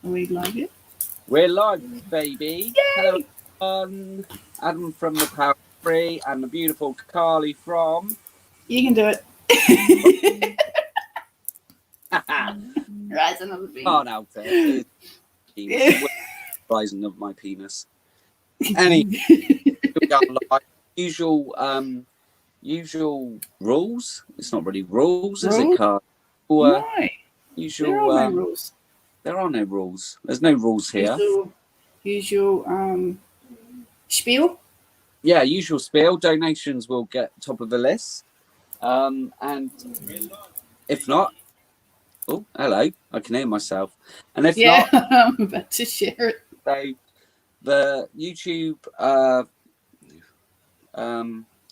Are we live yet? We're live, baby. Yay! Hello, everyone. Adam from the Power Free and the beautiful Carly from. You can do it. Rise another bean. Can't help it. It's the rising of my penis. Anyway, usual rules. It's not really rules, is it, Carly? No. Usual. There are no rules. There are no rules. There's no rules here. Usual spiel. Yeah, usual spiel. Donations will get top of the list. And if not, oh, hello, I can hear myself. And if not, I'm about to share it. So the YouTube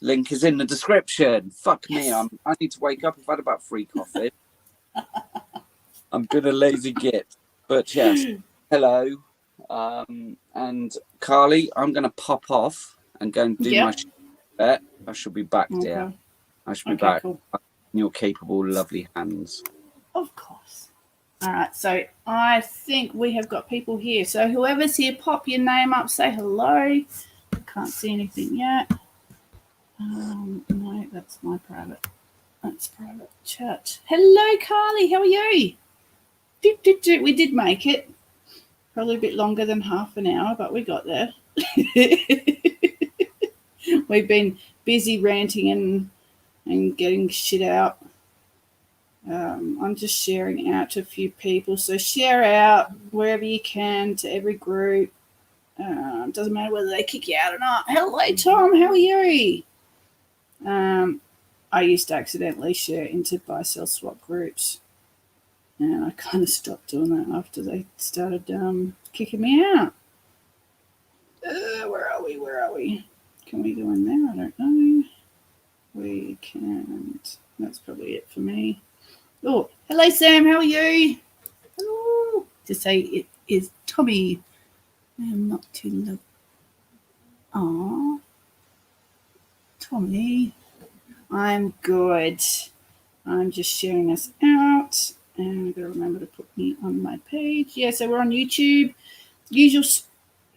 link is in the description. Fuck me, I need to wake up. I've had about 3 coffees. I'm been a lazy git, but yes, hello. And Carly, I'm going to pop off and go and do my shit. I shall be back, dear. I shall be back in your capable, lovely hands. Of course. All right, so I think we have got people here. So whoever's here, pop your name up, say hello. Can't see anything yet. No, that's my private. That's private chat. Hello, Carly. How are you? We did make it. Probably a bit longer than half an hour, but we got there. We've been busy ranting and getting shit out. I'm just sharing out to a few people. So share out wherever you can to every group. Doesn't matter whether they kick you out or not. Hello, Tom. How are you? I used to accidentally share into buy-sell swap groups. And I kind of stopped doing that after they started kicking me out. Where are we? Can we go in there? I don't know. We can't. That's probably it for me. Oh, hello, Sam. How are you? Hello. To say it is Tommy. I'm not too low. Aw. Tommy. I'm good. I'm just sharing us out. And I've got to remember to put me on my page. Yeah, so we're on YouTube. Usual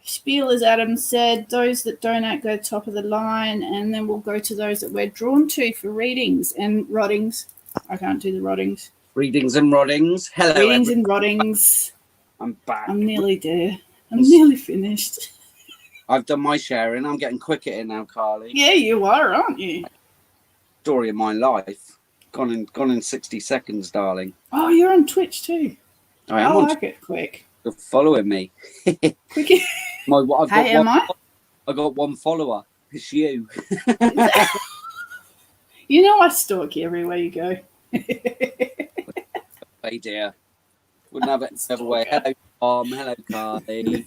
spiel, as Adam said, those that donate go top of the line, and then we'll go to those that we're drawn to for readings and roddings. I can't do the roddings. Readings and roddings. Hello, readings and roddings. I'm back. I'm nearly there. I'm nearly finished. I've done my sharing. I'm getting quick at it now, Carly. Yeah, you are, aren't you? Story of my life. Gone in 60 seconds, darling. Oh, you're on Twitch too. I am. I like it quick. You're following me. Quick. I got one follower. It's you. You know I stalk you everywhere you go. Hey dear. Wouldn't have it another way. Hello, Tom. Hello, Carly.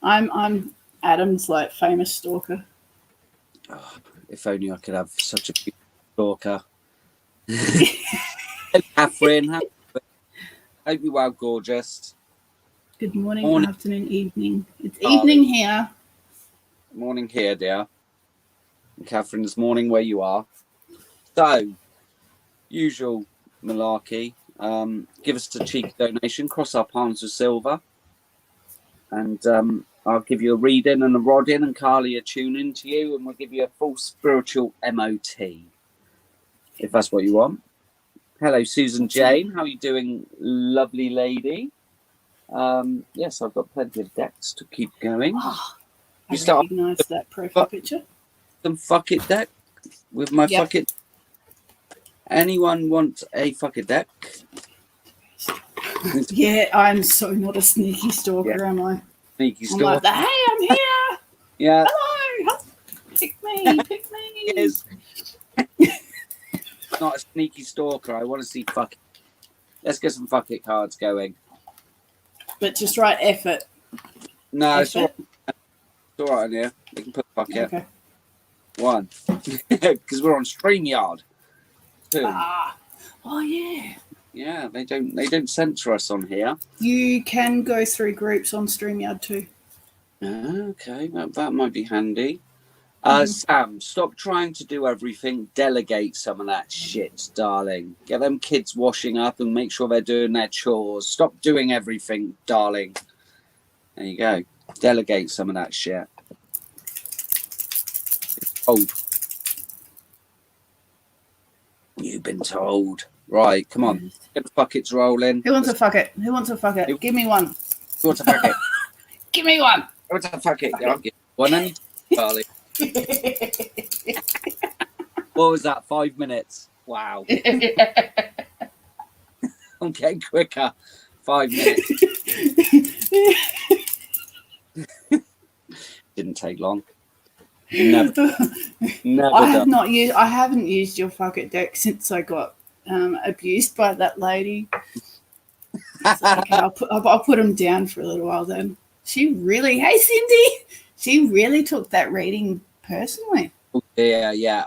I'm Adam's like famous stalker. Oh, if only I could have such a beautiful stalker. Hello, Catherine. Hope you're well, gorgeous. Good morning, afternoon, evening. It's evening here. Morning here, dear. And Catherine, it's morning where you are. So, usual malarkey. Give us a cheeky donation. Cross our palms with silver. And I'll give you a reading and a rodding, and Carly a tune into you, and we'll give you a full spiritual MOT. If that's what you want. Hello, Susan Jane. How are you doing, lovely lady? Yes, I've got plenty of decks to keep going. Oh, I recognise that profile picture. Some fuck it deck with my fuck it. Anyone want a fuck it deck? Yeah, I'm so not a sneaky stalker, am I? Sneaky stalker. Like, hey, I'm here. Yeah. Hello. Pick me. Yes. Not a sneaky stalker. I want to see fuck it. Let's get some fuck it cards going. But just write effort. No, it's all right in here. We can put fuck it. Okay. 1. Because we're on StreamYard. 2. Oh yeah. Yeah, they don't censor us on here. You can go through groups on StreamYard too. Okay, that might be handy. Sam, stop trying to do everything. Delegate some of that shit, darling. Get them kids washing up and make sure they're doing their chores. Stop doing everything, darling. There you go. Delegate some of that shit. Told. You've been told. Right, come on. Get the buckets rolling. Who wants a fuck it? Who wants a fuck it? Give me one. Who wants a bucket? Give me one. Who wants a bucket? Yeah, I'll give you one. And darling. What was that? 5 minutes. Wow. I'm getting quicker. 5 minutes. Didn't take long. Never done. I haven't used your fuck it deck since I got abused by that lady. So, okay, I'll put him down for a little while then. Hey Cindy, she really took that reading personally. Yeah.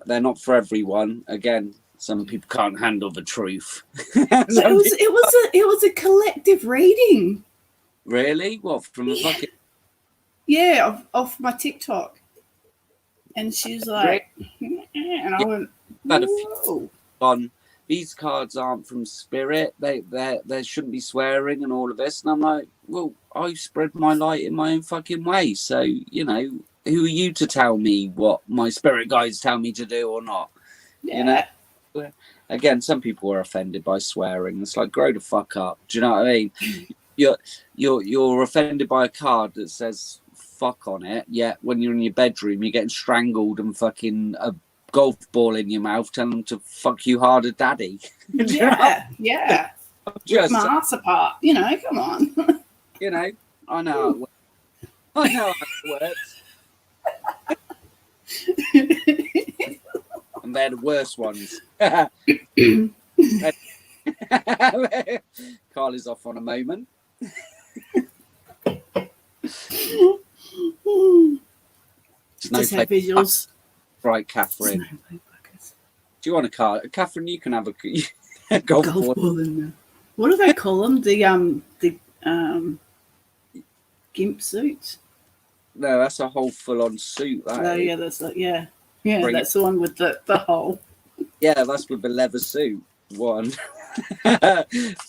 They're not for everyone. Again, some people can't handle the truth. It was a collective reading. Really? What, from a fucking... Yeah, off my TikTok. And she's like, and I went, whoa. On these cards aren't from spirit. They shouldn't be swearing and all of this. And I'm like, well, I spread my light in my own fucking way. So, you know, who are you to tell me what my spirit guides tell me to do or not? Yeah. You know? Again, some people are offended by swearing. It's like, grow the fuck up. Do you know what I mean? You're offended by a card that says fuck on it, yet when you're in your bedroom you're getting strangled and fucking a golf ball in your mouth telling them to fuck you harder, daddy. Yeah. Just my ass apart, you know, come on. You know, I know how it works. And they're the worst ones. Carl is off on a moment. Just have visuals. Right, Catherine. Do you want a card? Catherine, you can have a golf ball in there. What do they call them? The gimp suits? No, that's a whole full-on suit. Yeah, that's like, yeah. That's the one with the hole. Yeah, that's with the leather suit. 1,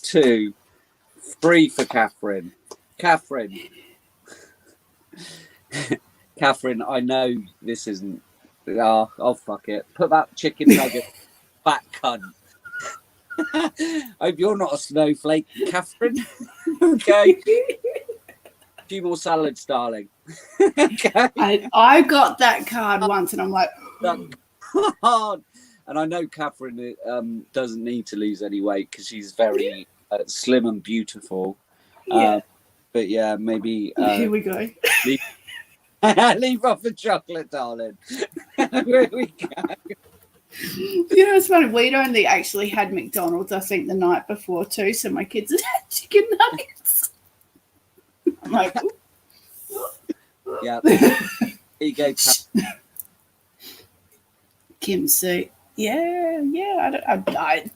2, 3 for Catherine. Catherine, I know this isn't. Oh fuck it. Put that chicken nugget back, cunt. Hope you're not a snowflake, Catherine. Okay. A few more salads, darling. Okay. I got that card once, and I'm like, hard. And I know Catherine doesn't need to lose any weight because she's very slim and beautiful. Yeah. But yeah, maybe. Here we go. Leave off the chocolate, darling. Here we go. You know, it's funny. We'd only actually had McDonald's, I think, the night before too. So my kids had chicken nuggets. I'm like, yeah. Here you go, Kim suit. Yeah. I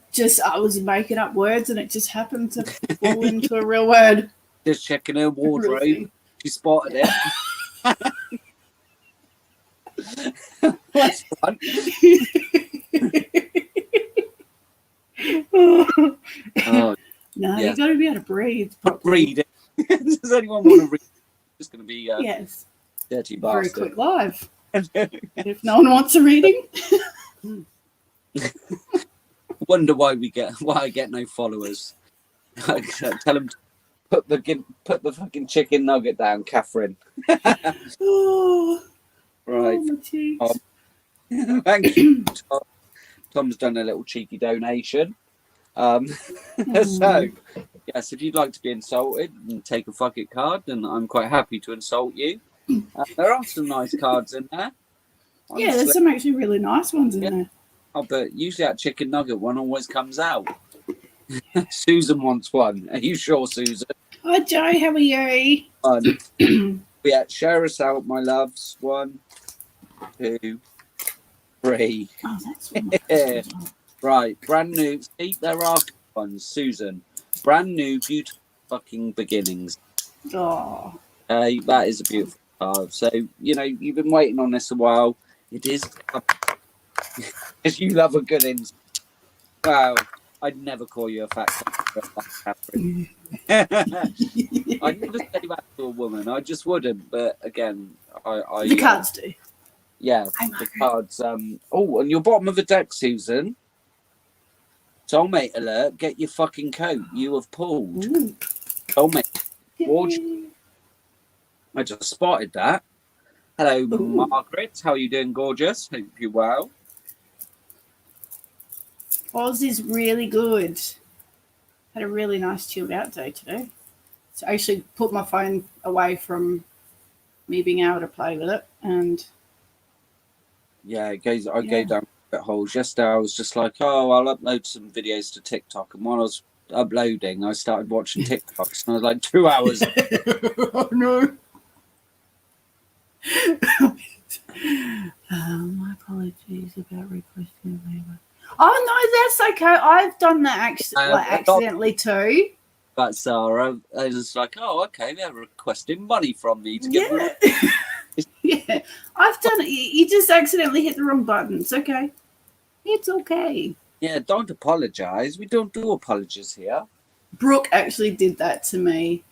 was making up words, and it just happened to fall into a real word. Just checking her wardrobe. She spotted it. That's fun. No, you got to be able to breathe. Read it. Does anyone want to read? It's going to be yes. Dirty bastard. Very quick live. If no one wants a reading. Wonder why I get no followers. Tell them to put the fucking chicken nugget down, Catherine. Right. Thank you, Tom. Tom's done a little cheeky donation. So, yes, if you'd like to be insulted and take a fuck it card, then I'm quite happy to insult you. There are some nice cards in there. Honestly. Yeah, there's some actually really nice ones in there. Oh, but usually that chicken nugget one always comes out. Susan wants one. Are you sure, Susan? Hi, Joe. How are you? Yeah, share us out, my loves. 1, 2, 3. Oh, that's one. Yeah. Right, brand new. See, there are ones, Susan. Brand new, beautiful fucking beginnings. Oh. That is a beautiful So, you know, you've been waiting on this a while. It is because you love a good ins. Wow, I'd never call you a fat cunt, Catherine. I'd never say that to a woman. I just wouldn't. But again, The cards do. Yeah, Hi, the Margaret. cards. Oh, on your bottom of the deck, Susan. Soulmate alert! Get your fucking coat. You have pulled. Ooh. Soulmate. Gorgeous. Yay. I just spotted that. Hello, Ooh. Margaret. How are you doing, gorgeous? Hope you're well. Oz is really good. Had a really nice chilled out day today. So I actually put my phone away from me being able to play with it, and Yeah, it goes. I go Yeah. down rabbit holes. Yesterday, I was just like, oh, I'll upload some videos to TikTok, and while I was uploading, I started watching TikToks, and I was like 2 hours. Oh no. My apologies about requesting a waiver. Oh no, that's okay. I've done that accidentally too. But Sarah, I was just like, oh, okay, they're requesting money from me to get rid Yeah. Yeah, I've done it. You just accidentally hit the wrong button. It's okay. It's okay. Yeah, don't apologize. We don't do apologies here. Brooke actually did that to me,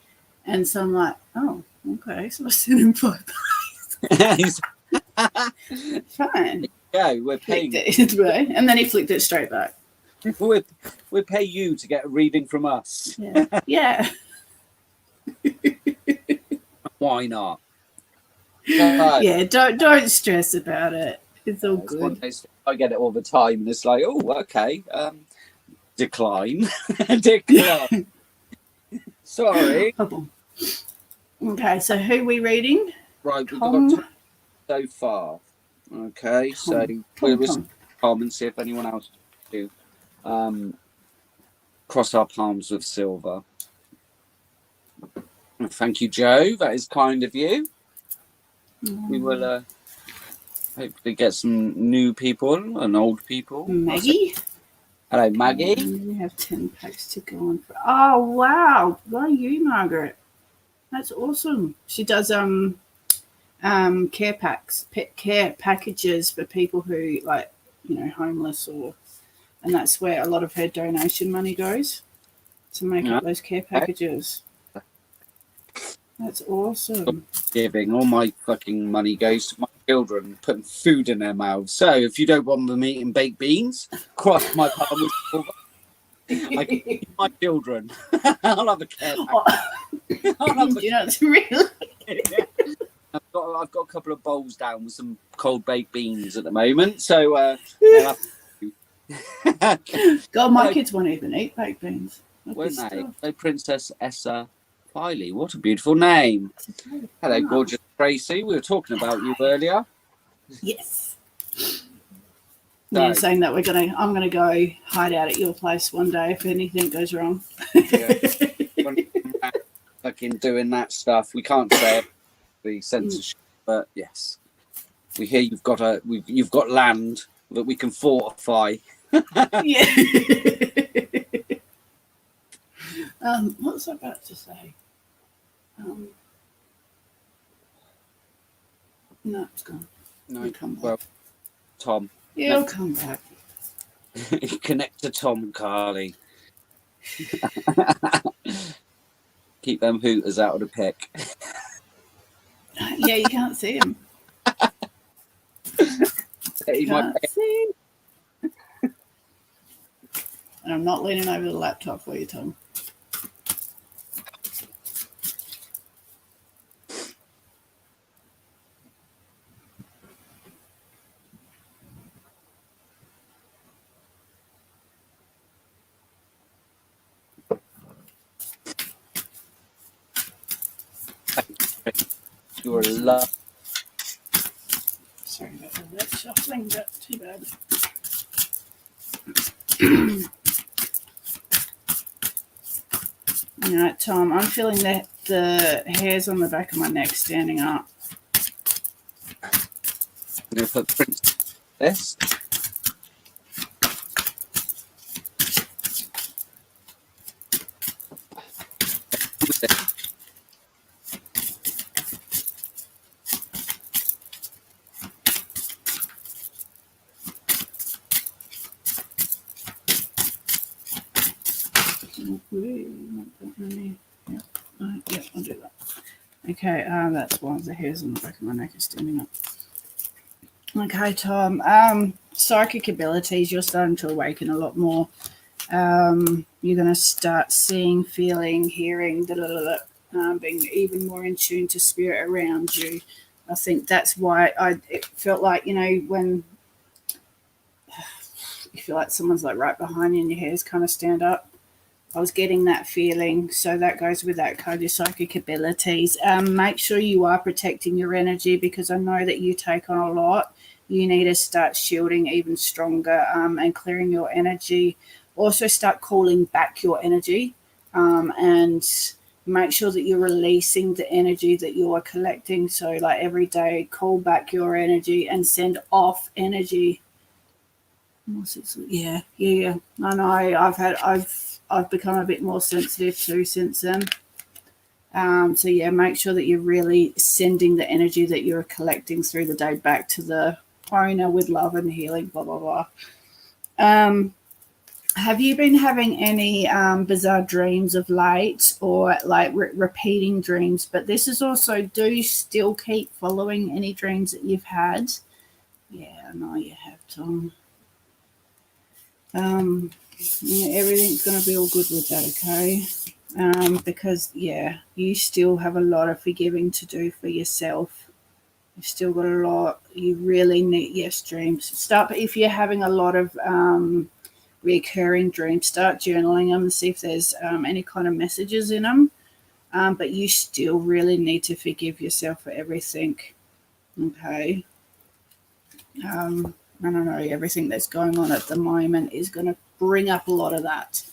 and so I'm like, oh, okay. So I sent him $5. Fine. Yeah, we're paying. Flicked it, right? And then he flicked it straight back. We pay you to get a reading from us. Yeah. Yeah. Why not? Yeah. Don't stress about it. It's all It's one of good. those- I get it all the time, and it's like, oh, okay, decline, decline. Sorry. Okay, so who are we reading? Right, we've Tom. got so far. Okay, so we'll listen to Tom and see if anyone else do. Cross our palms with silver. Thank you, Joe. That is kind of you. We will hopefully get some new people and old people. Maggie. Hello, Maggie. And we have 10 packs to go on for. Oh wow! Why you, Margaret? That's awesome. She does care packs, pet care packages for people who like homeless and that's where a lot of her donation money goes to make up those care packages. That's awesome. Giving all my fucking money goes to my children, putting food in their mouths. So if you don't want them eating baked beans, cross my palm with silver. I can eat my children. I'll have a care package. Really? I've got a couple of bowls down with some cold baked beans at the moment. So God, my kids won't even eat baked beans. Won't they? So Princess Essa Filey. What a beautiful name. Hello, gorgeous Tracy. We were talking about you earlier. Yes. Yeah, saying that I'm gonna go hide out at your place one day if anything goes wrong. Fucking doing that stuff. We can't say it, the censorship, but yes, we hear you've got land that we can fortify. Yeah. What was I about to say? No, it's gone. No, come back. Well, Tom. Yeah, I'll come back. Connect to Tom, Carly. Keep them hooters out of the pic. Yeah, you can't see him. Can't see. And I'm not leaning over the laptop for you, Tom. You're a love. Sorry about that shuffling, but too bad. All right, Tom, I'm feeling that the hairs on the back of my neck standing up. I'm going to put Princess. Yeah, yeah, I'll do that. Okay, that's why the hairs on the back of my neck are standing up. Okay, Tom. Psychic abilities, you're starting to awaken a lot more. You're going to start seeing, feeling, hearing, being even more in tune to spirit around you. I think that's why it felt like, when you feel like someone's like right behind you and your hairs kind of stand up. I was getting that feeling. So that goes with that card, your psychic abilities. Make sure you are protecting your energy, because I know that you take on a lot. You need to start shielding even stronger, and clearing your energy. Also start calling back your energy, and make sure that you're releasing the energy that you are collecting. So like every day, call back your energy and send off energy. Yeah. I know I've become a bit more sensitive too since then. So yeah, make sure that you're really sending the energy that you're collecting through the day back to the owner with love and healing, blah, blah, blah. Have you been having any bizarre dreams of late, or like repeating dreams? But this is also, do you still keep following any dreams that you've had? Yeah, I know you have, Tom. Yeah, everything's going to be all good with that, okay? Because, yeah, you still have a lot of forgiving to do for yourself. You've still got a lot. You really need, yes, dreams. If you're having a lot of recurring dreams, start journaling them and see if there's any kind of messages in them. But you still really need to forgive yourself for everything, okay? I don't know, everything that's going on at the moment is going to bring up a lot of that.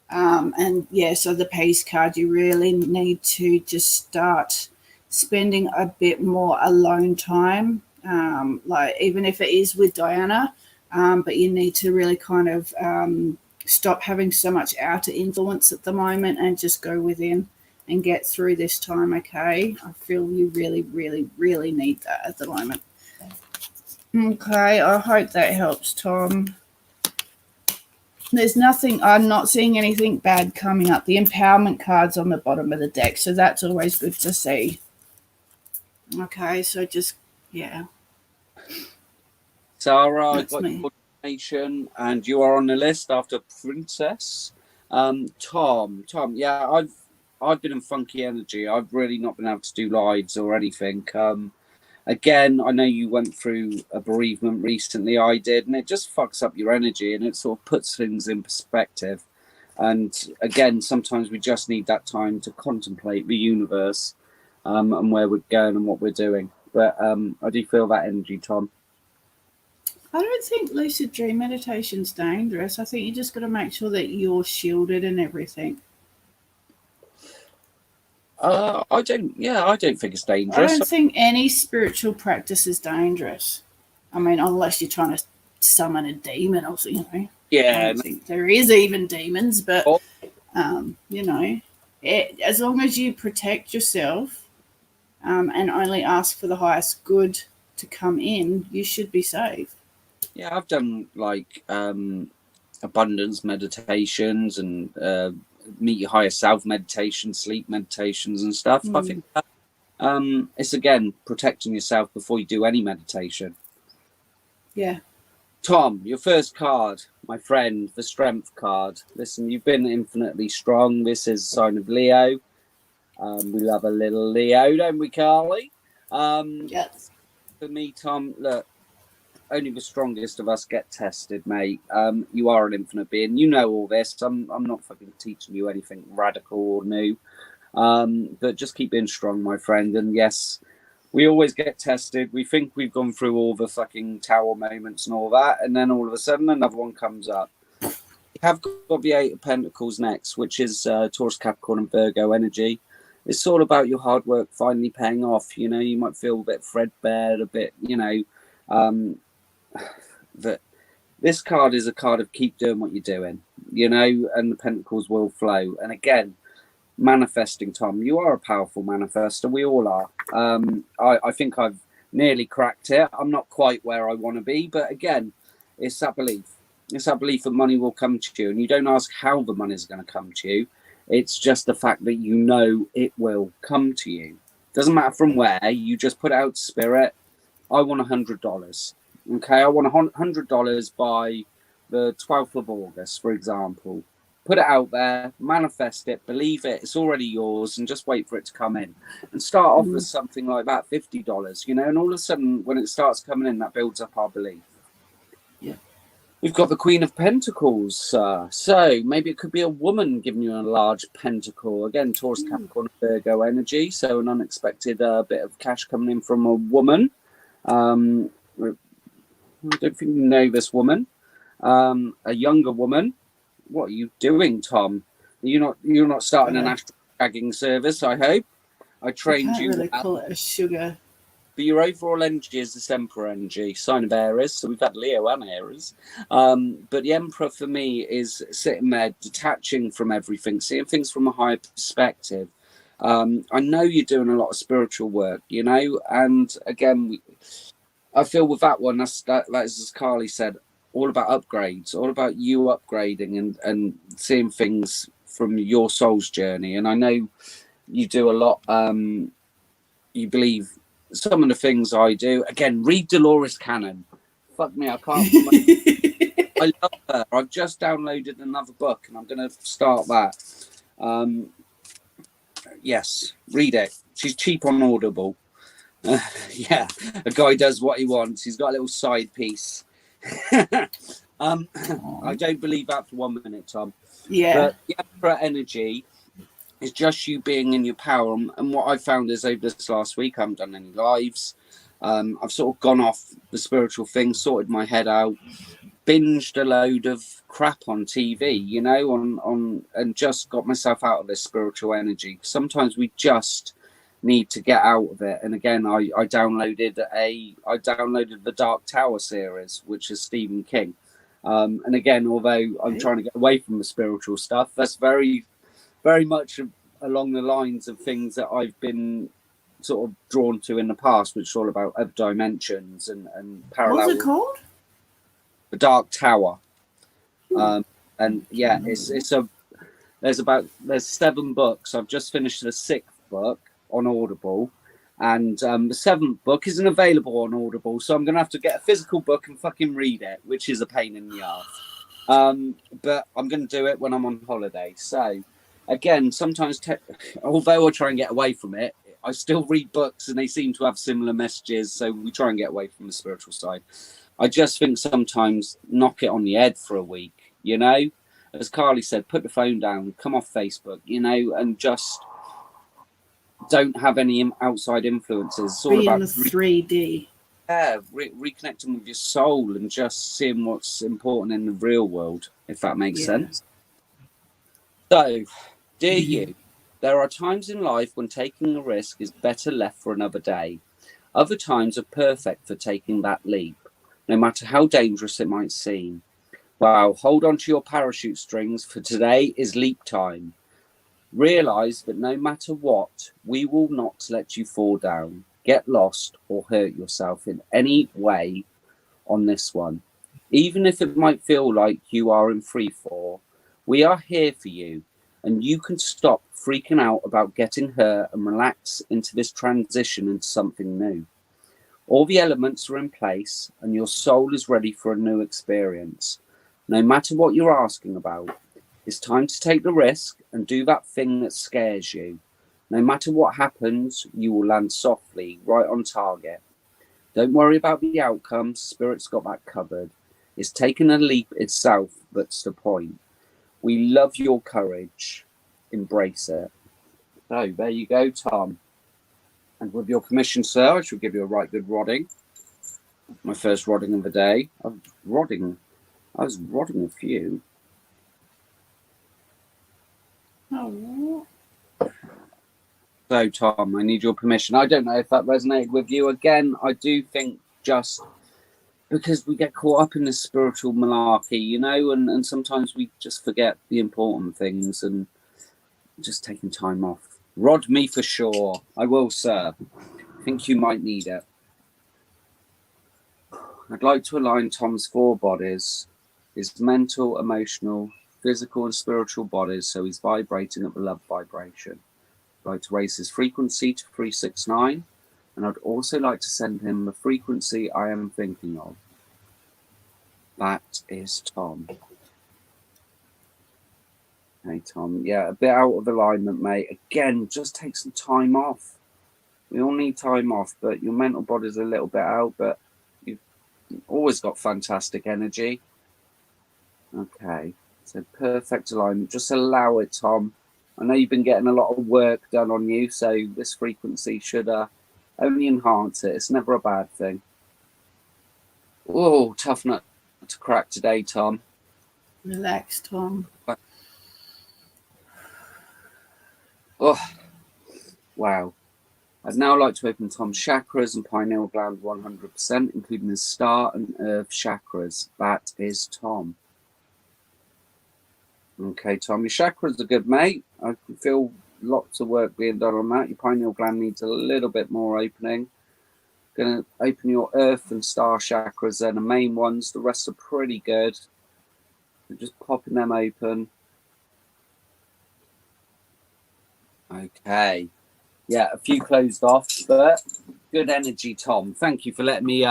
And yeah, so the Peace card, you really need to just start spending a bit more alone time, like even if it is with Diana, but you need to really kind of stop having so much outer influence at the moment and just go within and get through this time, okay? I feel you really, really, really need that at the moment. Okay, I hope that helps, Tom. There's nothing, I'm not seeing anything bad coming up. The empowerment card's on the bottom of the deck, so that's always good to see. Okay, so just, yeah. Sarah, I got your information, and you are on the list after Princess. Tom, yeah, I've been in funky energy. I've really not been able to do lives or anything. Again, I know you went through a bereavement recently. I did, and it just fucks up your energy, and it sort of puts things in perspective. And again, sometimes we just need that time to contemplate the universe, and where we're going and what we're doing. But I do feel that energy, Tom. I don't think lucid dream meditation's dangerous. I think you just got to make sure that you're shielded and everything. I don't think it's dangerous. I don't think any spiritual practice is dangerous. I mean, unless you're trying to summon a demon or something, Yeah. I don't think there is even demons, but, as long as you protect yourself and only ask for the highest good to come in, you should be safe. Yeah, I've done like abundance meditations and meet your higher self meditation, sleep meditations and stuff. I think it's again protecting yourself before you do any meditation. Yeah. Tom, your first card, my friend, the Strength card. Listen, you've been infinitely strong. This is a sign of Leo. We love a little Leo, don't we, Carly? Yes. For me, Tom, look, only the strongest of us get tested, mate. You are an infinite being. You know all this. I'm not fucking teaching you anything radical or new. But just keep being strong, my friend. And yes, we always get tested. We think we've gone through all the fucking tower moments and all that, and then all of a sudden another one comes up. You have got the Eight of Pentacles next, which is Taurus, Capricorn, and Virgo energy. It's all about your hard work finally paying off. You know, you might feel a bit threadbare, a bit, that this card is a card of keep doing what you're doing, and the pentacles will flow. And again, manifesting, Tom, you are a powerful manifester. We all are. I think I've nearly cracked it. I'm not quite where I want to be, but again, it's that belief. It's that belief that money will come to you, and you don't ask how the money's going to come to you. It's just the fact that you know it will come to you. Doesn't matter from where. You just put out spirit. I want $100. Okay, I want $100 by the 12th of August, for example. Put it out there, manifest it, believe it, it's already yours, and just wait for it to come in. And start off with something like that, $50, and all of a sudden, when it starts coming in, that builds up our belief. Yeah. We've got the Queen of Pentacles, so maybe it could be a woman giving you a large pentacle. Again, Taurus, Capricorn, Virgo energy, so an unexpected bit of cash coming in from a woman. I don't think you know this woman. A younger woman. What are you doing, Tom? You're not starting an astral tagging service, I hope. I trained can't you. Really call it a sugar. But your overall energy is this Emperor energy, sign of Aries. So we've had Leo and Aries. But the Emperor for me is sitting there, detaching from everything, seeing things from a higher perspective. I know you're doing a lot of spiritual work, and again, I feel with that one, that's as Carly said, all about upgrades, all about you upgrading and seeing things from your soul's journey. And I know you do a lot. You believe some of the things I do. Again, read Dolores Cannon. Fuck me, I can't. I love her. I've just downloaded another book and I'm going to start that. Yes, read it. She's cheap on Audible. Yeah, a guy does what he wants. He's got a little side piece. I don't believe that for 1 minute, Tom. Yeah. But the Emperor energy is just you being in your power. And what I found is over this last week, I haven't done any lives. I've sort of gone off the spiritual thing, sorted my head out, binged a load of crap on TV, and just got myself out of this spiritual energy. Sometimes we just need to get out of it. And again, I downloaded the Dark Tower series, which is Stephen King. And again, although I'm trying to get away from the spiritual stuff, that's very, very much along the lines of things that I've been sort of drawn to in the past, which is all about other dimensions and parallel. What's it called? The Dark Tower. And yeah, there's 7 books. I've just finished the 6th book on Audible, and the 7th book isn't available on Audible, so I'm gonna have to get a physical book and fucking read it, which is a pain in the ass. But I'm gonna do it when I'm on holiday. So again, sometimes although I try and get away from it, I still read books and they seem to have similar messages, so we try and get away from the spiritual side. I just think sometimes knock it on the head for a week, as Carly said, put the phone down, come off Facebook, and just don't have any outside influences. It's all about the 3D. Yeah, reconnecting with your soul and just seeing what's important in the real world, if that makes sense. So, dear you, there are times in life when taking a risk is better left for another day. Other times are perfect for taking that leap, no matter how dangerous it might seem. Wow, hold on to your parachute strings, for today is leap time. Realize that no matter what, we will not let you fall down, get lost, or hurt yourself in any way on this one. Even if it might feel like you are in free fall, we are here for you, and you can stop freaking out about getting hurt and relax into this transition into something new. All the elements are in place, and your soul is ready for a new experience. No matter what you're asking about, it's time to take the risk and do that thing that scares you. No matter what happens, you will land softly, right on target. Don't worry about the outcomes, Spirit's got that covered. It's taking a leap itself that's the point. We love your courage. Embrace it. So, there you go, Tom. And with your permission, sir, I shall give you a right good rodding. My first rodding of the day. I was rodding a few. Oh. So, Tom, I need your permission. I don't know if that resonated with you. Again, I do think just because we get caught up in this spiritual malarkey, and sometimes we just forget the important things and just taking time off. Rod me for sure. I will, sir. I think you might need it. I'd like to align Tom's 4 bodies, his mental, emotional, physical and spiritual bodies, so he's vibrating at the love vibration. I'd like to raise his frequency to 369, and I'd also like to send him the frequency I am thinking of. That is Tom. Hey, Tom. Yeah, a bit out of alignment, mate. Again, just take some time off. We all need time off, but your mental body's a little bit out, but you've always got fantastic energy. Okay, so perfect alignment. Just allow it, Tom. I know you've been getting a lot of work done on you, so this frequency should only enhance it. It's never a bad thing. Oh, tough nut to crack today, Tom. Relax, Tom. Oh, wow. I'd now like to open Tom's chakras and pineal gland 100%, including his star and earth chakras. That is Tom. Okay, Tom, your chakras are good, mate. I can feel lots of work being done on that. Your pineal gland needs a little bit more opening. Going to open your earth and star chakras. They're the main ones. The rest are pretty good. So just popping them open. Okay. Yeah, a few closed off, but good energy, Tom. Thank you for letting me.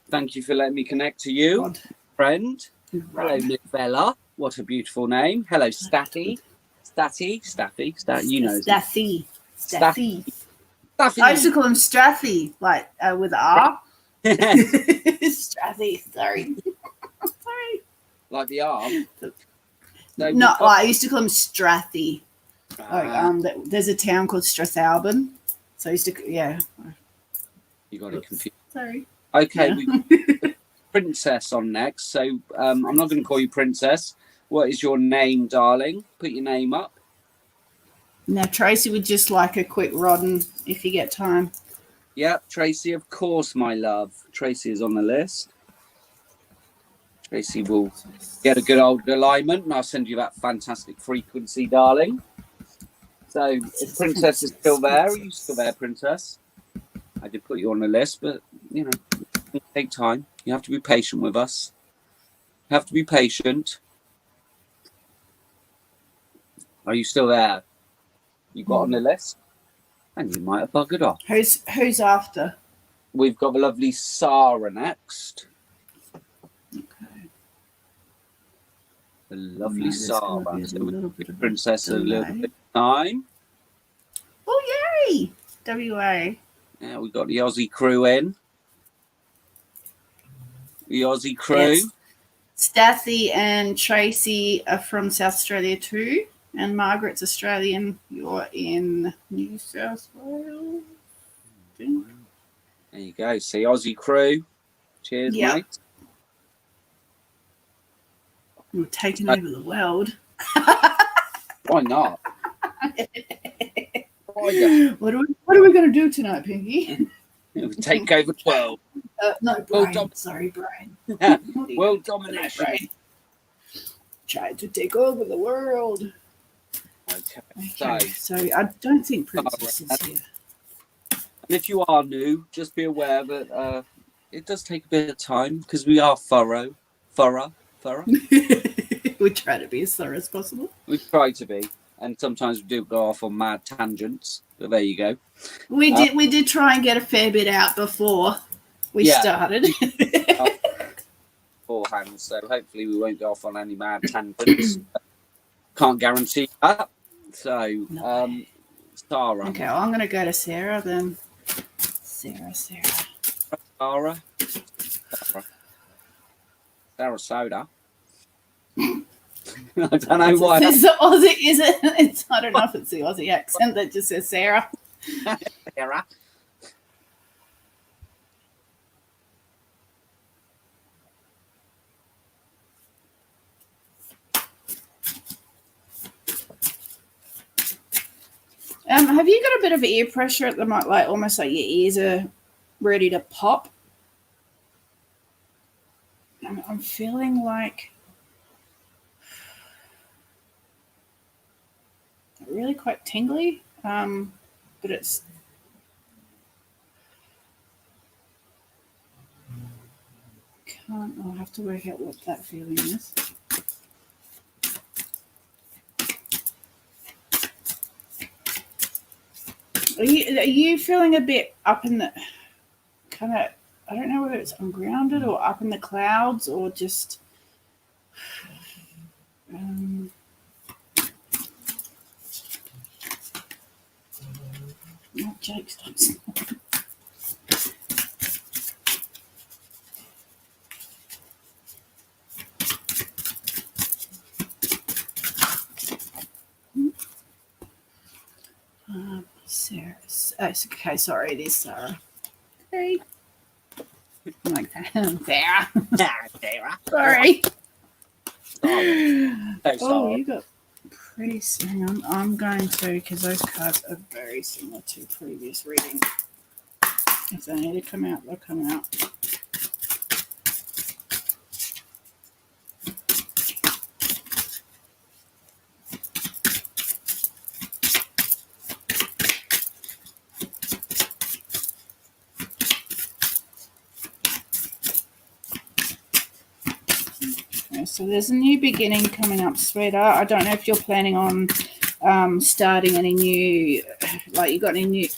Thank you for letting me connect to you, God. friend. Hello, Bella. What a beautiful name. Hello, Staffy. Staffy. You know. Staffy. Staffy. I used to call him Strathy, like with R. Strathy. Sorry. Sorry. Like the arm. No, I used to call him Strathy. Like, there's a town called Strathalbyn. So I used to, yeah. You got it confused. Sorry. Okay, Yeah. we got Princess on next. So I'm not going to call you Princess. What is your name, darling? Put your name up. Now, Tracy would just like a quick rodden if you get time. Yep, Tracy, of course, my love. Tracy is on the list. Tracy will get a good old alignment, and I'll send you that fantastic frequency, darling. So, if Princess is still there, are you still there, Princess? I did put you on the list, but, you know, it'll take time. You have to be patient with us. You have to be patient. Are you still there? You got on the list? And you might have buggered off. Who's after? We've got the lovely Sarah next. Okay. The lovely There's Sarah. gonna be a So little we bit of a Princess a little delay. bit of time. Oh, yay! WA. Yeah, we got the Aussie crew in. The Aussie crew. Yes. Staffy and Tracy are from South Australia too. And Margaret's Australian. You're in New South Wales. I think. There you go. See, Aussie crew. Cheers, Yep. mate. You're taking over the world. Why not? Why not? What are we going to do tonight, Pinky? Take over 12. No, Brian. Sorry, Brian. World domination. Brian. Tried to take over the world. Okay. Okay, so I don't think Princess is here. And if you are new, just be aware that it does take a bit of time because we are thorough. We try to be as thorough as possible. We try to be, and sometimes we do go off on mad tangents. But there you go. We did try and get a fair bit out before we started. Beforehand, so hopefully we won't go off on any mad tangents. Can't guarantee that. So, Sarah. Okay, well, I'm going to go to Sarah then. Sarah. Sarah. Sarasota. I don't know why. It's the Aussie, is it? It's, I don't know if it's the Aussie accent that just says Sarah. Sarah. Have you got a bit of ear pressure at the moment, like almost like your ears are ready to pop? I'm feeling like really quite tingly, but it's I'll have to work out what that feeling is. Are you feeling a bit up in the kind of? I don't know whether it's ungrounded or up in the clouds or just. Um, oh, Jake, stop. Sarah. Oh, okay, sorry, it is Sarah. Hey. Like that. Sarah. Sorry. Oh, you got pretty. Hang on, I'm going to, because those cards are very similar to previous reading. If they need to come out, they'll come out. Okay, so there's a new beginning coming up, sweetheart. I don't know if you're planning on starting any new, like you got any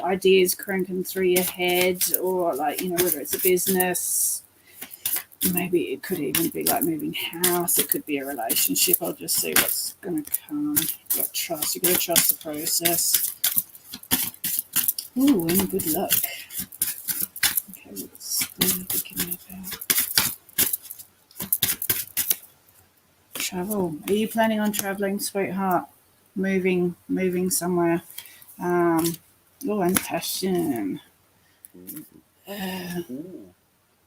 ideas cranking through your head, or like, whether it's a business, maybe it could even be like moving house, it could be a relationship. I'll just see what's going to come. You've got trust. You've got to trust the process. Ooh, and good luck. Okay, what's the beginning about? Travel. Are you planning on traveling, sweetheart? Moving somewhere? Oh, and passion.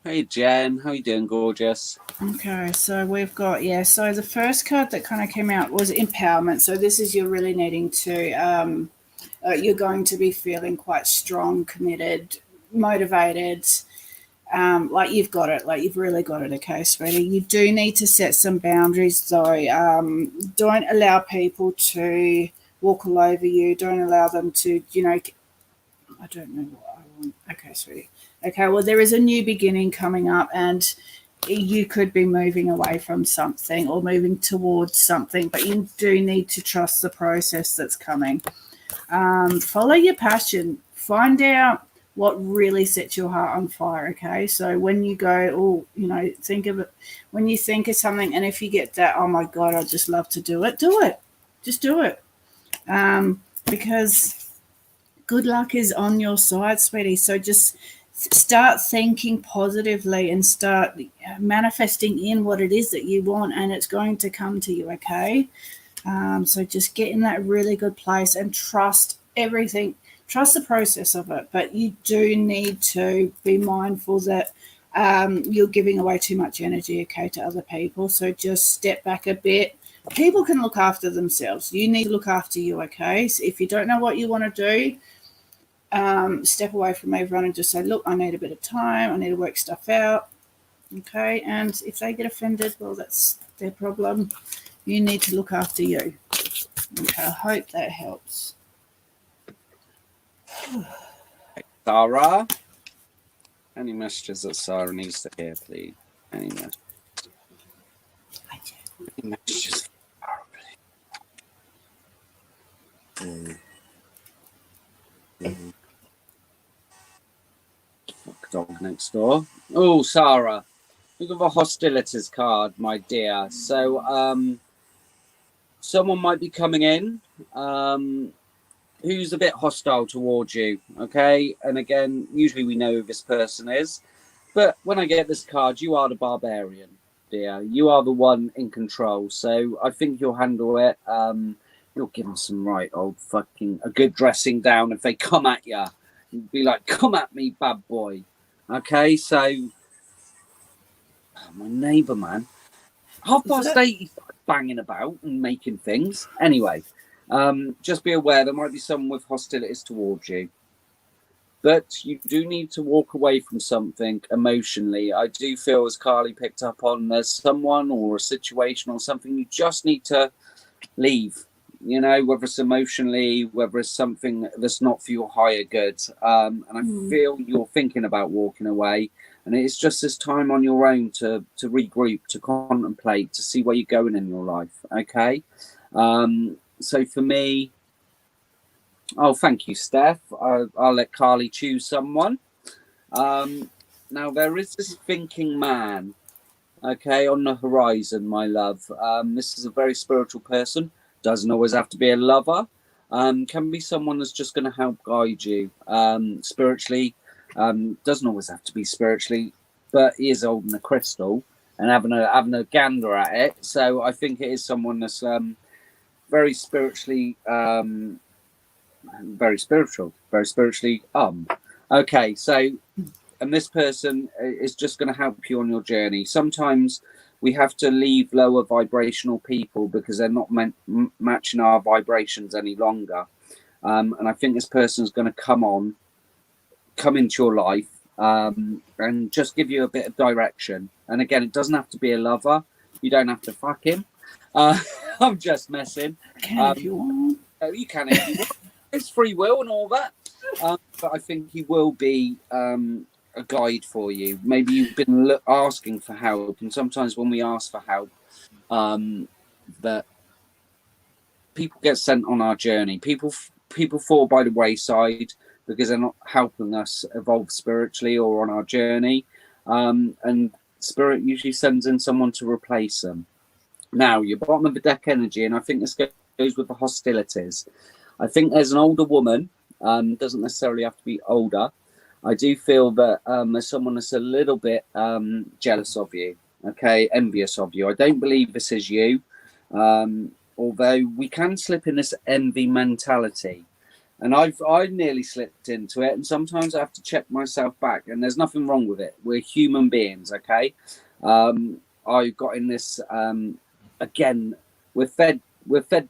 Hey Jen, how you doing, gorgeous? Okay, so we've got, so the first card that kind of came out was empowerment. So this is you're really needing to, you're going to be feeling quite strong, committed, motivated, like you've got it, like you've really got it, okay, sweetie. You do need to set some boundaries though. Don't allow people to walk all over you. Don't allow them to, I don't know what I want. Okay, sweetie. Okay, well, there is a new beginning coming up, and you could be moving away from something or moving towards something, but you do need to trust the process that's coming. Follow your passion. Find out what really sets your heart on fire, okay? So when you go, think of it, when you think of something, and if you get that, oh my God, I'd just love to do it, do it. Just do it. Because good luck is on your side, sweetie. So just start thinking positively and start manifesting in what it is that you want, and it's going to come to you, okay? So just get in that really good place and trust everything. Trust the process of it, but you do need to be mindful that you're giving away too much energy, okay, to other people. So just step back a bit. People can look after themselves. You need to look after you, okay? So if you don't know what you want to do, step away from everyone and just say, look, I need a bit of time. I need to work stuff out, okay? And if they get offended, well, that's their problem. You need to look after you. Okay, I hope that helps. Sarah, any messages that Sarah needs to hear, please? Any messages? Any messages for Sarah, please? Fuck dog next door. Oh, Sarah, look at the hostilities card, my dear. So, someone might be coming in. Who's a bit hostile towards you, okay? And again, usually we know who this person is. But when I get this card, you are the barbarian, dear. You are the one in control. So I think you'll handle it. You'll give them some right old a good dressing down if they come at you. You'd be like, come at me, bad boy. Okay, so... my neighbour, man. 8:30, he's banging about and making things. Anyway... just be aware there might be someone with hostilities towards you. But you do need to walk away from something emotionally. I do feel, as Carly picked up on, there's someone or a situation or something you just need to leave. Whether it's emotionally, whether it's something that's not for your higher good. And I feel you're thinking about walking away. And it's just this time on your own to regroup, to contemplate, to see where you're going in your life. Okay? So for me, Oh, thank you, Steph. I'll let Carly choose someone. Now, there is this thinking man, okay, on the horizon, my love. This is a very spiritual person. Doesn't always have to be a lover. Can be someone that's just going to help guide you spiritually. Doesn't always have to be spiritually, but he is holding a crystal and having a gander at it. So I think it is someone that's very spiritually, very spiritual, very spiritually. Okay, so and this person is just going to help you on your journey. Sometimes we have to leave lower vibrational people because they're not matching our vibrations any longer. And I think this person is going to come into your life and just give you a bit of direction. And again, it doesn't have to be a lover. You don't have to fuck him. I'm just messing. Can if you want. You can if you want. It's free will and all that. But I think he will be a guide for you. Maybe you've been asking for help, and sometimes when we ask for help, that people get sent on our journey. People fall by the wayside because they're not helping us evolve spiritually or on our journey. And spirit usually sends in someone to replace them. Now, your bottom of the deck energy, and I think this goes with the hostilities. I think there's an older woman. Doesn't necessarily have to be older. I do feel that there's someone that's a little bit jealous of you, okay, envious of you. I don't believe this is you, although we can slip in this envy mentality. And I've nearly slipped into it, and sometimes I have to check myself back, and there's nothing wrong with it. We're human beings, okay? I got in this, again, we're fed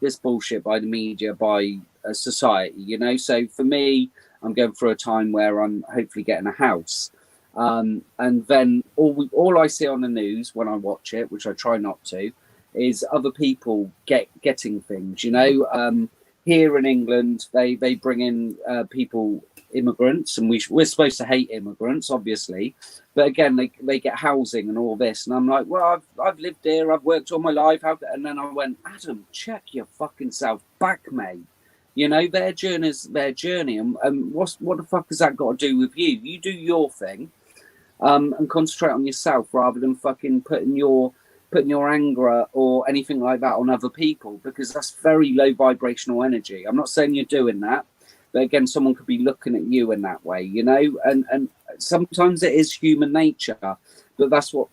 this bullshit by the media, by society, you know? So for me, I'm going through a time where I'm hopefully getting a house. And then all I see on the news when I watch it, which I try not to, is other people getting things, you know? Here in England, they bring in people, immigrants, and we're supposed to hate immigrants, obviously. But again, they get housing and all this. And I'm like, well, I've lived here, I've worked all my life. And then I went, Adam, check your fucking self back, mate. You know, their journey's their journey. And what the fuck has that got to do with you? You do your thing and concentrate on yourself rather than fucking putting your anger or anything like that on other people, because that's very low vibrational energy. I'm not saying you're doing that, but again, someone could be looking at you in that way, you know, and sometimes it is human nature, but that's what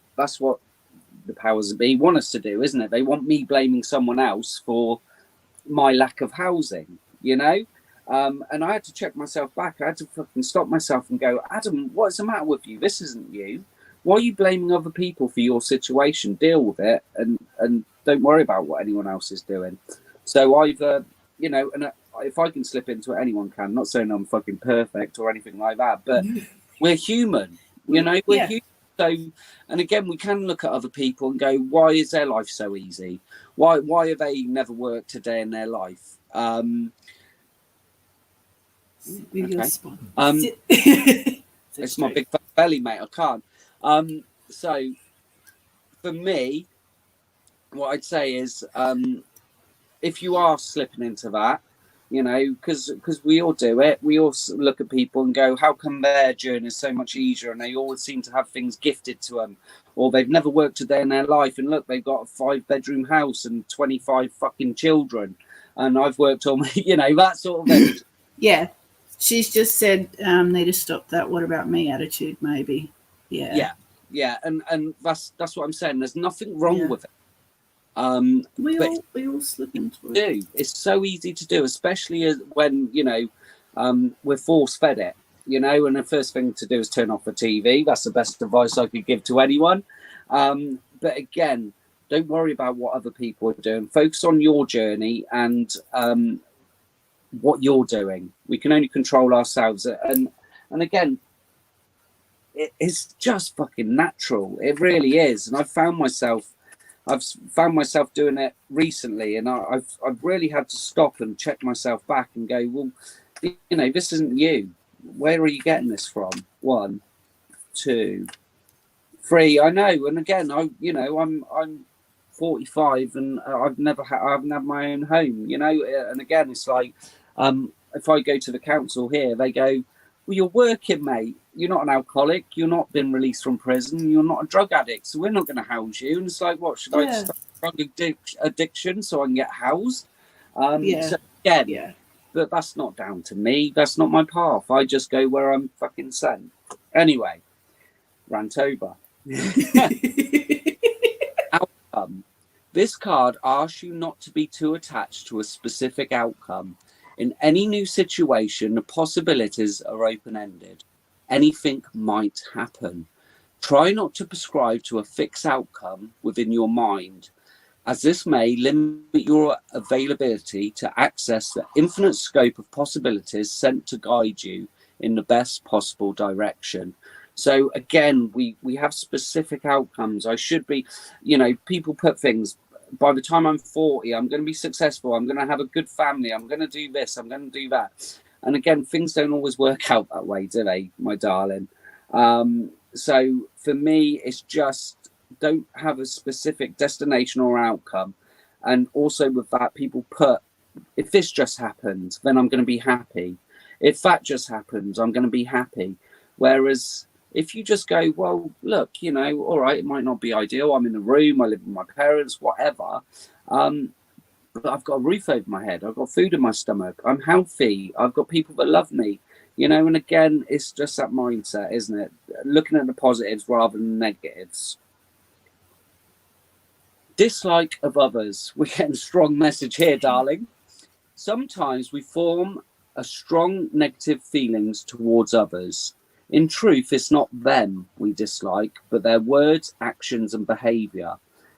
the powers that be want us to do, isn't it? They want me blaming someone else for my lack of housing, you know. And I had to check myself back. I had to fucking stop myself and go, Adam, what's the matter with you? This isn't you. Why are you blaming other people for your situation? Deal with it and don't worry about what anyone else is doing. So I've, you know, and if I can slip into it, anyone can. Not saying I'm fucking perfect or anything like that, but we're human, you know, we're human. So, and again, we can look at other people and go, why is their life so easy? Why have they never worked a day in their life? It's my big fat belly, mate. I can't. So for me, what I'd say is, if you are slipping into that, you know, because we all do it, we all look at people and go, how come their journey is so much easier and they always seem to have things gifted to them, or they've never worked a day in their life and look, they've got a 5-bedroom house and 25 fucking children, and I've worked on, you know, that sort of thing. Yeah, she's just said need to stop that what about me attitude, maybe. Yeah, and that's what I'm saying. There's nothing wrong with it. We all slip into it. It's so easy to do, especially when, you know, we're force fed it, you know, and the first thing to do is turn off the TV. That's the best advice I could give to anyone. But again, don't worry about what other people are doing. Focus on your journey and what you're doing. We can only control ourselves. And again, it's just fucking natural. It really is. And I've found myself doing it recently, and I've really had to stop and check myself back and go, well, you know, this isn't you. Where are you getting this from? 1, 2, 3. I know. And again, I'm 45 and I haven't had my own home, you know. And again, it's like if I go to the council here, they go, well, you're working, mate. You're not an alcoholic. You're not been released from prison. You're not a drug addict. So we're not going to house you. And it's like, what, should I start drug addiction so I can get housed? So again, but that's not down to me. That's not my path. I just go where I'm fucking sent. Anyway, rant over. Outcome. This card asks you not to be too attached to a specific outcome. In any new situation, the possibilities are open-ended. Anything might happen. Try not to prescribe to a fixed outcome within your mind, as this may limit your availability to access the infinite scope of possibilities sent to guide you in the best possible direction. So again, we have specific outcomes. I should be, people put things, by the time I'm 40, I'm going to be successful. I'm going to have a good family. I'm going to do this. I'm going to do that. And again, things don't always work out that way, do they, my darling? So for me, it's just don't have a specific destination or outcome. And also with that, people put, if this just happened, then I'm going to be happy. If that just happens, I'm going to be happy. Whereas if you just go, well, look, all right, it might not be ideal. I'm in a room, I live with my parents, whatever. But I've got a roof over my head. I've got food in my stomach. I'm healthy. I've got people that love me, and again, it's just that mindset, isn't it? Looking at the positives rather than negatives. Dislike of others. We're getting a strong message here, darling. Sometimes we form a strong negative feelings towards others. In truth, it's not them we dislike, but their words, actions, and behaviour.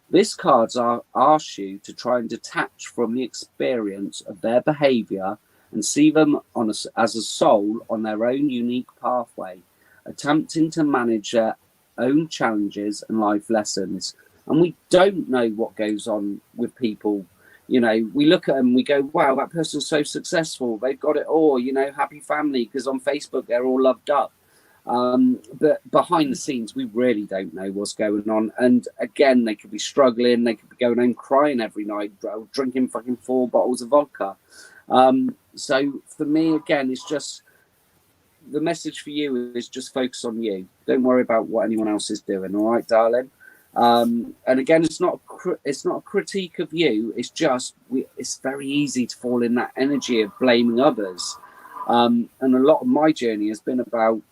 This card asks you to try and detach from the experience of their behaviour and see them as a soul on their own unique pathway, attempting to manage their own challenges and life lessons. And we don't know what goes on with people. We look at them, we go, wow, that person's so successful. They've got it all, happy family, because on Facebook, they're all loved up. But behind the scenes, we really don't know what's going on. And again, they could be struggling. They could be going home crying every night, drinking fucking 4 bottles of vodka. So for me, again, it's just the message for you is just focus on you. Don't worry about what anyone else is doing. All right, darling. And again, it's not a critique of you. It's just it's very easy to fall in that energy of blaming others. And a lot of my journey has been about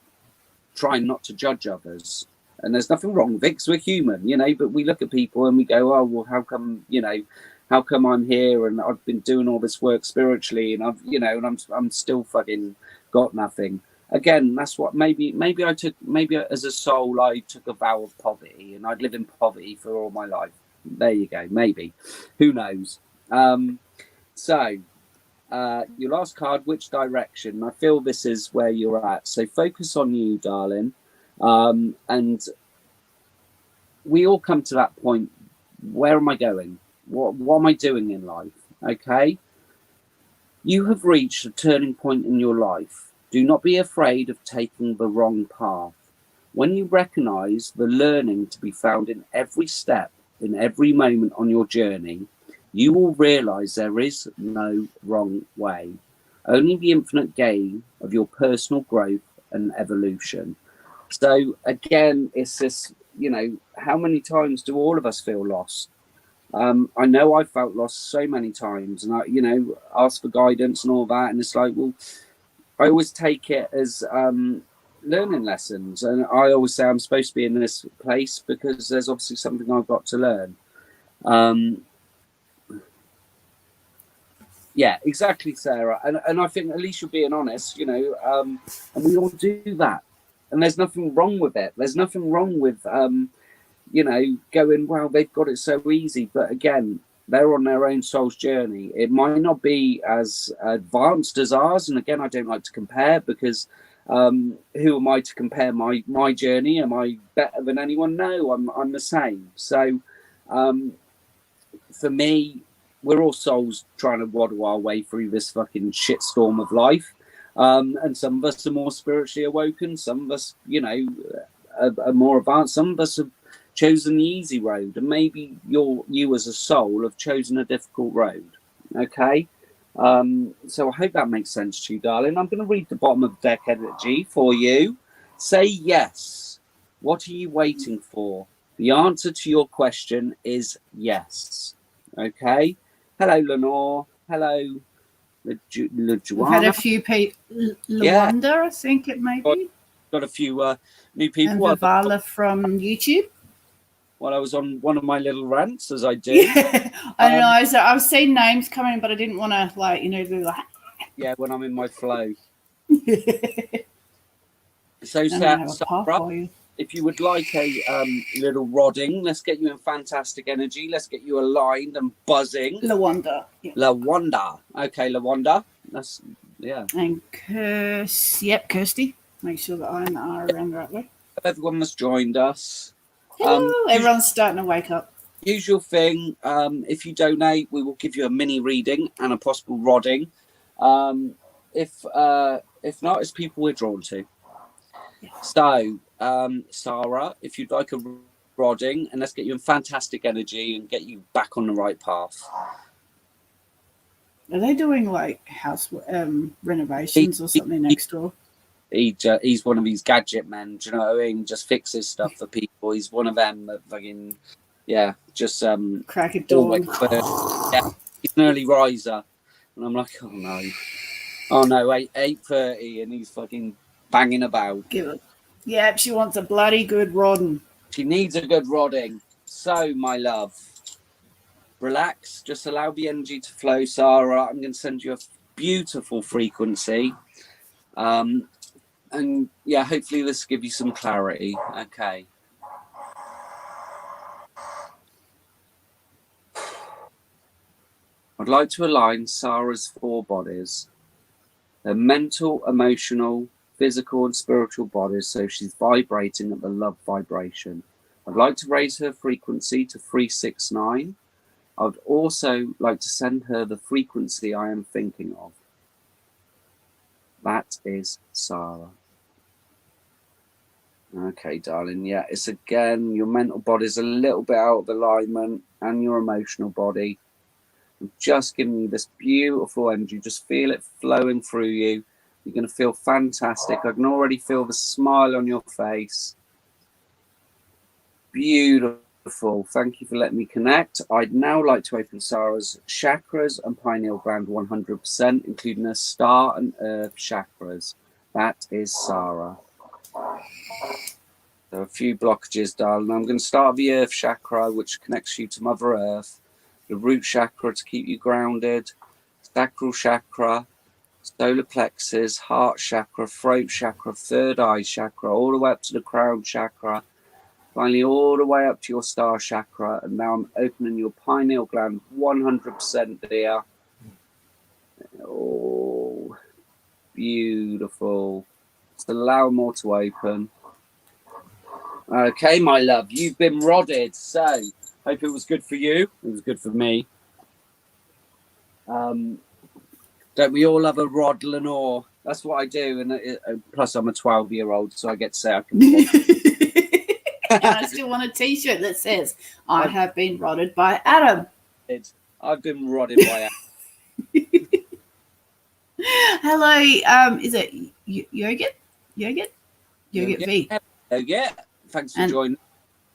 trying not to judge others. And there's nothing wrong with it because we're human, but we look at people and we go, oh, well, how come I'm here and I've been doing all this work spiritually and I'm still fucking got nothing. Again, that's what maybe as a soul, I took a vow of poverty and I'd live in poverty for all my life. There you go. Maybe, who knows? Your last card, which direction? I feel this is where you're at. So focus on you, darling. And we all come to that point. Where am I going? What am I doing in life? Okay. You have reached a turning point in your life. Do not be afraid of taking the wrong path. When you recognize the learning to be found in every step, in every moment on your journey, you will realize there is no wrong way, only the infinite gain of your personal growth and evolution. So again, it's this, how many times do all of us feel lost? I know I felt lost so many times and I, asked for guidance and all that. And it's like, well, I always take it as learning lessons. And I always say I'm supposed to be in this place because there's obviously something I've got to learn. Yeah, exactly, Sarah. And I think at least you're being honest, and we all do that. And there's nothing wrong with it. There's nothing wrong with, going, wow, they've got it so easy. But again, they're on their own soul's journey. It might not be as advanced as ours. And again, I don't like to compare because who am I to compare my journey? Am I better than anyone? No, I'm the same. So for me, we're all souls trying to waddle our way through this fucking shitstorm of life. And some of us are more spiritually awoken. Some of us, are more advanced. Some of us have chosen the easy road. And maybe you as a soul have chosen a difficult road. Okay? So I hope that makes sense to you, darling. I'm going to read the bottom of deck energy for you. Say yes. What are you waiting for? The answer to your question is yes. Okay. Hello, Lenore. Hello, We've had a LaJuana. few people. Yeah, Lawanda, I think it may be. got a few new And people Vivala from YouTube. while I was on one of my little rants, as I do. Yeah, I don't know. So I've seen names coming, but I didn't want to, like, you know, be like. Yeah, when I'm in my flow. So, And I have a puff Sarah, for you. if you would like a little rodding, let's get you in fantastic energy. Let's get you aligned and buzzing. Lawanda. Yeah. Lawanda. Okay, Lawanda. That's, yeah. And Kirsty. Make sure that I and the R are around the right way. Everyone that's joined us. Hello. Everyone's starting to wake up. Usual thing. If you donate, we will give you a mini reading and a possible rodding. If not, it's people we're drawn to. Yeah. So, Sarah, if you'd like a rodding, and let's get you in fantastic energy and get you back on the right path. Are they doing like house renovations or something next door? He's one of these gadget men. Do you know what I mean? Just fixes stuff for people. He's one of them that fucking just crack a dawn. Yeah, he's an early riser, and I'm like, oh no, 8:30, and he's fucking banging about. Give it. Yeah, she wants a bloody good rodding. She needs a good rodding. So, my love, relax. Just allow the energy to flow, Sarah. I'm going to send you a beautiful frequency. And yeah, hopefully this will give you some clarity. Okay. I'd like to align Sarah's 4 bodies. Her mental, emotional, physical and spiritual bodies, so she's vibrating at the love vibration. I'd like to raise her frequency to 369. I would also like to send her the frequency I am thinking of. That is Sarah. Okay, darling. Yeah, it's again, your mental body's a little bit out of alignment and your emotional body. I'm just giving you this beautiful energy. Just feel it flowing through you. You're going to feel fantastic. I can already feel the smile on your face. Beautiful. Thank you for letting me connect. I'd now like to open Sarah's chakras and pineal gland 100%, including her star and earth chakras. That is Sarah. There are a few blockages, darling. I'm going to start with the earth chakra, which connects you to Mother Earth. The root chakra to keep you grounded. Sacral chakra. Solar plexus, heart chakra, throat chakra, third eye chakra, all the way up to the crown chakra. Finally, all the way up to your star chakra. And now I'm opening your pineal gland 100% there. Oh, beautiful. Just allow more to open. Okay, my love, you've been rodded. So, hope it was good for you. It was good for me. Don't we all have a rod, Lenore? That's what I do. And plus, I'm a 12-year-old, so I get to say I can. And I still want a T-shirt that says, I have been rodded by Adam. I've been rodded by Adam. Hello, is it Yogurt? Yogurt V. Yeah. Thanks for joining.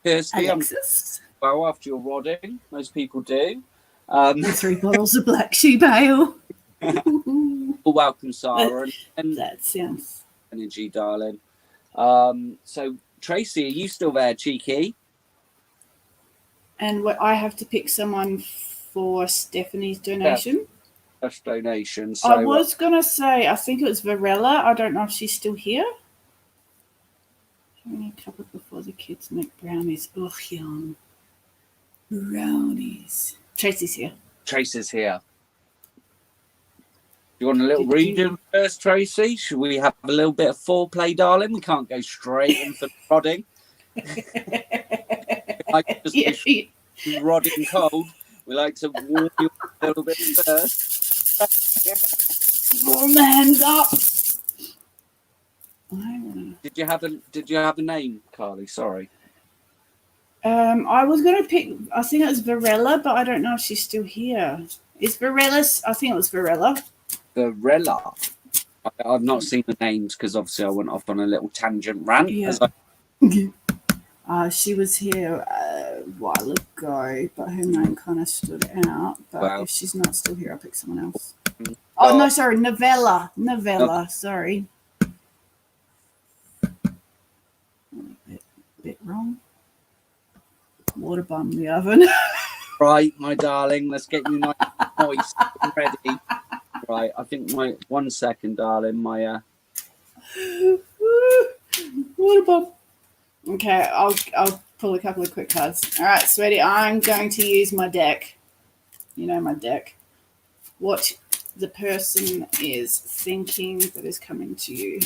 Kirsty, Alexis. Well, after your rodding, most people do. 3 bottles of black sheep ale. Welcome, Sarah. And that sounds energy, darling. So, Tracy, are you still there, cheeky? And I have to pick someone for Stephanie's donation. First donation. So, I was going to say, I think it was Varela. I don't know if she's still here. Having a couple before the kids make brownies. Oh, yum. Brownies. Tracy's here. Tracy's here. You want a little reading first, Tracy? Should we have a little bit of foreplay, darling? We can't go straight in for prodding. Rodding cold. We like to warm you a little bit first. Warm the hands up. Did you have a name, Carly? Sorry. I was going to pick, I think it was Varela, but I don't know if she's still here. Is Varela? I think it was Varela. Varela. I've not seen the names because obviously I went off on a little tangent rant. Yeah. As She was here a while ago, but her name kind of stood out. But Wow. if she's not still here, I'll pick someone else. Mm. Oh, no, sorry. Novella. Sorry. Bit wrong. Water bomb the oven. Right, my darling, let's get you nice and moist and ready. Right, I think 1 second, darling. My Water bomb. Okay, I'll pull a couple of quick cards. All right, sweetie, I'm going to use my deck. You know my deck. What the person is thinking that is coming to you.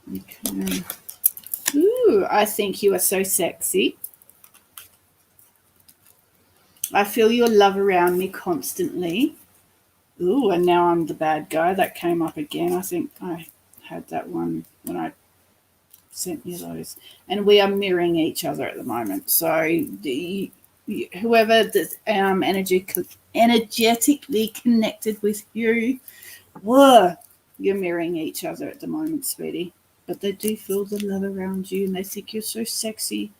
Okay. Ooh, I think you are so sexy. I feel your love around me constantly. Ooh, and now I'm the bad guy. That came up again. I think I had that one when I sent you those. And we are mirroring each other at the moment. So whoever that's energetically connected with you, whoa, you're mirroring each other at the moment, sweetie. But they do feel the love around you and they think you're so sexy.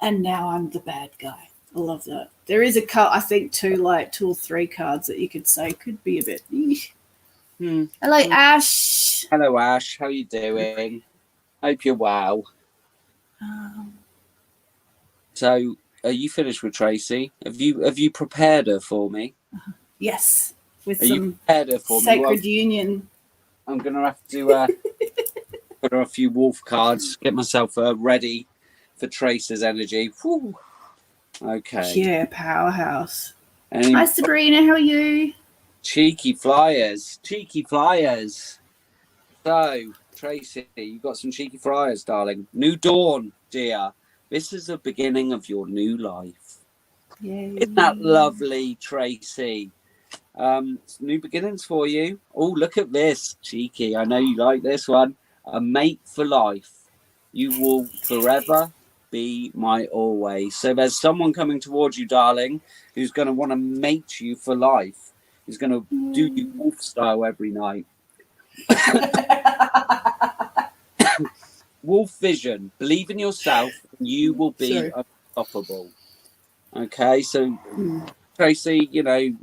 And now I'm the bad guy. I love that. There is a card, I think, two or three cards that you could say could be a bit. Hello, Ash. Hello, Ash. How you doing? Hope you're well. So, are you finished with Tracy? Have you prepared her for me? Yes, with Are some you prepared her for sacred me? union. I'm gonna have to put her a few wolf cards. Get myself ready for Tracy's energy. Whew. Okay. Yeah, powerhouse. Any Hi, Sabrina. How are you? cheeky flyers. So, Tracy, you got some cheeky flyers, darling. New dawn, dear. This is the beginning of your new life. Yay. Isn't that lovely, Tracy? New beginnings for you. Oh, look at this, cheeky. I know you like this one. A mate for life. You will forever be my always. So there's someone coming towards you, darling, who's going to want to mate you for life. Who's going to do you wolf style every night. Wolf vision. Believe in yourself and you will be unstoppable. Okay, so Tracy, you know,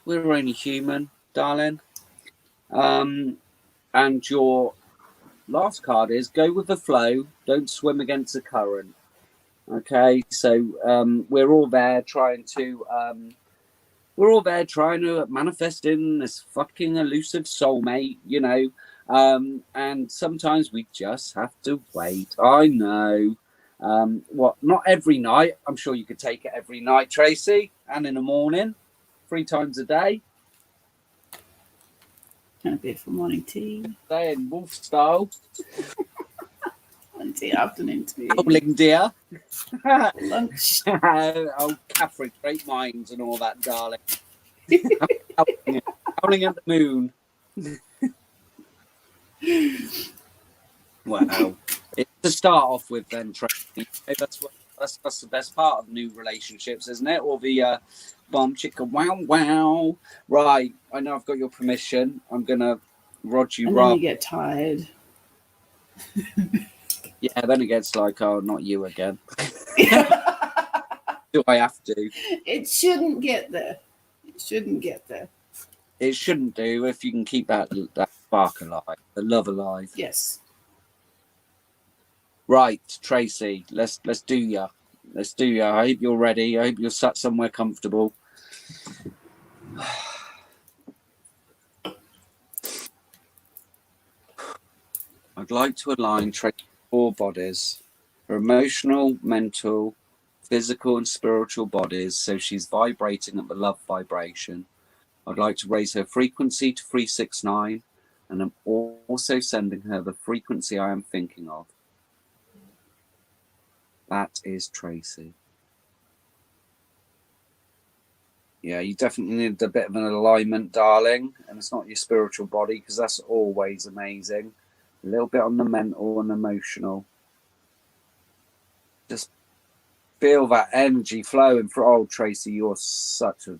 we're only human, darling. And your last card is go with the flow, don't swim against the current. Okay, so we're all there trying to manifest in this fucking elusive soulmate, you know. And sometimes we just have to wait. I know. Not every night. I'm sure you could take it every night, Tracy, and in the morning, 3 times a day. And a bit for morning tea. Saying wolf style. Morning tea, afternoon tea. Howling deer. Lunch. Oh, Catherine, great minds and all that, darling. Howling at the moon. Wow. It's to start off with then, Tracy. That's the best part of new relationships, isn't it? Or the bomb chicka wow wow. Right. I know I've got your permission. I'm gonna rod you and right. Then you get tired. Yeah, then it gets like, oh, not you again. Do I have to? It shouldn't get there. It shouldn't get there. It shouldn't do if you can keep that spark alive, the love alive. Yes. Right, Tracy, let's do ya. Let's do ya. I hope you're ready. I hope you're sat somewhere comfortable. I'd like to align Tracy's 4 bodies, her emotional, mental, physical, and spiritual bodies, so she's vibrating at the love vibration. I'd like to raise her frequency to 369 and I'm also sending her the frequency I am thinking of. That is Tracy. Yeah, you definitely need a bit of an alignment, darling, and it's not your spiritual body, because that's always amazing. A little bit on the mental and emotional. Just feel that energy flowing through. Oh, Tracy, you're such a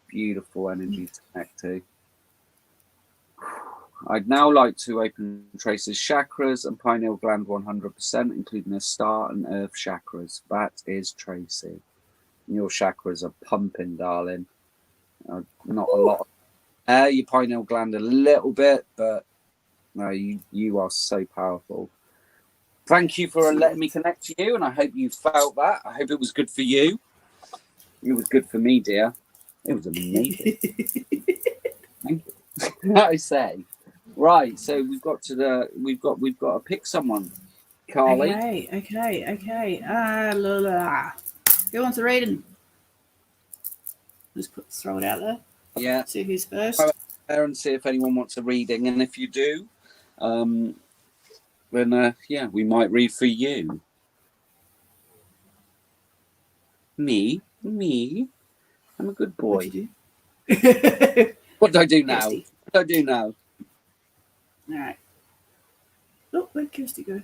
beautiful energy to connect to. I'd now like to open Tracy's chakras and pineal gland 100%, including the star and earth chakras. That is Tracy. Your chakras are pumping, darling. Not a lot. Your pineal gland a little bit, but no, you are so powerful. Thank you for letting me connect to you, and I hope you felt that. I hope it was good for you. It was good for me, dear. It was amazing. Thank you. I say. Right, so we've got to pick someone. Carly. Okay. Lola. Who wants a reading? Just throw it out there. Yeah. See who's first. Go out there and see if anyone wants a reading, and if you do, then we might read for you. Me. I'm a good boy. What'd you do? What do I do now? Kirsty. What do I do now? All right. Oh, where'd Kirsty go?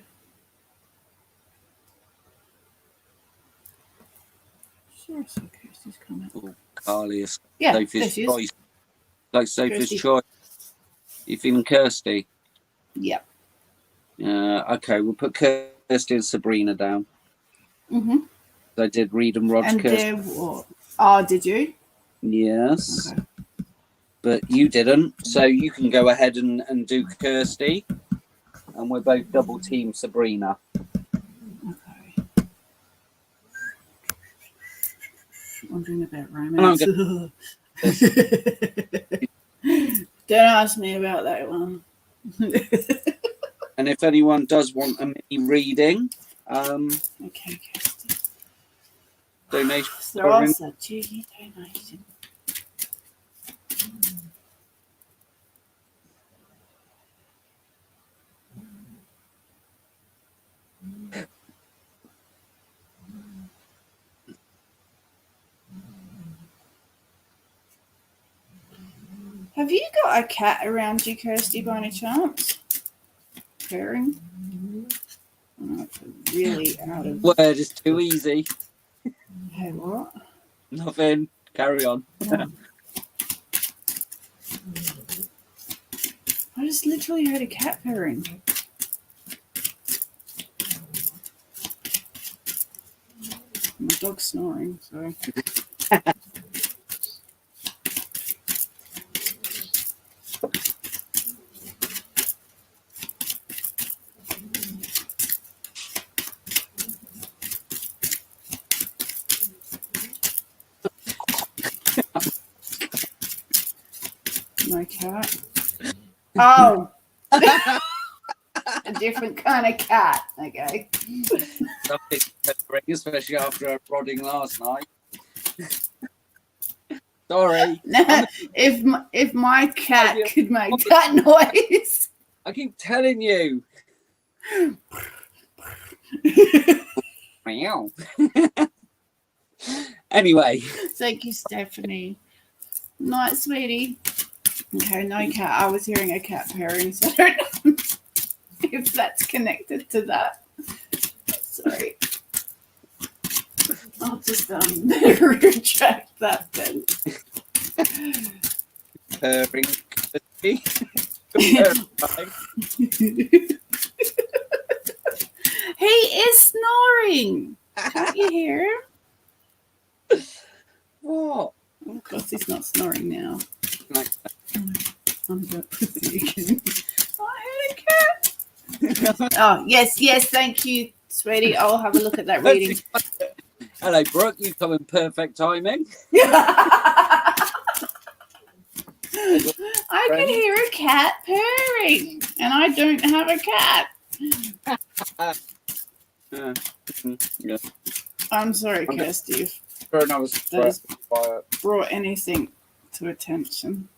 Sure, so Kirsty's coming. Oh, Carly is Sophie's choice. Like Sophie's Kirsty. choice. You feeling Kirsty? Yeah. Okay, we'll put Kirsty and Sabrina down. Mm-hmm. I did read and Rod's And Kirsty. what? Oh, did you? Yes. Okay. But you didn't, so you can go ahead and do Kirsty, and we're both double team Sabrina. Okay. Wondering about romance. Don't ask me about that one. And if anyone does want a mini reading, Okay, Kirsty. donation. They're all so cheeky donation. Have you got a cat around you, Kirsty, by any chance? Purring? Oh, it's really out of... Word is too easy. Hey, what? Nothing. Carry on. Oh. I just literally heard a cat purring. My dog's snoring, so... My cat. Oh! A different kind of cat. Okay. Something purring, especially after a prodding last night. Sorry. if my cat could make that noise. I keep telling you. Meow. Anyway. Thank you, Stephanie. Night, sweetie. Okay, no cat. I was hearing a cat purring, so I don't know if that's connected to that. Sorry. I'll just retract that then. Purring. He is snoring. Can't you hear him? What? Of course, he's not snoring now. Like I'm going to put the again. I heard a cat. Oh, yes, thank you, sweetie. I'll have a look at that reading. Hello, Brooke. You come in perfect timing. I can hear a cat purring, and I don't have a cat. Yeah. I'm sorry, Kirsty, if For another Those- quiet. brought anything to attention.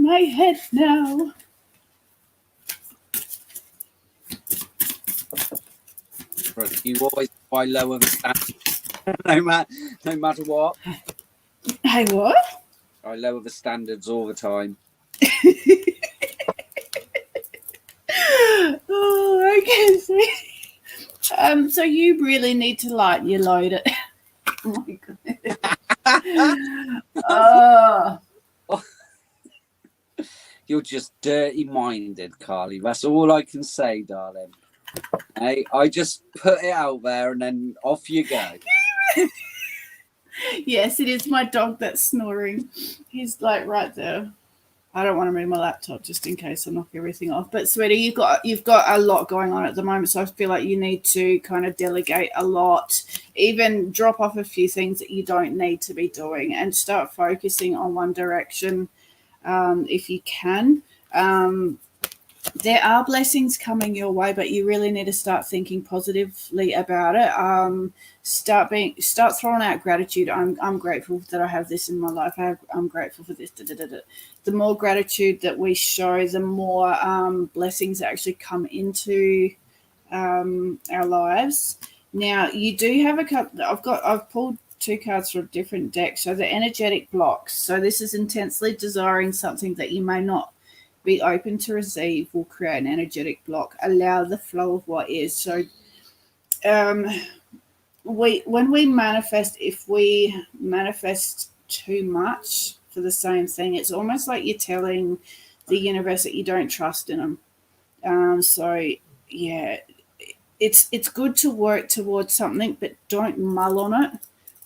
my head now. You always try lower the standards, no matter what. Hey, what? I lower the standards all the time. Oh, okay, sweet. So you really need to lighten your load. Oh my god. Oh. You're just dirty-minded, Carly. That's all I can say, darling. Hey, I just put it out there and then off you go. Yes, it is my dog that's snoring. He's like right there. I don't want to move my laptop just in case I knock everything off. But sweetie, you've got a lot going on at the moment, so I feel like you need to kind of delegate a lot, even drop off a few things that you don't need to be doing, and start focusing on one direction if you can. There are blessings coming your way, but you really need to start thinking positively about it. Start throwing out gratitude. I'm grateful that I have this in my life. I'm grateful for this. The more gratitude that we show, the more blessings actually come into our lives. Now you do have a couple. I've pulled 2 cards from different decks. So the energetic blocks. So this is intensely desiring something that you may not be open to receive will create an energetic block. Allow the flow of what is. So when we manifest, if we manifest too much for the same thing, it's almost like you're telling the universe that you don't trust in them. So yeah, it's good to work towards something, but don't mull on it.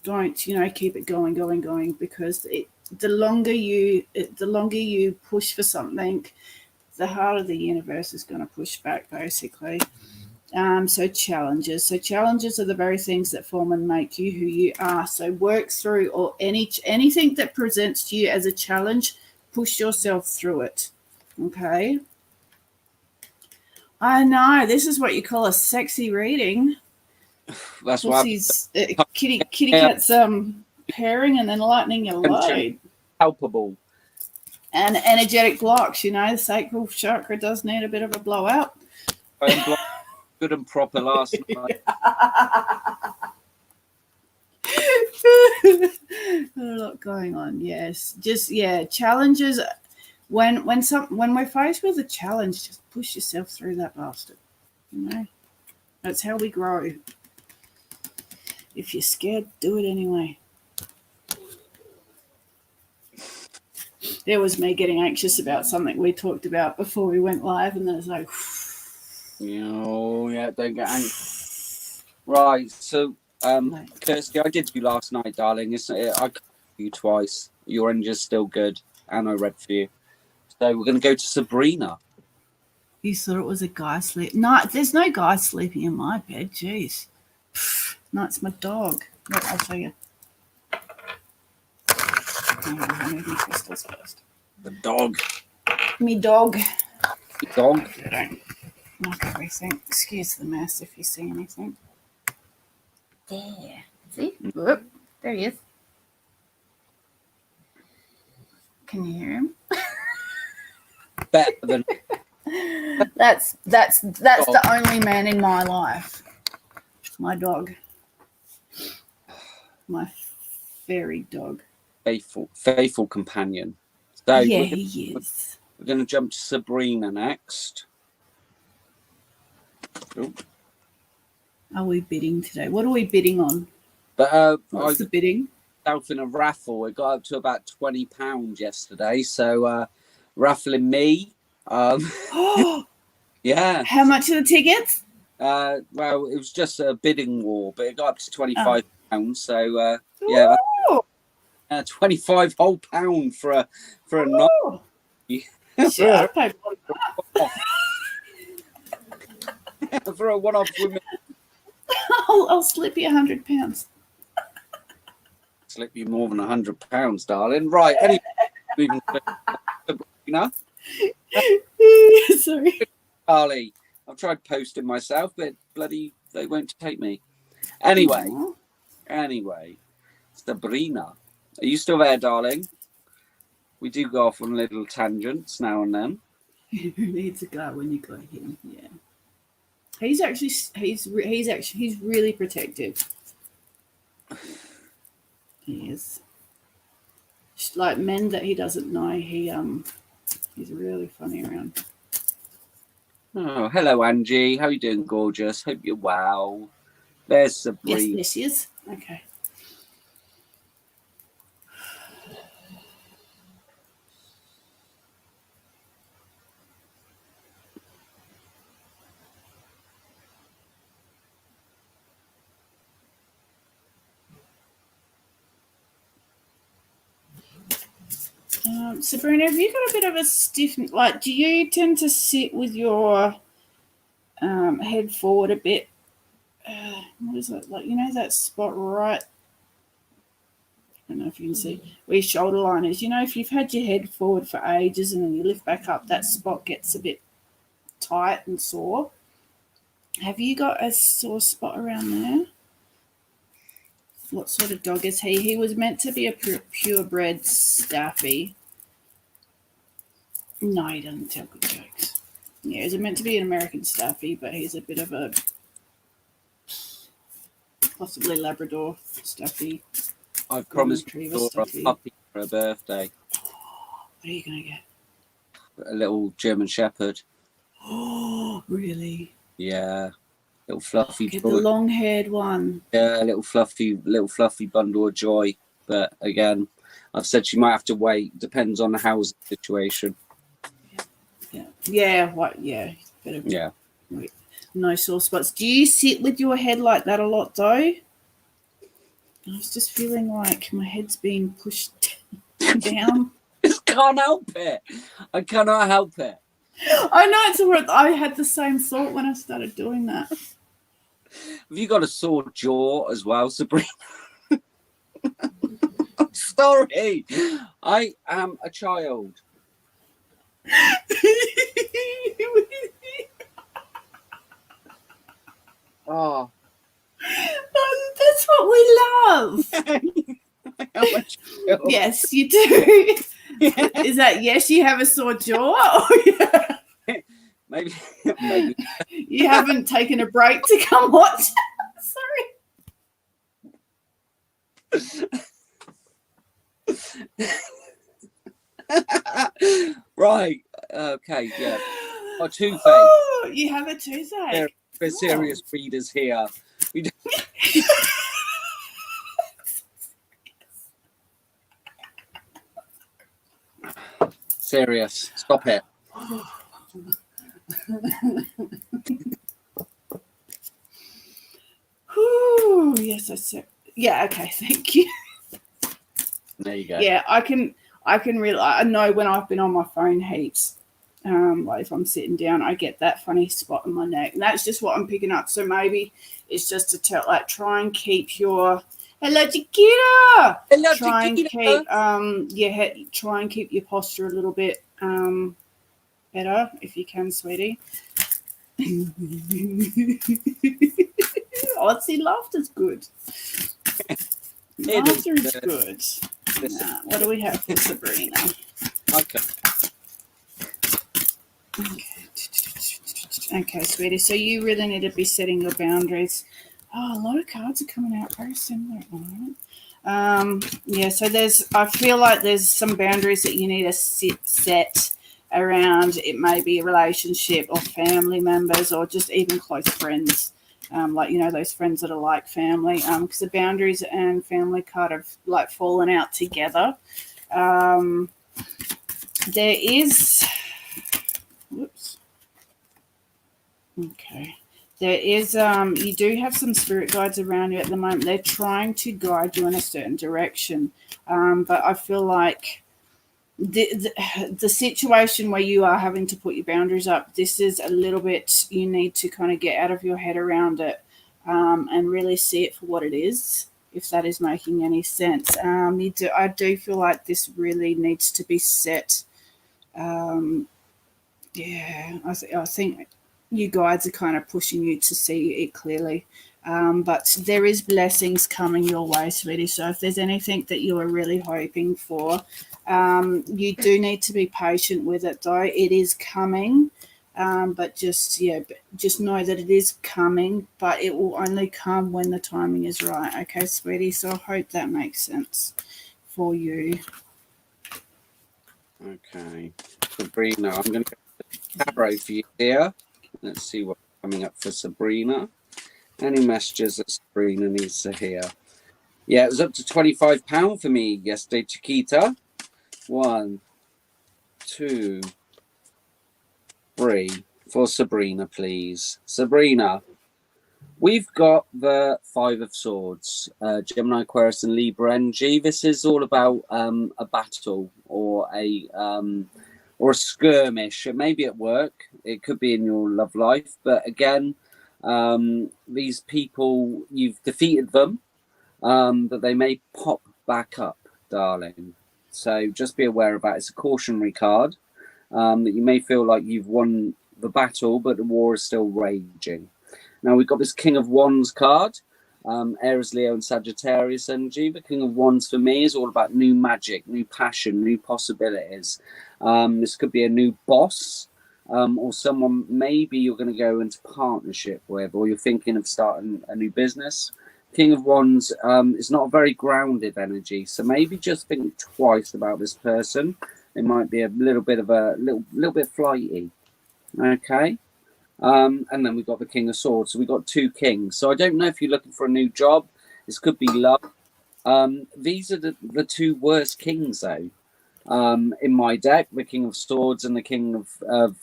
Don't keep it going, because the longer you push for something, the harder the universe is going to push back, basically. So challenges are the very things that form and make you who you are. So work through, or anything that presents to you as a challenge, push yourself through it. Okay. I know, this is what you call a sexy reading. That's Pussy's kitty cat's pairing and then lightening your load. Palpable. And energetic blocks, the sacral chakra does need a bit of a blowout. Good and proper last night. A lot going on, yes. Just challenges. When we're faced with a challenge, just push yourself through that bastard. That's how we grow. If you're scared, do it anyway. There was me getting anxious about something we talked about before we went live, and then it's like, don't get anxious. Right, so Kirsty, I did you last night, darling. I called you twice. Your engine's still good, and I read for you. So we're going to go to Sabrina. You thought it was a guy sleep? No, there's no guy sleeping in my bed. Jeez. No, it's my dog. Look, I'll show you. I need my crystals first. The dog. Me dog. The dog. I don't knock everything. Excuse the mess if you see anything. There. See? Whoop. There he is. Can you hear him? Better than that's the only man in my life. My dog. My fairy dog. Faithful companion. So yeah, he is. We're going to jump to Sabrina next. Ooh. Are we bidding today? What are we bidding on? But what's the bidding? Myself in a raffle. It got up to about £20 yesterday. So raffling me. Yeah. How much are the tickets? Well, it was just a bidding war, but it got up to £25. So yeah. 25 whole pound for a night. Shit, I paid for a one-off women. I'll slip you £100. Slip you more than £100, darling. Right. Anyway, moving to Sabrina. Sorry, Carly. I've tried posting myself, but bloody they won't take me. Anyway, Sabrina. Are you still there, darling? We do go off on little tangents now and then. You need to go when you got him. Yeah. He's really protective. He is. Just like men that he doesn't know, he's really funny around. Oh, hello, Angie. How you doing, gorgeous? Hope you're well. There's Sabrina. Yes, she is. Okay. Sabrina, have you got a bit of a stiff, like, do you tend to sit with your head forward a bit? What is it? Like, you know that spot right? I don't know if you can see where your shoulder line is. You know, if you've had your head forward for ages and then you lift back up, that spot gets a bit tight and sore. Have you got a sore spot around there? What sort of dog is he? He was meant to be a purebred Staffy. No, he doesn't tell good jokes. Yeah, he's meant to be an American Staffy, but he's a bit of a possibly Labrador Staffy. I promised Retriever her a Staffy. puppy for her birthday. What are you going to get? A little German Shepherd. Oh, really? Yeah. Little fluffy Get joy. the long-haired one. Yeah, little fluffy bundle of joy. But again, I've said she might have to wait. Depends on the housing situation. Yeah. What? Yeah. Better. Yeah. Wait. No sore spots. Do you sit with your head like that a lot, though? I was just feeling like my head's being pushed down. Just can't help it. I cannot help it. I know it's all right. I had the same thought when I started doing that. Have you got a sore jaw as well, Sabrina? I'm sorry. I am a child. Oh. That's what we love. I am a child. Yes, you do. Is that yes? You have a sore jaw? Oh, yeah. Maybe. You haven't taken a break to come watch. Sorry. Right. Okay. Yeah. A toothache. Oh, you have a toothache. For serious readers here. We Serious. Stop it. Ooh, yes, I said. Yeah, okay, thank you. There you go. Yeah, I can really. I know when I've been on my phone heaps. Like if I'm sitting down, I get that funny spot in my neck, and that's just what I'm picking up. So maybe it's just to tell, like, try and keep your hello, Chiquita. Hello, Try and Chiquita. keep your head. Try and keep your posture a little bit better if you can, sweetie. Aussie laughter's good. Laughter is good. What do we have for Sabrina? Okay. Okay, sweetie. So you really need to be setting your boundaries. Oh, a lot of cards are coming out very similar at the moment. Yeah, so I feel like there's some boundaries that you need to set around. It may be a relationship or family members or just even close friends. Like, you know, those friends that are like family. Because the boundaries and family card have like fallen out together. There is... Whoops. Okay. There is, you do have some spirit guides around you at the moment. They're trying to guide you in a certain direction. But I feel like the situation where you are having to put your boundaries up, this is a little bit, you need to kind of get out of your head around it and really see it for what it is, if that is making any sense. I do feel like this really needs to be set. Yeah, I think you guides are kind of pushing you to see it clearly. But there is blessings coming your way, sweetie. So if there's anything that you are really hoping for, You do need to be patient with it, though. It is coming. But just know that it is coming, but it will only come when the timing is right. Okay, sweetie. So I hope that makes sense for you. Okay, Sabrina, I'm going to go tarot for you here. Let's see what's coming up for Sabrina. Any messages that Sabrina needs to hear? Yeah, it was up to £25 for me yesterday, Chiquita. 1, 2, 3 for Sabrina, please. Sabrina, we've got the Five of Swords, Gemini, Aquarius, and Libra energy. This is all about a battle or a skirmish. It may be at work. It could be in your love life. But again, these people, you've defeated them, but they may pop back up, darling. So just be aware of that. It's a cautionary card, that you may feel like you've won the battle, but the war is still raging. Now we've got this King of Wands card, Aries, Leo, and Sagittarius energy. The King of Wands for me is all about new magic, new passion, new possibilities. This could be a new boss, or someone maybe you're going to go into partnership with, or you're thinking of starting a new business. King of Wands is not a very grounded energy, so maybe just think twice about this person. It might be a little bit flighty. Okay. And then we've got the King of Swords. So we've got two kings. So I don't know if you're looking for a new job. This could be love. These are the two worst kings, though, in my deck. The King of Swords and the King of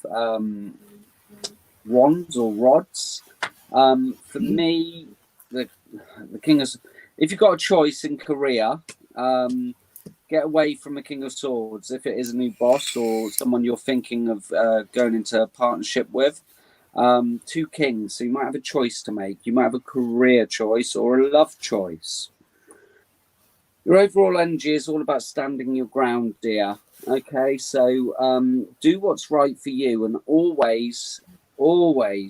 Wands or Rods. For me, the King of... If you've got a choice in career, get away from the King of Swords if it is a new boss or someone you're thinking of going into a partnership with. Two kings, so you might have a choice to make. You might have a career choice or a love choice. Your overall energy is all about standing your ground, dear. Okay, so do what's right for you, and always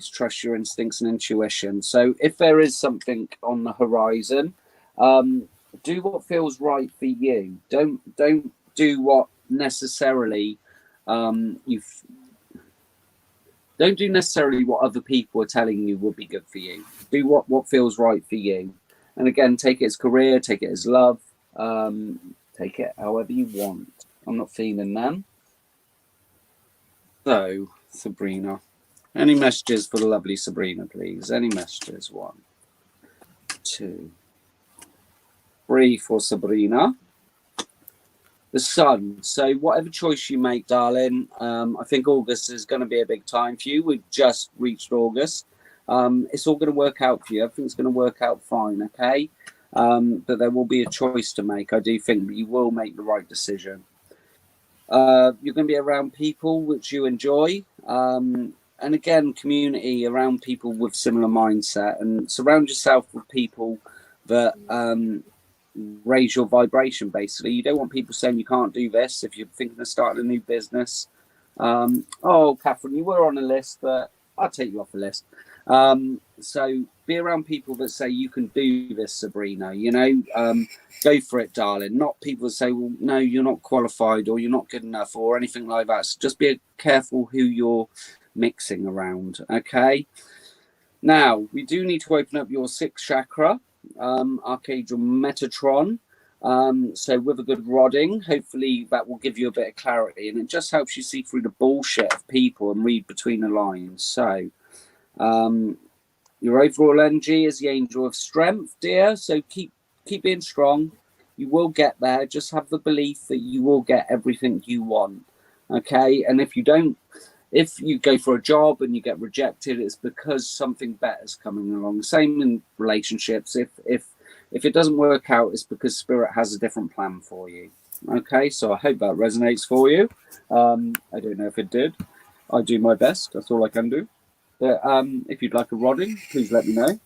trust your instincts and intuition. So if there is something on the horizon, do what feels right for you. Don't do what necessarily don't do necessarily what other people are telling you will be good for you. Do what feels right for you. And again, take it as career, take it as love, take it however you want. I'm not feeling them. So, Sabrina, any messages for the lovely Sabrina, please? Any messages? 1, 2, 3 for Sabrina. The Sun. So whatever choice you make, darling, I think August is going to be a big time for you. We've just reached August. It's all going to work out for you. Everything's going to work out fine, okay? But there will be a choice to make. I do think that you will make the right decision. You're going to be around people which you enjoy. And again, community, around people with similar mindset, and surround yourself with people that raise your vibration. Basically, you don't want people saying you can't do this if you're thinking of starting a new business. Oh, Catherine, you were on a list, but I'll take you off the list. So be around people that say you can do this, Sabrina. Go for it, darling. Not people that say, well, no, you're not qualified or you're not good enough or anything like that. So just be careful who you're mixing around. Okay. Now we do need to open up your sixth chakra, Archangel Metatron. So with a good rodding, hopefully that will give you a bit of clarity, and it just helps you see through the bullshit of people and read between the lines. So your overall energy is the Angel of Strength, dear. So keep being strong. You will get there. Just have the belief that you will get everything you want. Okay, and if you go for a job and you get rejected, it's because something better is coming along. Same in relationships. If it doesn't work out, it's because Spirit has a different plan for you. Okay, so I hope that resonates for you. I don't know if it did. I do my best. That's all I can do. But if you'd like a rodding, please let me know.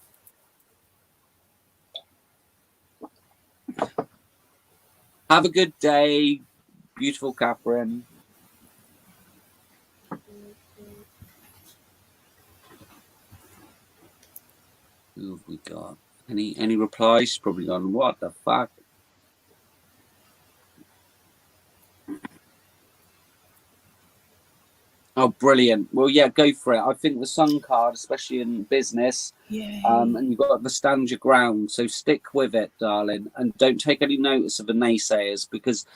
Have a good day, beautiful Catherine. Who have we got? Any replies? Probably gone, what the fuck? Oh, brilliant. Well, yeah, go for it. I think the Sun card, especially in business, Yeah. and you've got to stand your ground. So stick with it, darling, and don't take any notice of the naysayers, because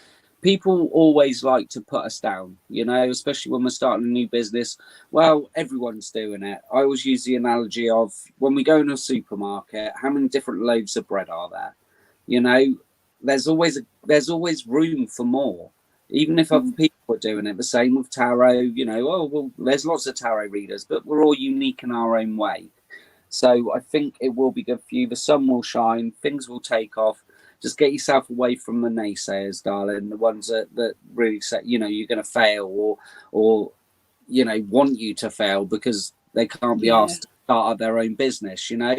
people always like to put us down, you know, especially when we're starting a new business. Well, everyone's doing it. I always use the analogy of when we go in a supermarket, how many different loaves of bread are there? You know, there's always room for more. Even if other people are doing it, the same with tarot, you know, oh, well, there's lots of tarot readers, but we're all unique in our own way. So I think it will be good for you. The sun will shine, things will take off. Just get yourself away from the naysayers, darling, the ones that really say, you know, you're going to fail, or, you know, want you to fail because they can't be asked to start up their own business, you know.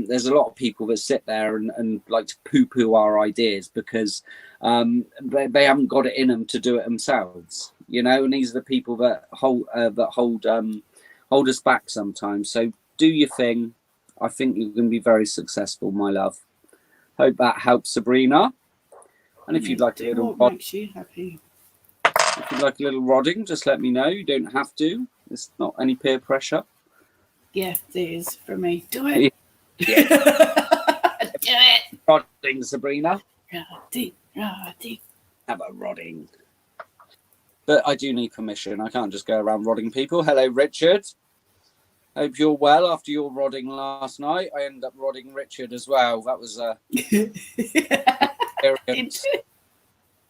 There's a lot of people that sit there and like to poo-poo our ideas because they haven't got it in them to do it themselves, you know. And these are the people that hold us back sometimes. So do your thing. I think you're going to be very successful, my love. Hope that helps, Sabrina. And if you'd like a little what makes you happy? if you'd like a little rodding, just let me know. You don't have to. There's not any peer pressure. Yeah, there is for me. Do it. Yeah. Do it. Rodding, Sabrina. Rodding. Have a rodding. But I do need permission. I can't just go around rodding people. Hello, Richard. Hope you're well after your rodding last night. I ended up rodding Richard as well. That was a experience.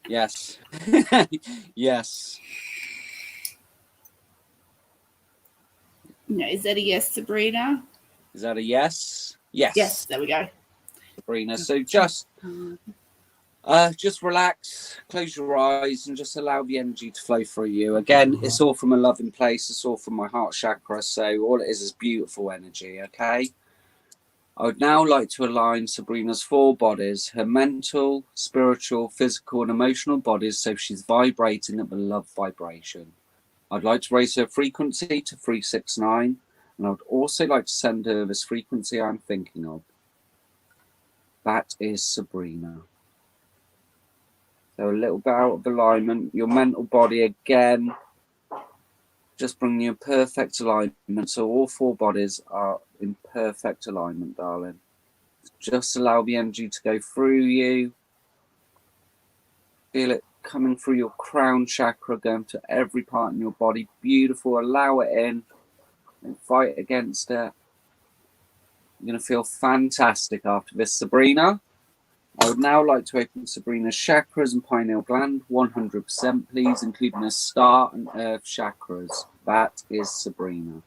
Yes. Yes. No, is that a yes, Sabrina? Is that a yes? Yes. Yes, there we go. Sabrina. So just relax, close your eyes, and just allow the energy to flow through you. Again, it's all from a loving place. It's all from my heart chakra. So all it is beautiful energy, okay? I would now like to align Sabrina's 4 bodies, her mental, spiritual, physical, and emotional bodies, so she's vibrating at the love vibration. I'd like to raise her frequency to 369, and I would also like to send her this frequency I'm thinking of. That is Sabrina. So a little bit out of alignment. Your mental body again, just bringing you a perfect alignment. So all 4 bodies are in perfect alignment, darling. Just allow the energy to go through you. Feel it coming through your crown chakra, going to every part in your body. Beautiful. Allow it in and fight against it. You're going to feel fantastic after this, Sabrina. I would now like to open Sabrina's chakras and pineal gland 100%, please, including the star and earth chakras. That is Sabrina.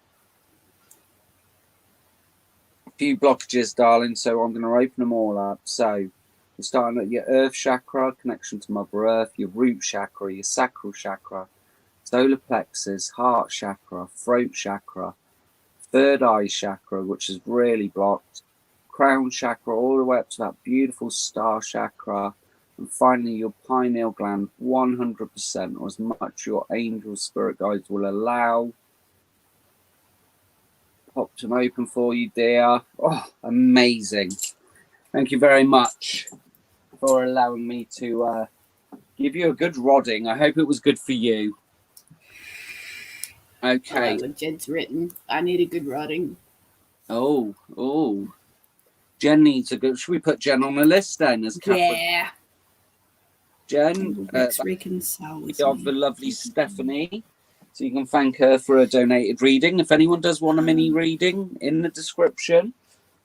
A few blockages, darling, so I'm going to open them all up. So you're starting at your earth chakra, connection to Mother Earth, your root chakra, your sacral chakra, solar plexus, heart chakra, throat chakra, third eye chakra, which is really blocked, crown chakra, all the way up to that beautiful star chakra, and finally your pineal gland 100%, or as much your angel spirit guides will allow. Popped them open for you, dear. Oh, amazing. Thank you very much for allowing me to give you a good rodding. I hope it was good for you. Okay. What Jed's written. I need a good rodding. Oh. Jen needs a good. Should we put Jen on the list then? As Catherine? Yeah. Jen, reconcile with of the lovely Stephanie. So you can thank her for a donated reading. If anyone does want a mini reading, in the description.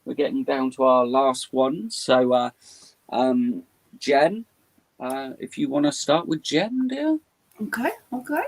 We're getting down to our last one. So, Jen, if you want to start with Jen, dear. Okay. Jen.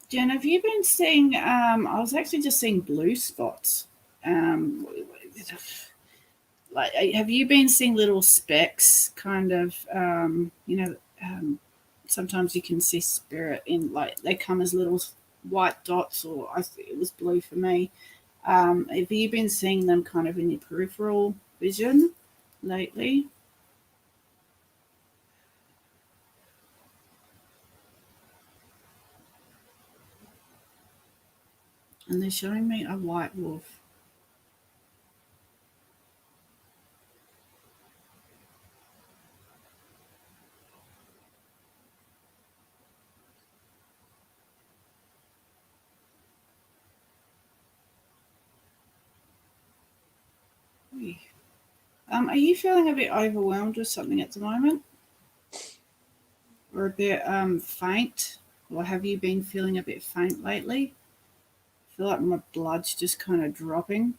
Jen, have you been seeing? I was actually just seeing blue spots. Like, have you been seeing little specks? Kind of, sometimes you can see spirit in, like, they come as little white dots, or it was blue for me. Have you been seeing them kind of in your peripheral vision lately. And they're showing me a white wolf. Are you feeling a bit overwhelmed with something at the moment? Or a bit faint? Or have you been feeling a bit faint lately? I feel like my blood's just kind of dropping.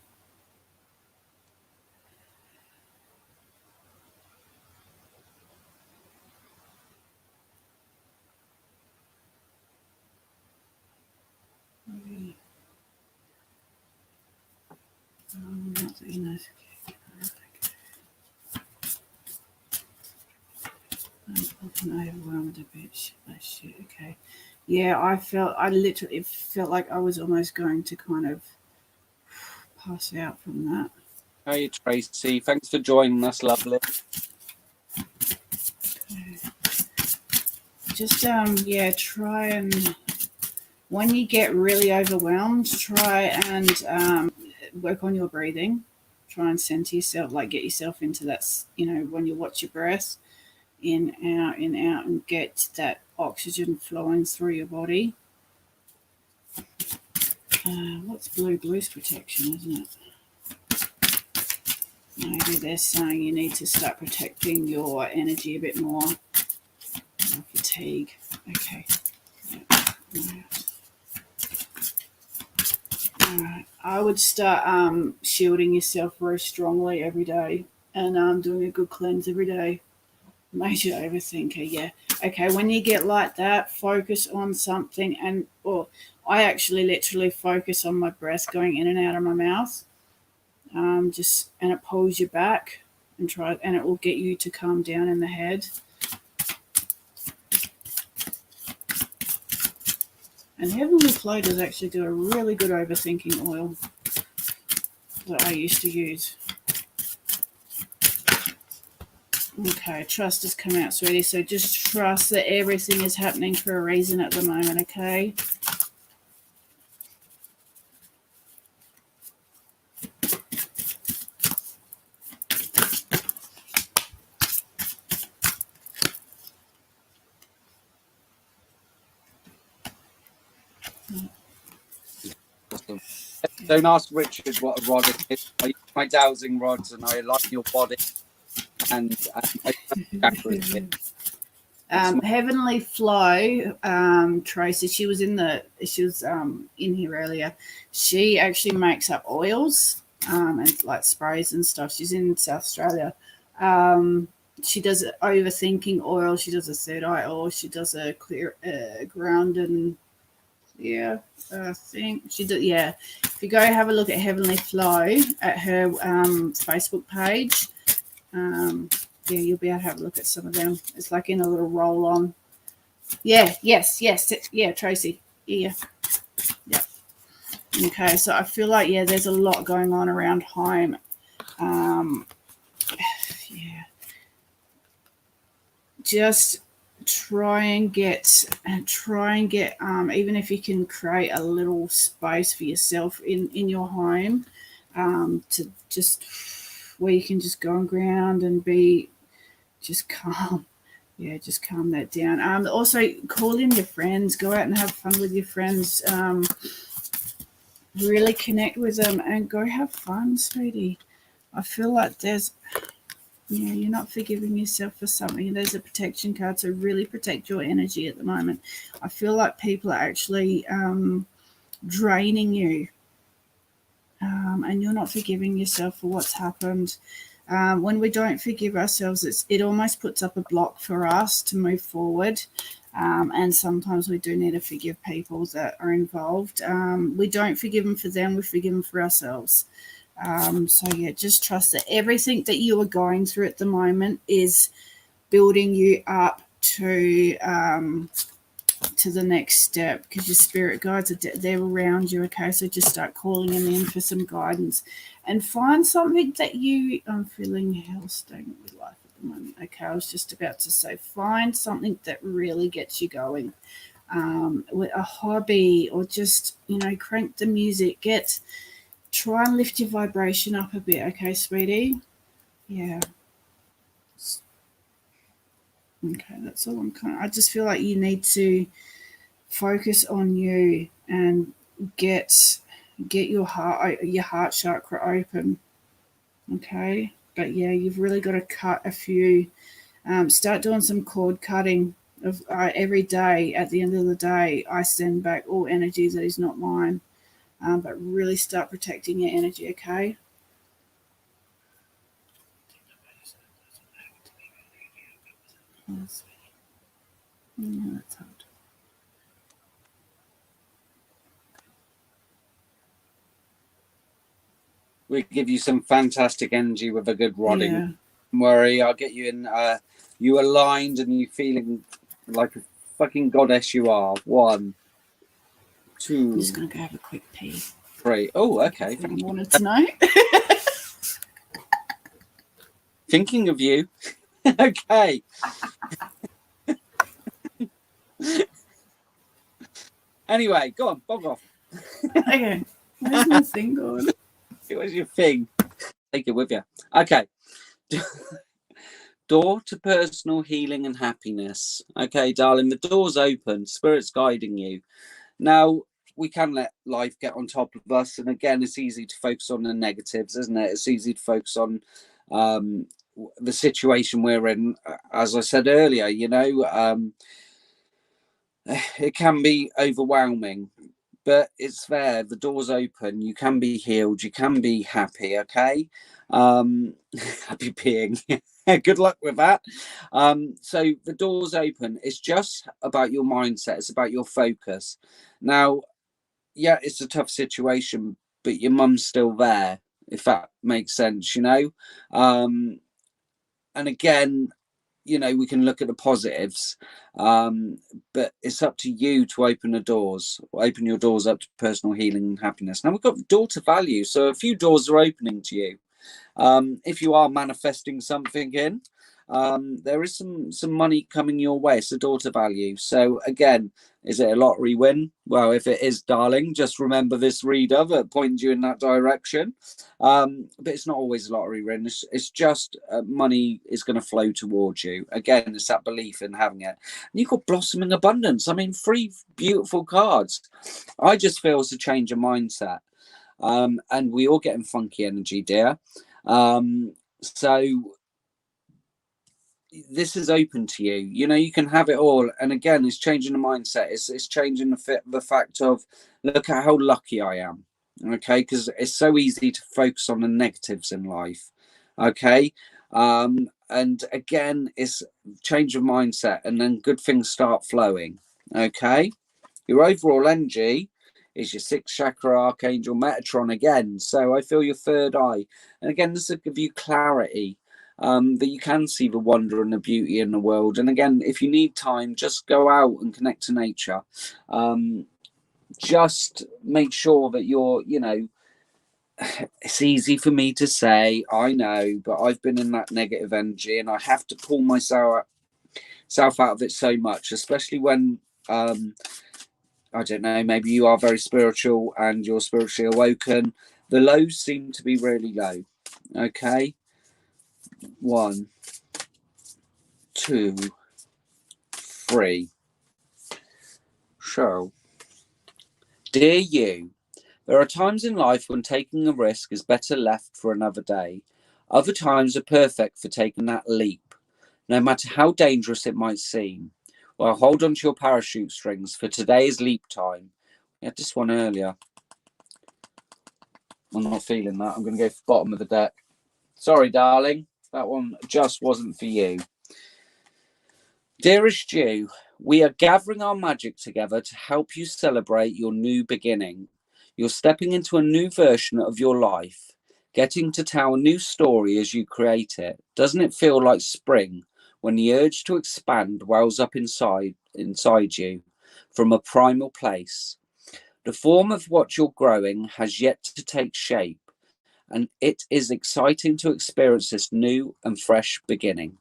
Not that you know. I'm often overwhelmed a bit. Shit, okay. Yeah, I literally felt like I was almost going to kind of pass out from that. Hey, Tracy. Thanks for joining us, lovely. Just yeah, try and when you get really overwhelmed, try and work on your breathing. Try and center yourself, like get yourself into that, when you watch your breath, in, out, and get that oxygen flowing through your body. What's blue's protection, isn't it? Maybe they're saying you need to start protecting your energy a bit more. Fatigue. Okay. Alright. I would start shielding yourself very strongly every day and doing a good cleanse every day. Major overthinker, yeah. Okay, when you get like that, focus on something I actually literally focus on my breath going in and out of my mouth. And it pulls you back and it will get you to calm down in the head. And Heavenly Flow does actually do a really good overthinking oil that I used to use. Okay, trust has come out, sweetie. So just trust that everything is happening for a reason at the moment, okay? Awesome. Don't ask Richard what a rod is. I use my dowsing rods and I align your body and Heavenly Flow, Tracy, she was in here earlier. She actually makes up oils and like sprays and stuff. She's in South Australia. She does overthinking oil. She does a third eye oil. She does a clear ground and I think she did. Yeah, if you go have a look at Heavenly Flow at her Facebook page, you'll be able to have a look at some of them. It's like in a little roll on. Yeah, yes, Tracy. Yeah. Okay, so I feel like there's a lot going on around home. Just try and get even if you can create a little space for yourself in your home to just where you can just go on ground and be just calm. Just calm that down. Also call in your friends, go out and have fun with your friends, really connect with them and go have fun, sweetie. I feel like you're not forgiving yourself for something. There's a protection card, so really protect your energy at the moment. I feel like people are actually draining you, and you're not forgiving yourself for what's happened. When we don't forgive ourselves, it almost puts up a block for us to move forward. And sometimes we do need to forgive people that are involved. We don't forgive them for them, we forgive them for ourselves. Just trust that everything that you are going through at the moment is building you up to to the next step, because your spirit guides are they're around you. Okay, so just start calling them in for some guidance, and find something that I'm feeling hell stagnant with life at the moment. Okay, I was just about to say, find something that really gets you going, with a hobby, or just crank the music. Try and lift your vibration up a bit. Okay, sweetie. Yeah. Okay, that's all I just feel like you need to focus on you and get your heart chakra open. Okay, but yeah, you've really got to cut a few. Start doing some cord cutting of every day. At the end of the day, I send back all energy that is not mine. But really start protecting your energy. Okay. That's hard. We give you some fantastic energy with a good rodding. Yeah. Don't worry, I'll get you in. You aligned and you feeling like a fucking goddess you are. 1, 2. I'm just gonna go have a quick pee. 3. Oh, okay. I wanted to know. Thinking of you. Okay. Anyway, go on, bog off. Okay. Where's my thing gone? Where's your thing? Take it with you. Okay. Door to personal healing and happiness. Okay, darling, the door's open. Spirit's guiding you. Now, we can let life get on top of us. And again, it's easy to focus on the negatives, isn't it? It's easy to focus on the situation we're in. As I said earlier, it can be overwhelming, but it's there. The door's open. You can be healed. You can be happy. Okay. Happy peeing. Good luck with that. So the door's open. It's just about your mindset. It's about your focus. Now, yeah, it's a tough situation, but your mum's still there, if that makes sense, and again, we can look at the positives, but it's up to you to open your doors up to personal healing and happiness. Now, we've got door to value, so a few doors are opening to you. If you are manifesting something in, there is some money coming your way. It's a door to value. So again, is it a lottery win? Well, if it is, darling, just remember this reader that points you in that direction. But it's not always a lottery win. It's just money is going to flow towards you. Again, it's that belief in having it. And you've got blossoming abundance. I mean, 3 beautiful cards. I just feel it's a change of mindset. And we all get in funky energy, dear. So this is open to you. You can have it all. And again, it's changing the mindset. It's changing the fact of, look at how lucky I am. Okay, because it's so easy to focus on the negatives in life. Okay, and again, it's change of mindset, and then good things start flowing. Okay, your overall energy is your 6th chakra archangel Metatron again. So I feel your 3rd eye, and again, this will give you clarity. That you can see the wonder and the beauty in the world. And again, if you need time, just go out and connect to nature. Just make sure that you're, it's easy for me to say, I know, but I've been in that negative energy and I have to pull myself out of it so much, especially when, I don't know, maybe you are very spiritual and you're spiritually awoken. The lows seem to be really low. Okay. 1, 2, 3. So, dear you, there are times in life when taking a risk is better left for another day. Other times are perfect for taking that leap, no matter how dangerous it might seem. Well, hold on to your parachute strings, for today's leap time. We had this one earlier. I'm not feeling that. I'm going to go for the bottom of the deck. Sorry, darling. That one just wasn't for you. Dearest you, we are gathering our magic together to help you celebrate your new beginning. You're stepping into a new version of your life, getting to tell a new story as you create it. Doesn't it feel like spring when the urge to expand wells up inside you? from a primal place. The form of what you're growing has yet to take shape, and it is exciting to experience this new and fresh beginning.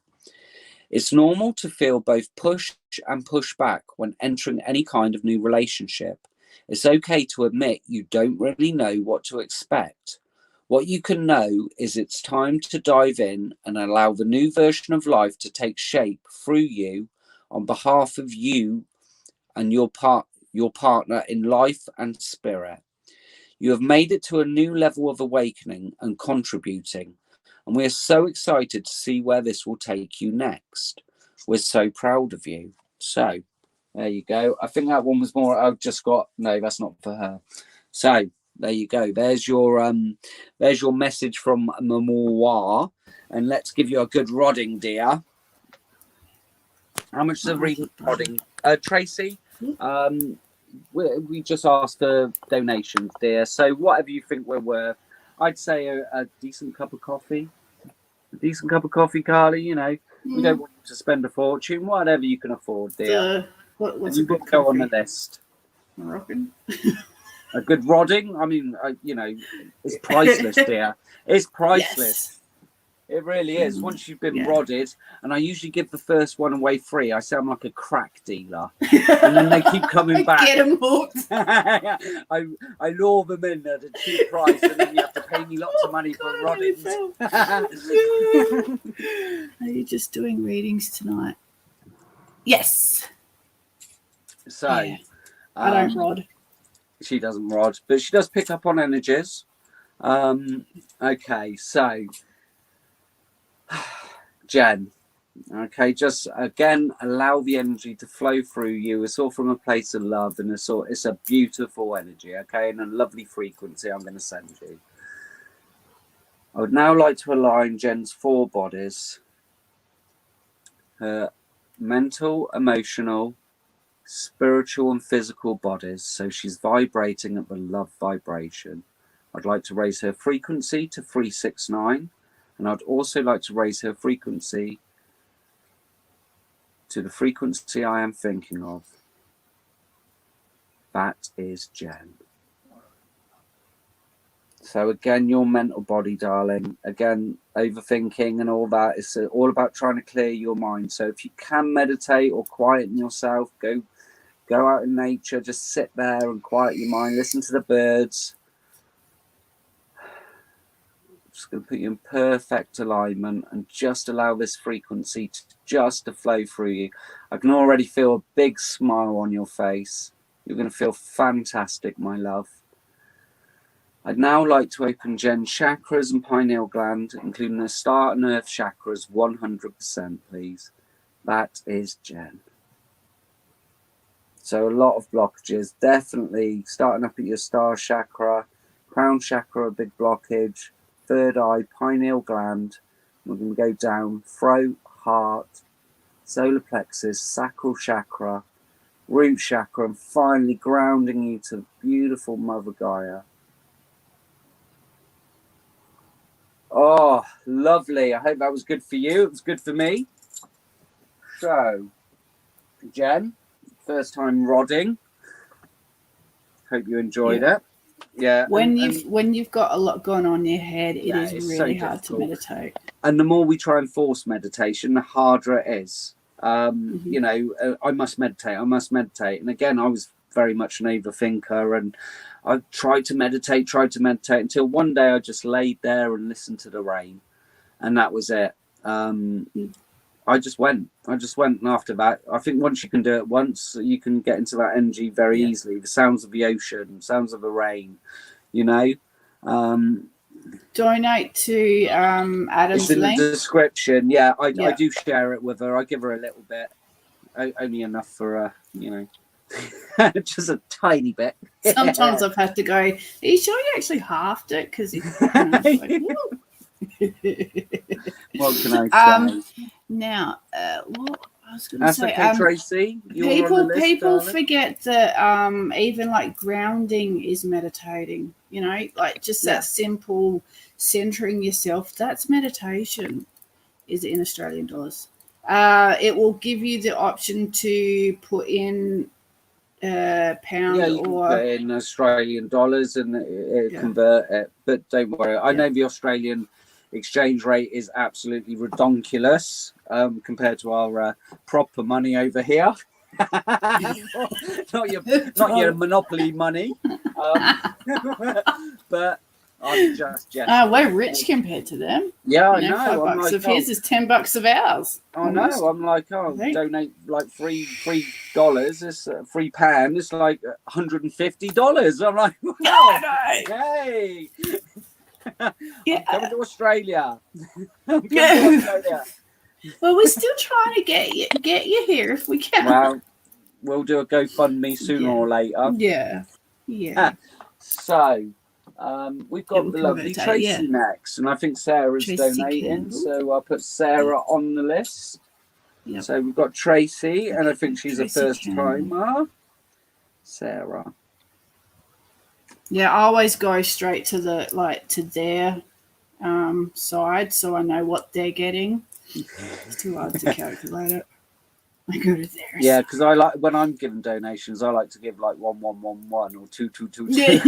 It's normal to feel both push and push back when entering any kind of new relationship. It's okay to admit you don't really know what to expect. What you can know is it's time to dive in and allow the new version of life to take shape through you on behalf of you and your partner in life and spirit. You have made it to a new level of awakening and contributing, and we are so excited to see where this will take you next. We're so proud of you. So there you go. I think that one was more. I've just got no. That's not for her. So there you go. There's your message from Memoir, and let's give you a good rodding, dear. How much is a reading rodding, Tracy? We just asked for donations, dear. So whatever you think we're worth, I'd say a decent cup of coffee. A decent cup of coffee, Carly. You know, we don't want you to spend a fortune. Whatever you can afford, dear. What's you would go on the list. Moroccan. A good rodding. I mean, you know, it's priceless, dear. It's priceless. Yes. It really is. Once you've been rodded, and I usually give the first one away free. I sound like a crack dealer, and then they keep coming back. Get them hooked. I lure them in at a cheap price, and then you have to pay me lots of money for roddings. Are you just doing readings tonight? Yes. So, I don't rod. She doesn't rod, but she does pick up on energies. Okay, so. Jen, okay, just again allow the energy to flow through you. It's all from a place of love, and it's a beautiful energy, okay, and a lovely frequency I'm going to send you. I would now like to align Jen's 4 bodies: her mental, emotional, spiritual and physical bodies, so she's vibrating at the love vibration. I'd like to raise her frequency to 369. And I'd also like to raise her frequency to the frequency I am thinking of. That is Jen. So again, your mental body, darling. Again, overthinking and all that. It's all about trying to clear your mind. So if you can meditate or quieten yourself, go out in nature. Just sit there and quiet your mind. Listen to the birds. Just going to put you in perfect alignment and just allow this frequency to flow through you. I can already feel a big smile on your face. You're going to feel fantastic, my love. I'd now like to open Jen's chakras and pineal gland, including the star and earth chakras, 100%, please. That is Jen. So a lot of blockages, definitely starting up at your star chakra, crown chakra, a big blockage. Third eye, pineal gland. We're going to go down throat, heart, solar plexus, sacral chakra, root chakra, and finally grounding you to beautiful Mother Gaia. Oh, lovely. I hope that was good for you. It was good for me. So, Jen, first time rodding. Hope you enjoyed it. Yeah. When you've got a lot going on in your head, it is really hard to meditate. And the more we try and force meditation, the harder it is. You know, I must meditate. And again, I was very much an overthinker, and I tried to meditate until one day I just laid there and listened to the rain, and that was it. I just went, and after that, I think once you can do it once, you can get into that energy very easily. The sounds of the ocean, sounds of the rain, you know. Donate to Adam's it's in link. the description. Yeah, I do share it with her. I give her a little bit, only enough for you know, just a tiny bit. Sometimes I've had to go, are you sure you actually halved it? Because what can I say? Now, what I was going to say, okay, Tracy. People forget that even like grounding is meditating. You know, like just that simple centering yourself. That's meditation. Is it in Australian dollars? It will give you the option to put in pound Yeah, you can put or it in Australian dollars and it yeah. convert it. But don't worry, I Yeah. know the Australian exchange rate is absolutely redonkulous compared to our proper money over here. not your monopoly money, but I'm just jesting. We're rich compared to them. Yeah, I You know, know. I'm $5 like, of his is $10 of ours. I Almost. know. I'm like, think. donate like $3. It's £3. It's like $150. I'm like, wow, I know. hey, Yeah. I'm coming to Australia. I'm coming to Yeah. Australia. Well, we're still trying to get you here if we can. Well, we'll do a GoFundMe sooner Yeah. or later. Yeah. Yeah. So, we've got we'll the lovely convert it, Tracy yeah. next, and I think Sarah's Tracy donating, Campbell. so I'll put Sarah on the list. Yep. So we've got Tracy, and I think she's Tracy a first Campbell. timer. Sarah. Yeah, I always go straight to their side, so I know what they're getting. It's too hard to calculate it. I go to theirs. Yeah, because I like when I'm giving donations, I like to give like 1 or 2 Yeah.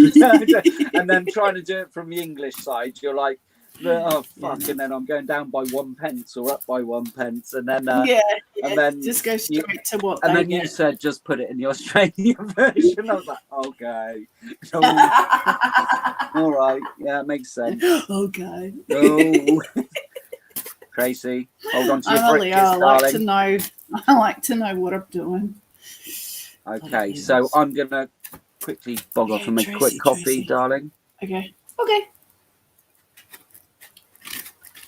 and then trying to do it from the English side, you're like, oh fuck, Yeah. and then I'm going down by 1 pence or up by 1 pence, and then and then just go straight to what and they then get. you said just put it in the Australian version. I was like, okay, all right, yeah, it makes sense. Okay. Oh. Tracy, hold on to your britches, darling. I like to know what I'm doing. Okay, so I'm gonna quickly bog off and make a quick coffee, darling. Okay.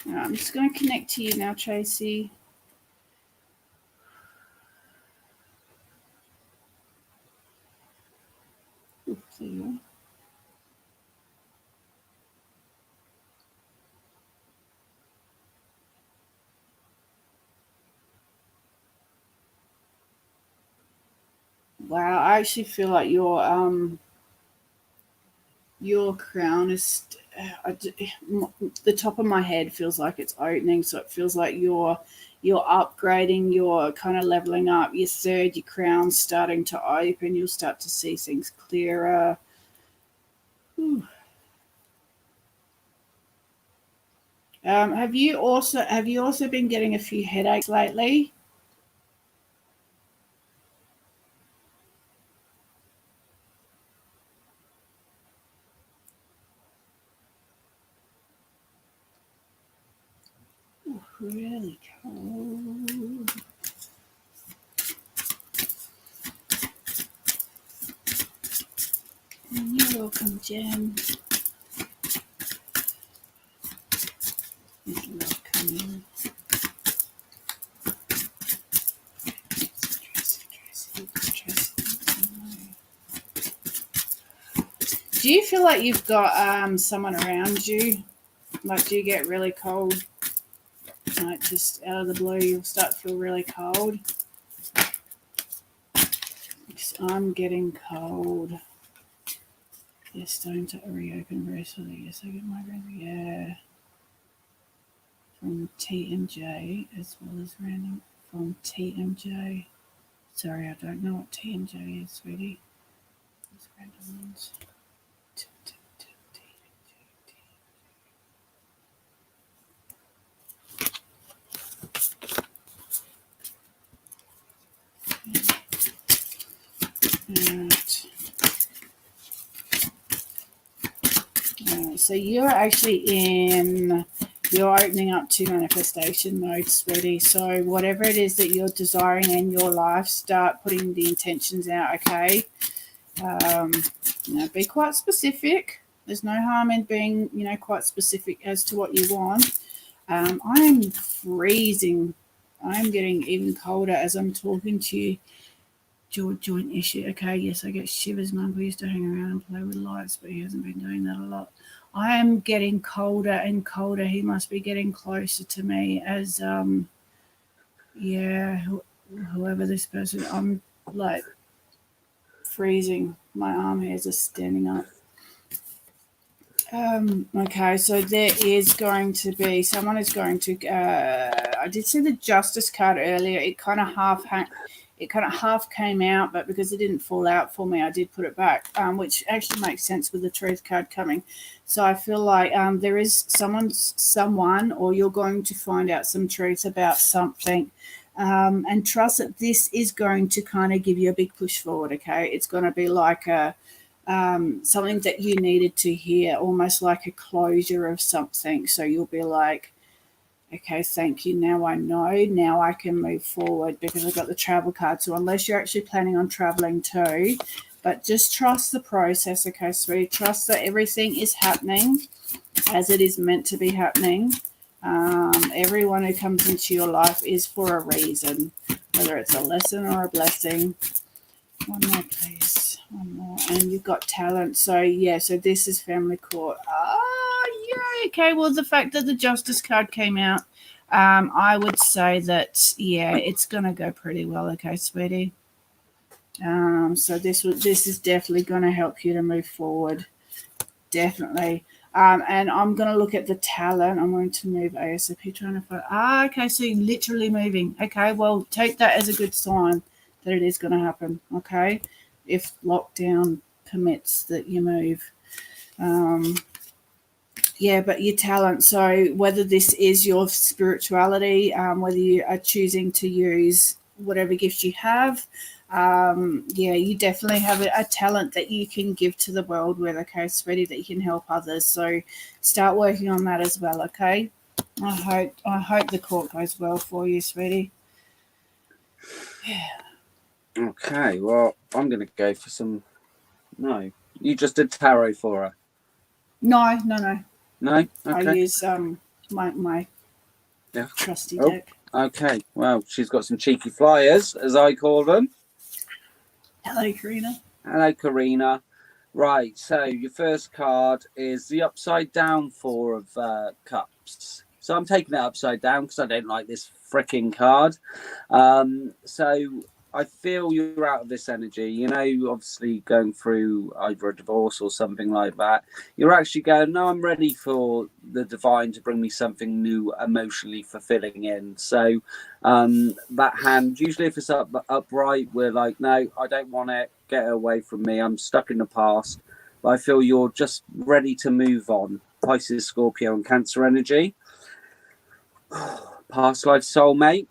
I'm just going to connect to you now, Tracy. Oops, there you are. Wow, I actually feel like your crown is the top of my head feels like it's opening, so it feels like you're upgrading, you're kind of leveling up. Your crown's starting to open. You'll start to see things clearer. Whew. Have you also been getting a few headaches lately? Really cold. You're welcome, Jen. You're welcome. Do you feel like you've got someone around you? Like, do you get really cold? Like, just out of the blue, you'll start to feel really cold. I'm getting cold. They're starting to reopen very slowly. Yes, I get my breath. Yeah. From TMJ as well as random from TMJ. Sorry, I don't know what TMJ is, sweetie. Those random ones. So you're opening up to manifestation mode, sweetie. So whatever it is that you're desiring in your life, start putting the intentions out, okay? Be quite specific. There's no harm in being, quite specific as to what you want. I am freezing. I'm getting even colder as I'm talking to you. Jaw joint issue. Okay, yes, I get shivers. My uncle used to hang around and play with lights, but he hasn't been doing that a lot. I am getting colder and colder. He must be getting closer to me as, whoever this person, I'm like freezing. My arm hairs are standing up. Okay, so there is going to be, someone is going to, I did see the Justice card earlier. It kind of it kind of half came out, but because it didn't fall out for me, I did put it back, which actually makes sense with the truth card coming. So I feel like there is someone, or you're going to find out some truth about something. And trust that this is going to kind of give you a big push forward. Okay, it's going to be like a something that you needed to hear, almost like a closure of something. So you'll be like, okay, thank you. Now I know. Now I can move forward because I've got the travel card. So unless you're actually planning on traveling too, but just trust the process, okay, sweetie. Trust that everything is happening as it is meant to be happening. Everyone who comes into your life is for a reason, whether it's a lesson or a blessing. One more, please. One more. And you've got talent. So, yeah, so this is family court. Oh, yeah. Okay, well, the fact that the justice card came out, I would say that, yeah, it's going to go pretty well. Okay, sweetie. So this is definitely going to help you to move forward. Definitely. And I'm going to look at the talent. I'm going to move ASAP. Trying to find. Okay, so you're literally moving. Okay, well, take that as a good sign that it is going to happen. Okay, if lockdown permits that you move. Yeah, but your talent. So whether this is your spirituality, whether you are choosing to use whatever gifts you have, yeah, you definitely have a talent that you can give to the world with, okay, sweetie, that you can help others. So start working on that as well, okay? I hope the court goes well for you, sweetie. Yeah. Okay, well, I'm going to go for some... No, you just did tarot for her. No. No? Okay. I use my trusty deck. Okay, well, she's got some cheeky flyers, as I call them. Hello, Karina. Hello, Karina. Right, so your first card is the upside down Four of Cups. So I'm taking it upside down because I don't like this freaking card. So I feel you're out of this energy. You know, obviously going through either a divorce or something like that. You're actually going, no, I'm ready for the divine to bring me something new, emotionally fulfilling in. So that hand, usually if it's upright, we're like, no, I don't want it. Get it away from me. I'm stuck in the past. But I feel you're just ready to move on. Pisces, Scorpio, and Cancer energy. Past life soulmate.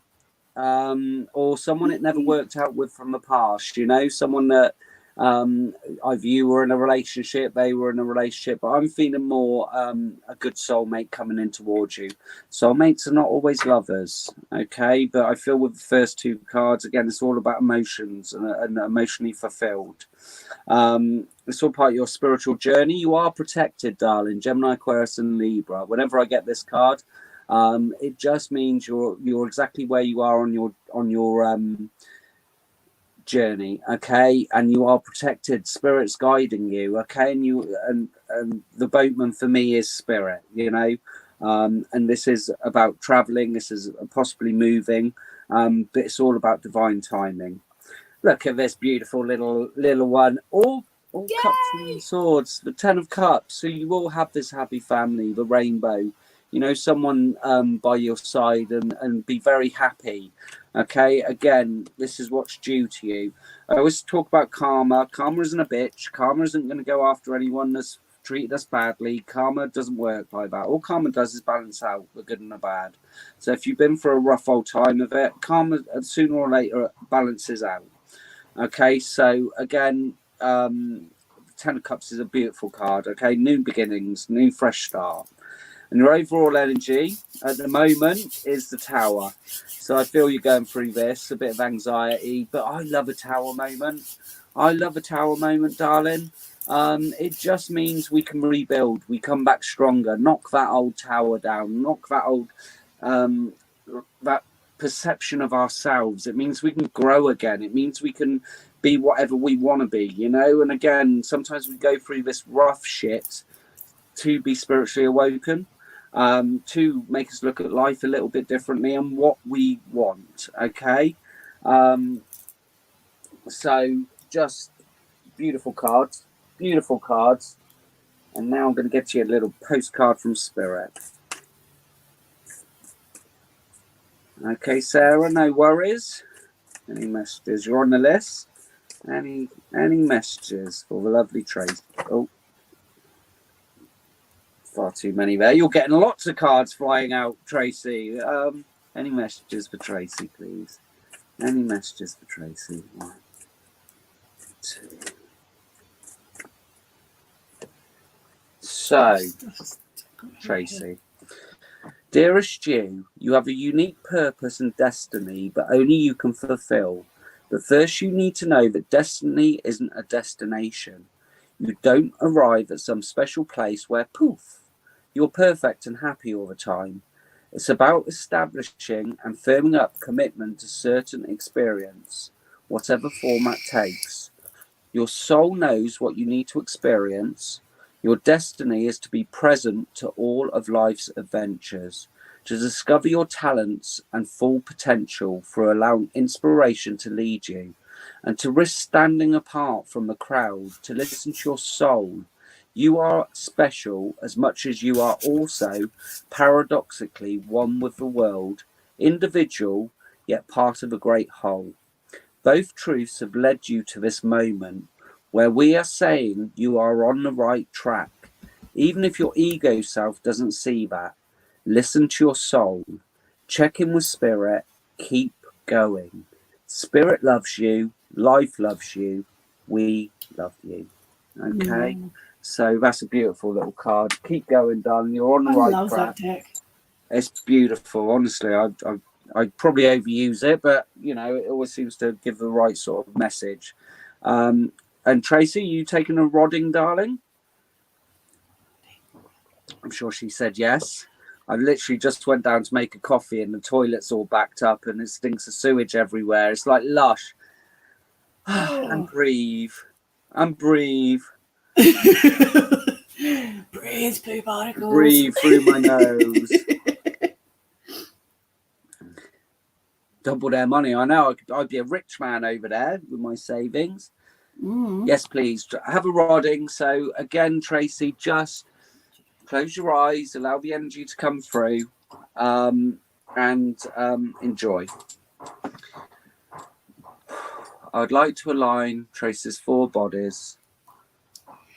Or someone it never worked out with from the past, you know, someone that either you were in a relationship, they were in a relationship, but I'm feeling more a good soulmate coming in towards you. Soulmates are not always lovers, okay, but I feel with the first two cards, again, it's all about emotions and emotionally fulfilled. It's all part of your spiritual journey. You are protected, darling. Gemini, Aquarius, and Libra. Whenever I get this card, it just means you're exactly where you are on your journey, okay, and you are protected. Spirit's guiding you, okay, and the boatman for me is spirit, you know, and this is about traveling. This is possibly moving, but it's all about divine timing. Look at this beautiful little one. All cups and swords, the 10 of cups. So you all have this happy family, the rainbow. You know, someone by your side and be very happy. Okay, again, this is what's due to you. I always talk about karma. Karma isn't a bitch. Karma isn't going to go after anyone that's treated us badly. Karma doesn't work like that. All karma does is balance out the good and the bad. So if you've been for a rough old time of it, karma sooner or later balances out. Okay, so again, 10 of Cups is a beautiful card. Okay, new beginnings, new fresh start. And your overall energy at the moment is the Tower. So I feel you're going through this, a bit of anxiety, but I love a Tower moment. I love a Tower moment, darling. It just means we can rebuild. We come back stronger. Knock that old tower down. Knock that old, that perception of ourselves. It means we can grow again. It means we can be whatever we want to be, you know? And again, sometimes we go through this rough shit to be spiritually awoken. To make us look at life a little bit differently and what we want, okay? So just beautiful cards. And now I'm going to get you a little postcard from Spirit. Okay, Sarah, no worries. Any messages? You're on the list. Any messages for the lovely Tracy? Oh, far too many there. You're getting lots of cards flying out, Tracy. Any messages for Tracy, please? Any messages for Tracy? 1, 2. So, Tracy. Dearest you have a unique purpose and destiny, but only you can fulfill. But first you need to know that destiny isn't a destination. You don't arrive at some special place where, poof, you're perfect and happy all the time. It's about establishing and firming up commitment to certain experience, whatever form that takes. Your soul knows what you need to experience. Your destiny is to be present to all of life's adventures, to discover your talents and full potential for allowing inspiration to lead you, and to risk standing apart from the crowd, to listen to your soul. You are special as much as you are also, paradoxically, one with the world, individual, yet part of a great whole. Both truths have led you to this moment where we are saying you are on the right track, even if your ego self doesn't see that. Listen to your soul. Check in with Spirit. Keep going. Spirit loves you. Life loves you. We love you. Okay? So that's a beautiful little card. Keep going, darling. You're on the right track. I love that deck. It's beautiful. Honestly, I probably overuse it, but, you know, it always seems to give the right sort of message. And Tracy, you taking a rodding, darling? I'm sure she said yes. I literally just went down to make a coffee and the toilet's all backed up and it stinks of sewage everywhere. It's like lush. And breathe. And breathe. Breathe, poop particles. Breathe through my nose. Double their money. I know I'd be a rich man over there with my savings. Yes, please. Have a rodding. So again, Tracy, just close your eyes, allow the energy to come through, and enjoy. I'd like to align Tracy's 4 bodies,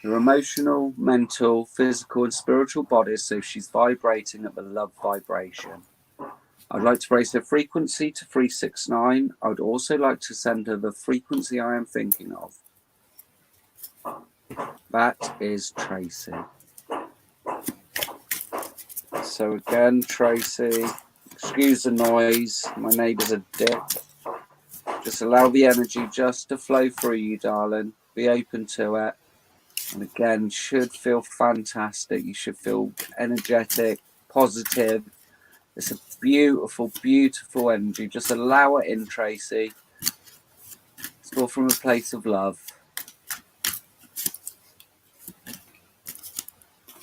her emotional, mental, physical, and spiritual bodies, so she's vibrating at the love vibration. I'd like to raise her frequency to 369. I would also like to send her the frequency I am thinking of. That is Tracy. So again, Tracy, excuse the noise. My neighbour's a dick. Just allow the energy just to flow through you, darling. Be open to it. And again, should feel fantastic. You should feel energetic, positive. It's a beautiful, beautiful energy. Just allow it in, Tracy. It's all from a place of love.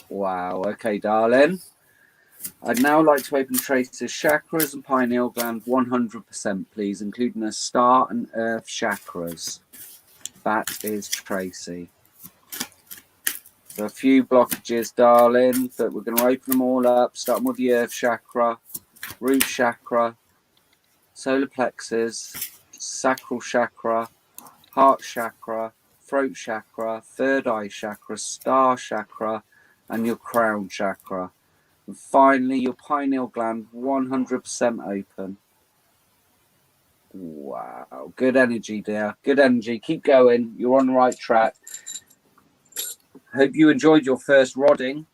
Wow. Okay, darling. I'd now like to open Tracy's chakras and pineal gland 100%, please, including the star and earth chakras. That is Tracy. So a few blockages, darling, but we're going to open them all up, starting with the earth chakra, root chakra, solar plexus, sacral chakra, heart chakra, throat chakra, third eye chakra, star chakra, and your crown chakra. And finally, your pineal gland 100% open. Wow. Good energy, dear. Good energy. Keep going. You're on the right track. Hope you enjoyed your first rodding.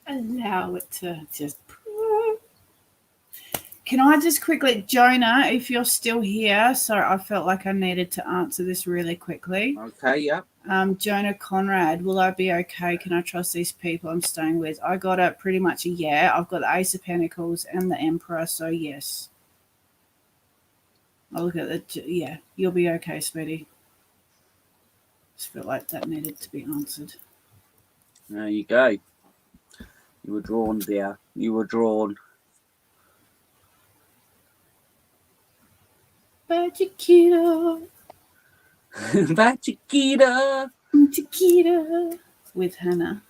Allow it to just... Can I just quickly, Jonah, if you're still here, sorry, I felt like I needed to answer this really quickly. Okay, yeah. Jonah Conrad, will I be okay? Can I trust these people I'm staying with? I got a pretty much a yeah. I've got the Ace of Pentacles and the Emperor, so yes. I'll look at the, yeah, you'll be okay, sweetie. Just felt like that needed to be answered. There you go. You were drawn, dear. You were drawn. Bye, Chiquita. Bye, Chiquita. Chiquita. With Hannah.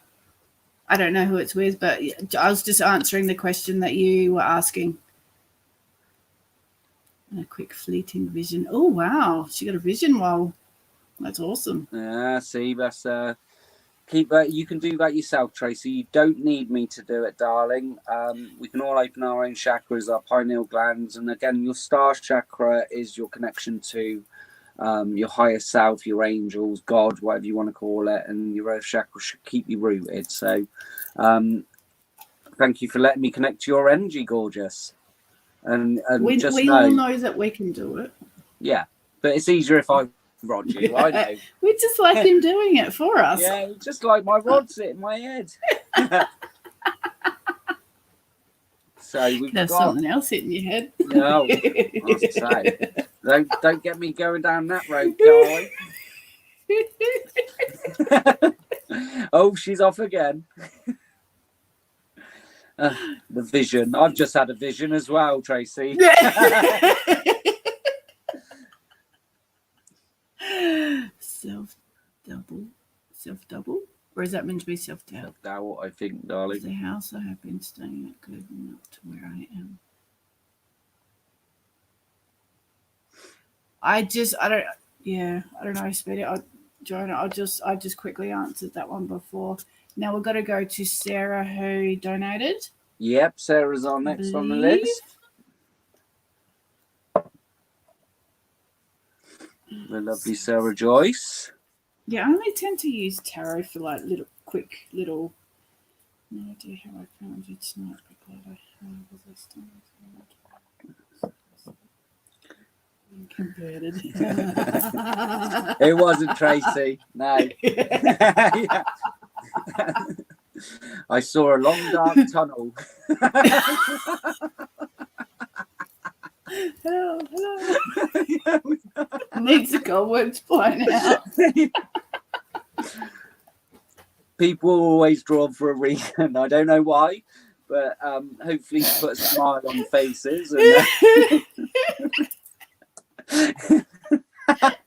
I don't know who it's with, but I was just answering the question that you were asking. And a quick fleeting vision. Oh, wow. She got a vision while. That's awesome. Yeah, see, that's keep that. You can do that yourself, Tracy. You don't need me to do it, darling. We can all open our own chakras, our pineal glands, and again, your star chakra is your connection to your higher self, your angels, God, whatever you want to call it, and your earth chakra should keep you rooted. So, thank you for letting me connect to your energy, gorgeous. And we just all know that we can do it. Yeah, but it's easier if I rod you. I know. We just like him doing it for us. Yeah, just like my rod's in my head. So we've Could have got something else hitting your head. no. I was to say, don't get me going down that road, guy. Oh, she's off again. The vision. I've just had a vision as well, Tracy. Self double, or is that meant to be self doubt? Doubt, I think, darling. The house I have been staying at good enough to where I am. I don't know, Speedy. Joanna, I just quickly answered that one before. Now we've got to go to Sarah, who donated. Yep, Sarah's on next on the list. The lovely Sarah Joyce. Yeah, I only tend to use tarot for like quick little. No idea how I found you tonight, but glad I have this time. Converted. It wasn't Tracy. No. I saw a long dark tunnel. Hello. Needs a cobwebs blown out. People are always drawn for a reason. I don't know why, but hopefully put a smile on faces.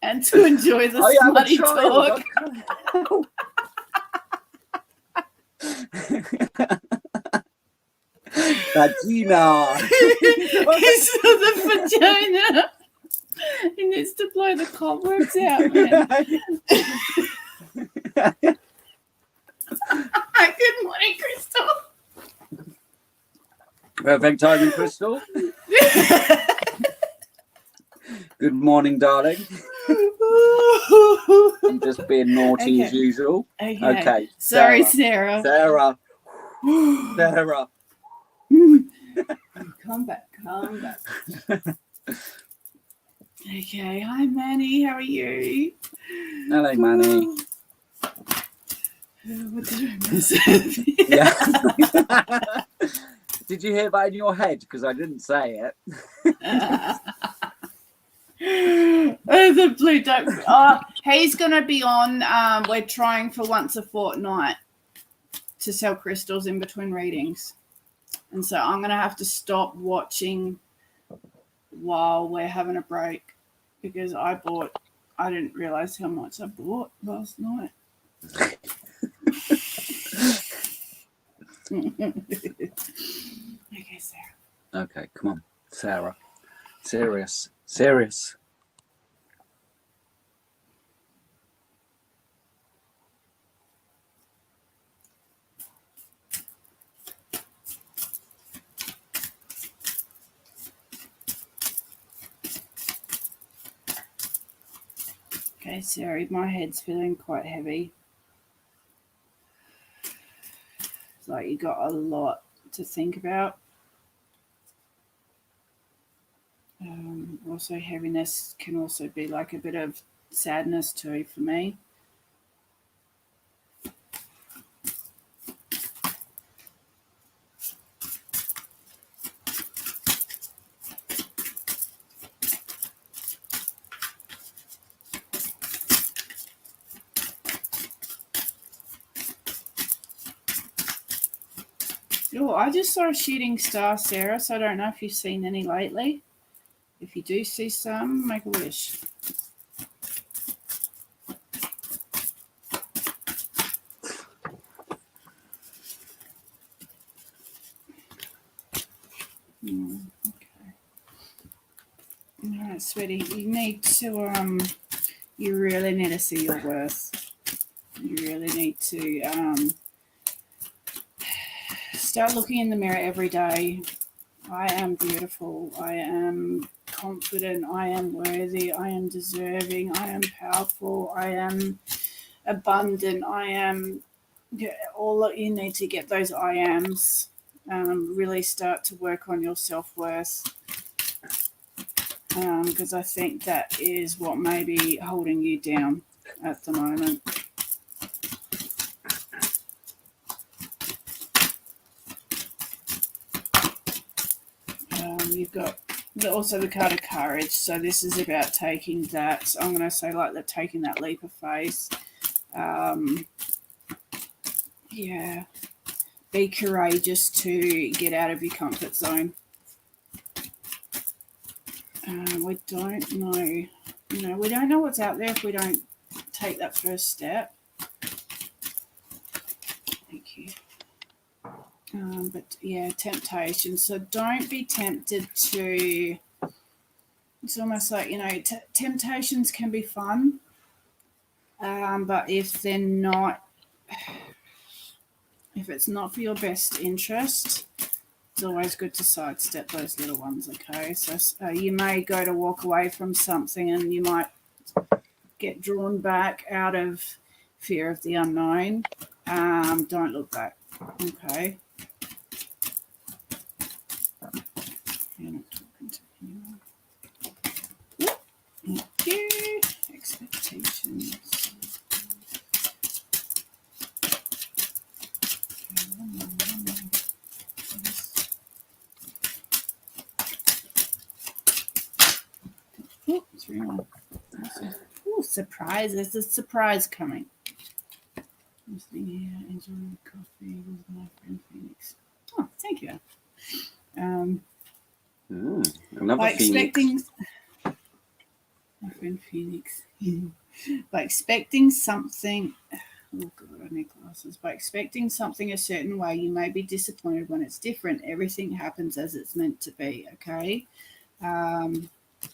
And to enjoy the smutty talk. Vagina. He saw the vagina. He needs to blow the cobwebs out, man. Good morning, Crystal. Perfect timing, Crystal. Good morning, darling. I'm just being naughty as usual. Okay. Sorry, Sarah. Sarah. Come back. Okay. Hi, Manny. How are you? Hello, Manny. What did I miss? Yeah. Did you hear that in your head? Because I didn't say it. The blue duck. Oh, he's going to be on. We're trying for once a fortnight to sell crystals in between readings. And so I'm going to have to stop watching while we're having a break because I didn't realize how much I bought last night. Okay, Sarah. Okay, come on. Sarah. Serious. Okay, Sarah, my head's feeling quite heavy. It's like you got a lot to think about. Also, heaviness can also be like a bit of sadness too for me. Oh, I just saw a shooting star, Sarah, so I don't know if you've seen any lately. If you do see some, make a wish. Okay. All right, sweetie. You need to you really need to see your worth. You really need to start looking in the mirror every day. I am beautiful. I am confident. I am worthy. I am deserving. I am powerful. I am abundant. I am all that you need to get those I ams. Really start to work on your self-worth, because I think that is what may be holding you down at the moment. You've got also the card of courage. So this is about taking that, I'm going to say like that, taking that leap of faith. Yeah. Be courageous to get out of your comfort zone. We don't know, we don't know what's out there if we don't take that first step. Thank you. But yeah, temptation. So don't be tempted to, it's almost like, temptations can be fun. But if it's not for your best interest, it's always good to sidestep those little ones, okay? So you may go to walk away from something and you might get drawn back out of fear of the unknown. Don't look back, okay? You're not talking to anyone. Thank you. Expectations. Oh, 3-1. Awesome. Oh, surprise. There's a surprise coming. I'm sitting here enjoying coffee with my friend Phoenix. Oh, thank you. Another by expecting Phoenix. My friend Phoenix. By expecting something, oh god, I need glasses. By expecting something a certain way, you may be disappointed when it's different. Everything happens as it's meant to be, okay?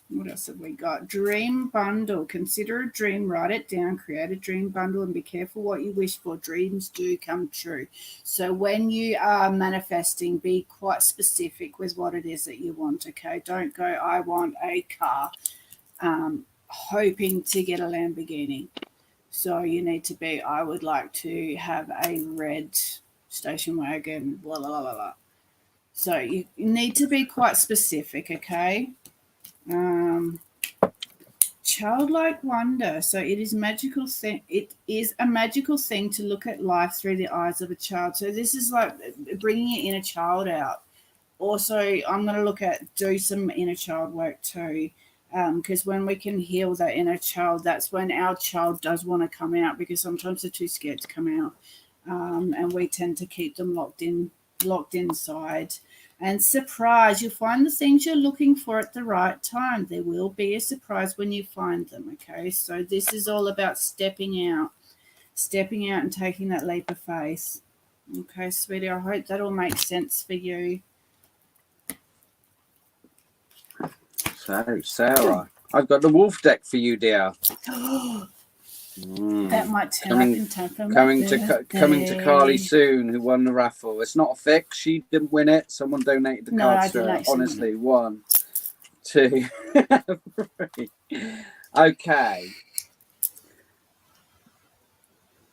What else have we got? Dream bundle. Consider a dream, write it down, create a dream bundle, and be careful what you wish for. Dreams do come true. So when you are manifesting, be quite specific with what it is that you want, okay? Don't go, I want a car, hoping to get a Lamborghini. So you need to be, I would like to have a red station wagon, blah, blah, blah, blah. So you need to be quite specific, okay? Childlike wonder. So it is magical thing. It is a magical thing to look at life through the eyes of a child. So this is like bringing your inner child out. Also, I'm going to do some inner child work too, because when we can heal that inner child, that's when our child does want to come out, because sometimes they're too scared to come out, and we tend to keep them locked inside. And surprise, you'll find the things you're looking for at the right time. There will be a surprise when you find them, okay? So this is all about stepping out and taking that leap of faith. Okay, sweetie, I hope that all makes sense for you. So, Sarah, I've got the wolf deck for you, dear. That might turn up in time for my coming to Carly soon, who won the raffle. It's not a fix. She didn't win it. Someone donated the cards to her. Honestly, 1, 2, 3. Okay.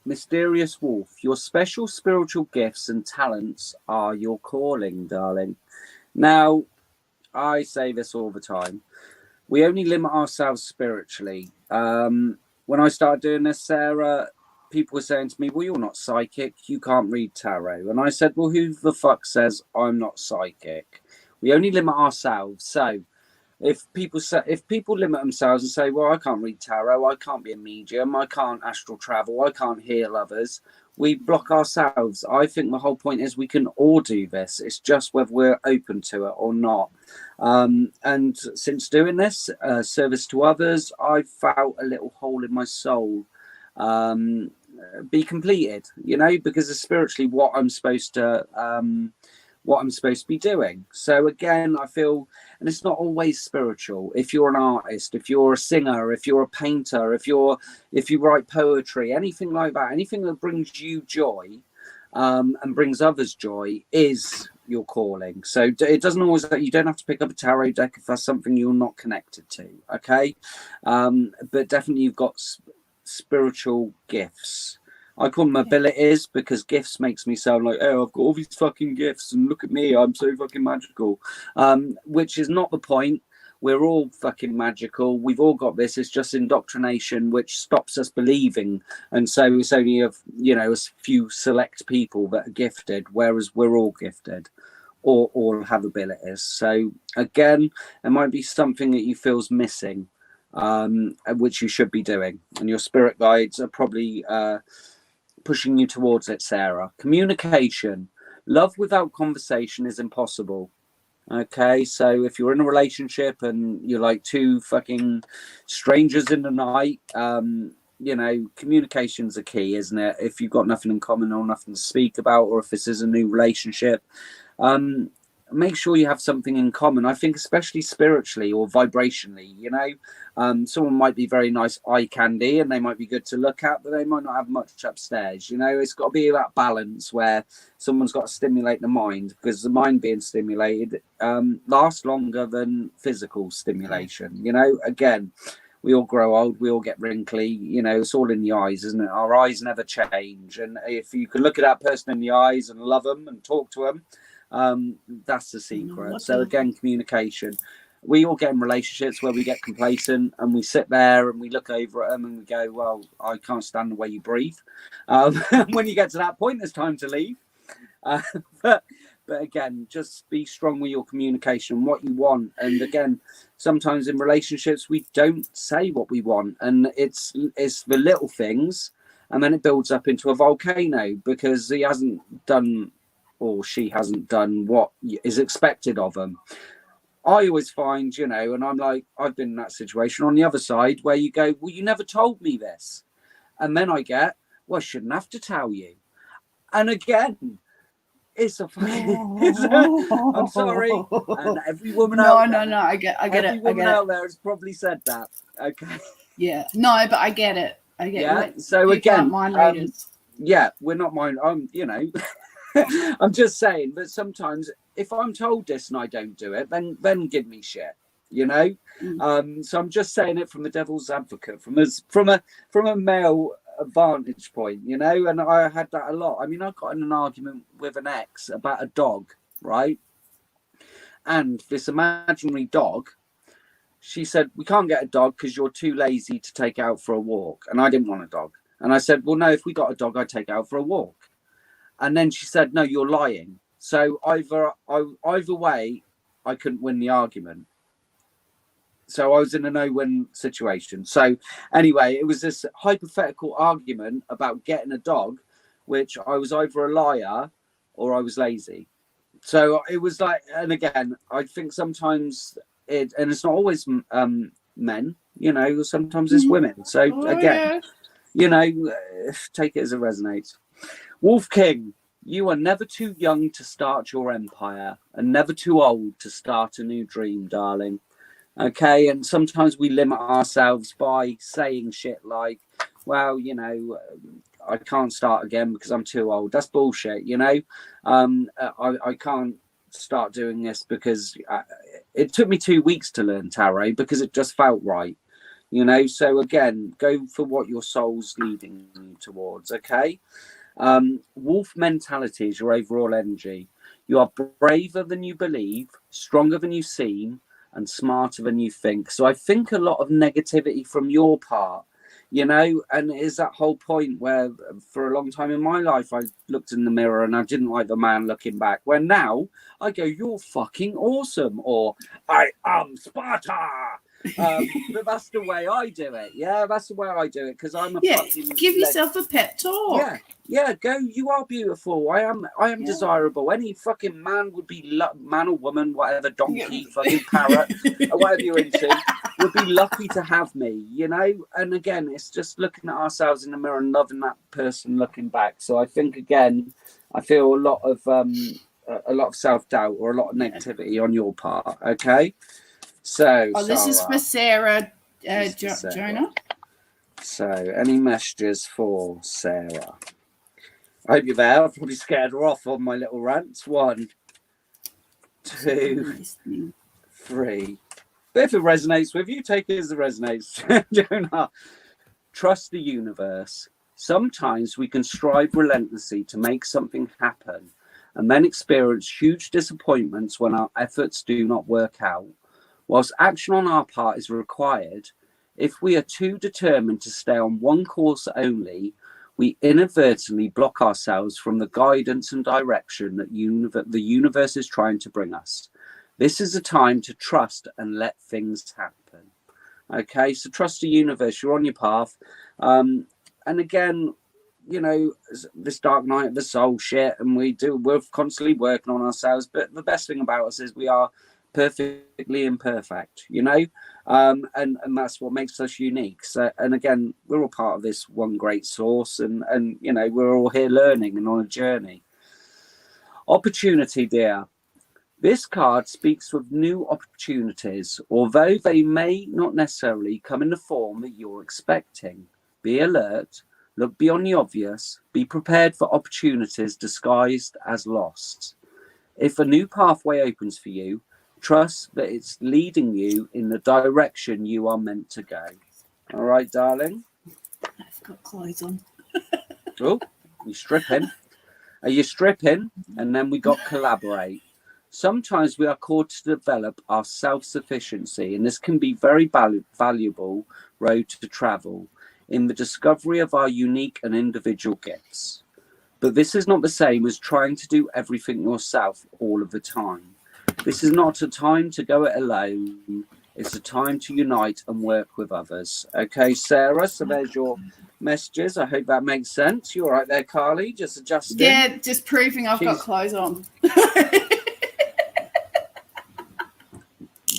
Mysterious wolf. Your special spiritual gifts and talents are your calling, darling. Now, I say this all the time. We only limit ourselves spiritually. When I started doing this, Sarah, people were saying to me, well, you're not psychic. You can't read tarot. And I said, well, who the fuck says I'm not psychic? We only limit ourselves. So if people limit themselves and say, well, I can't read tarot, I can't be a medium, I can't astral travel, I can't heal others, we block ourselves. I think the whole point is we can all do this. It's just whether we're open to it or not. And since doing this, service to others, I felt a little hole in my soul be completed, because it's spiritually what I'm supposed to what I'm supposed to be doing. So again, I feel, and it's not always spiritual. If you're an artist, if you're a singer, if you're a painter, if you write poetry, anything like that, anything that brings you joy, and brings others joy is your calling. So it doesn't always, you don't have to pick up a tarot deck if that's something you're not connected to. Okay. But definitely you've got spiritual gifts. I call them abilities because gifts makes me sound like, oh, I've got all these fucking gifts and look at me, I'm so fucking magical. Which is not the point. We're all fucking magical. We've all got this. It's just indoctrination, which stops us believing. And so it's only a few select people that are gifted, whereas we're all gifted or all have abilities. So again, there might be something that you feel's missing, which you should be doing. And your spirit guides are probably pushing you towards it, Sarah. Communication. Love without conversation is impossible. Okay, so if you're in a relationship and you're like two fucking strangers in the night, communication's a key, isn't it? If you've got nothing in common or nothing to speak about, or if this is a new relationship, make sure you have something in common. I think especially spiritually or vibrationally, someone might be very nice eye candy and they might be good to look at, but they might not have much upstairs. It's got to be that balance where someone's got to stimulate the mind, because the mind being stimulated lasts longer than physical stimulation. Again, we all grow old, we all get wrinkly, it's all in the eyes, isn't it? Our eyes never change. And if you can look at that person in the eyes and love them and talk to them, that's the secret. So again, communication. We all get in relationships where we get complacent and we sit there and we look over at them and we go, well, I can't stand the way you breathe. When you get to that point, it's time to leave. But again, just be strong with your communication, what you want. And again, sometimes in relationships, we don't say what we want, and it's the little things, and then it builds up into a volcano because he hasn't done, or she hasn't done, what is expected of them. I always find, and I'm like, I've been in that situation on the other side where you go, well, you never told me this. And then I get, well, I shouldn't have to tell you. And again, I'm sorry. And every woman out there, I get it. Every woman out there has probably said that. Okay. Yeah. No, but I get it. It. So again, mind readers. We're not mind. I'm just saying, but sometimes if I'm told this and I don't do it, then give me shit, So I'm just saying it from the devil's advocate, from a male vantage point, and I had that a lot. I mean, I got in an argument with an ex about a dog, right? And this imaginary dog, she said, we can't get a dog because you're too lazy to take out for a walk. And I didn't want a dog. And I said, well, no, if we got a dog, I'd take it out for a walk. And then she said, no, you're lying. So either way, I couldn't win the argument. So I was in a no-win situation. So anyway, it was this hypothetical argument about getting a dog, which I was either a liar or I was lazy. So it was like, and again, I think sometimes and it's not always men, sometimes it's women. So again, take it as it resonates. Wolf King, you are never too young to start your empire and never too old to start a new dream, darling. Okay, and sometimes we limit ourselves by saying shit like, well, I can't start again because I'm too old. That's bullshit, I can't start doing this because it took me 2 weeks to learn tarot because it just felt right, So again, go for what your soul's leading you towards, okay? Wolf mentality is your overall energy. You are braver than you believe, stronger than you seem, and smarter than you think. So I think a lot of negativity from your part, and it is that whole point where for a long time in my life, I looked in the mirror and I didn't like the man looking back. Where now I go, you're fucking awesome, or I am Sparta. But that's the way I do it. Yeah, that's the way I do it because I'm a fucking give yourself a pep talk. Yeah, go. You are beautiful. I am desirable. Any fucking man would be man or woman, whatever, donkey, fucking parrot, or whatever you're into, would be lucky to have me. And again, it's just looking at ourselves in the mirror and loving that person looking back. So I think again, I feel a lot of a lot of self-doubt or a lot of negativity on your part. Okay, so this is for Sarah, Sarah. Jonah. So any messages for Sarah? I hope you're there. I've probably scared her off on my little rants. 1, 2, 3. But if it resonates with you, take it as it resonates. Jonah, trust the universe. Sometimes we can strive relentlessly to make something happen and then experience huge disappointments when our efforts do not work out. Whilst action on our part is required, if we are too determined to stay on one course only, we inadvertently block ourselves from the guidance and direction that the universe is trying to bring us. This is a time to trust and let things happen. Okay, so trust the universe. You're on your path. And again, you know, this dark night of the soul shit, and we're constantly working on ourselves. But the best thing about us is we are perfectly imperfect, you know, and that's what makes us unique. So, and again, we're all part of this one great source, and you know, we're all here learning and on a journey. Opportunity, dear. This card speaks of new opportunities, although they may not necessarily come in the form that you're expecting. Be alert, look beyond the obvious, be prepared for opportunities disguised as loss. If a new pathway opens for you, trust that it's leading you in the direction you are meant to go. All right, darling? I've got clothes on. Oh, you're stripping. Are you stripping? And then we got collaborate. Sometimes we are called to develop our self-sufficiency, and this can be very valuable road to travel in the discovery of our unique and individual gifts. But this is not the same as trying to do everything yourself all of the time. This is not a time to go it alone. It's a time to unite and work with others. Okay, Sarah, so there's your messages. I hope that makes sense. You all right there, Carly? Just adjusting? Yeah, just proving I've got clothes on.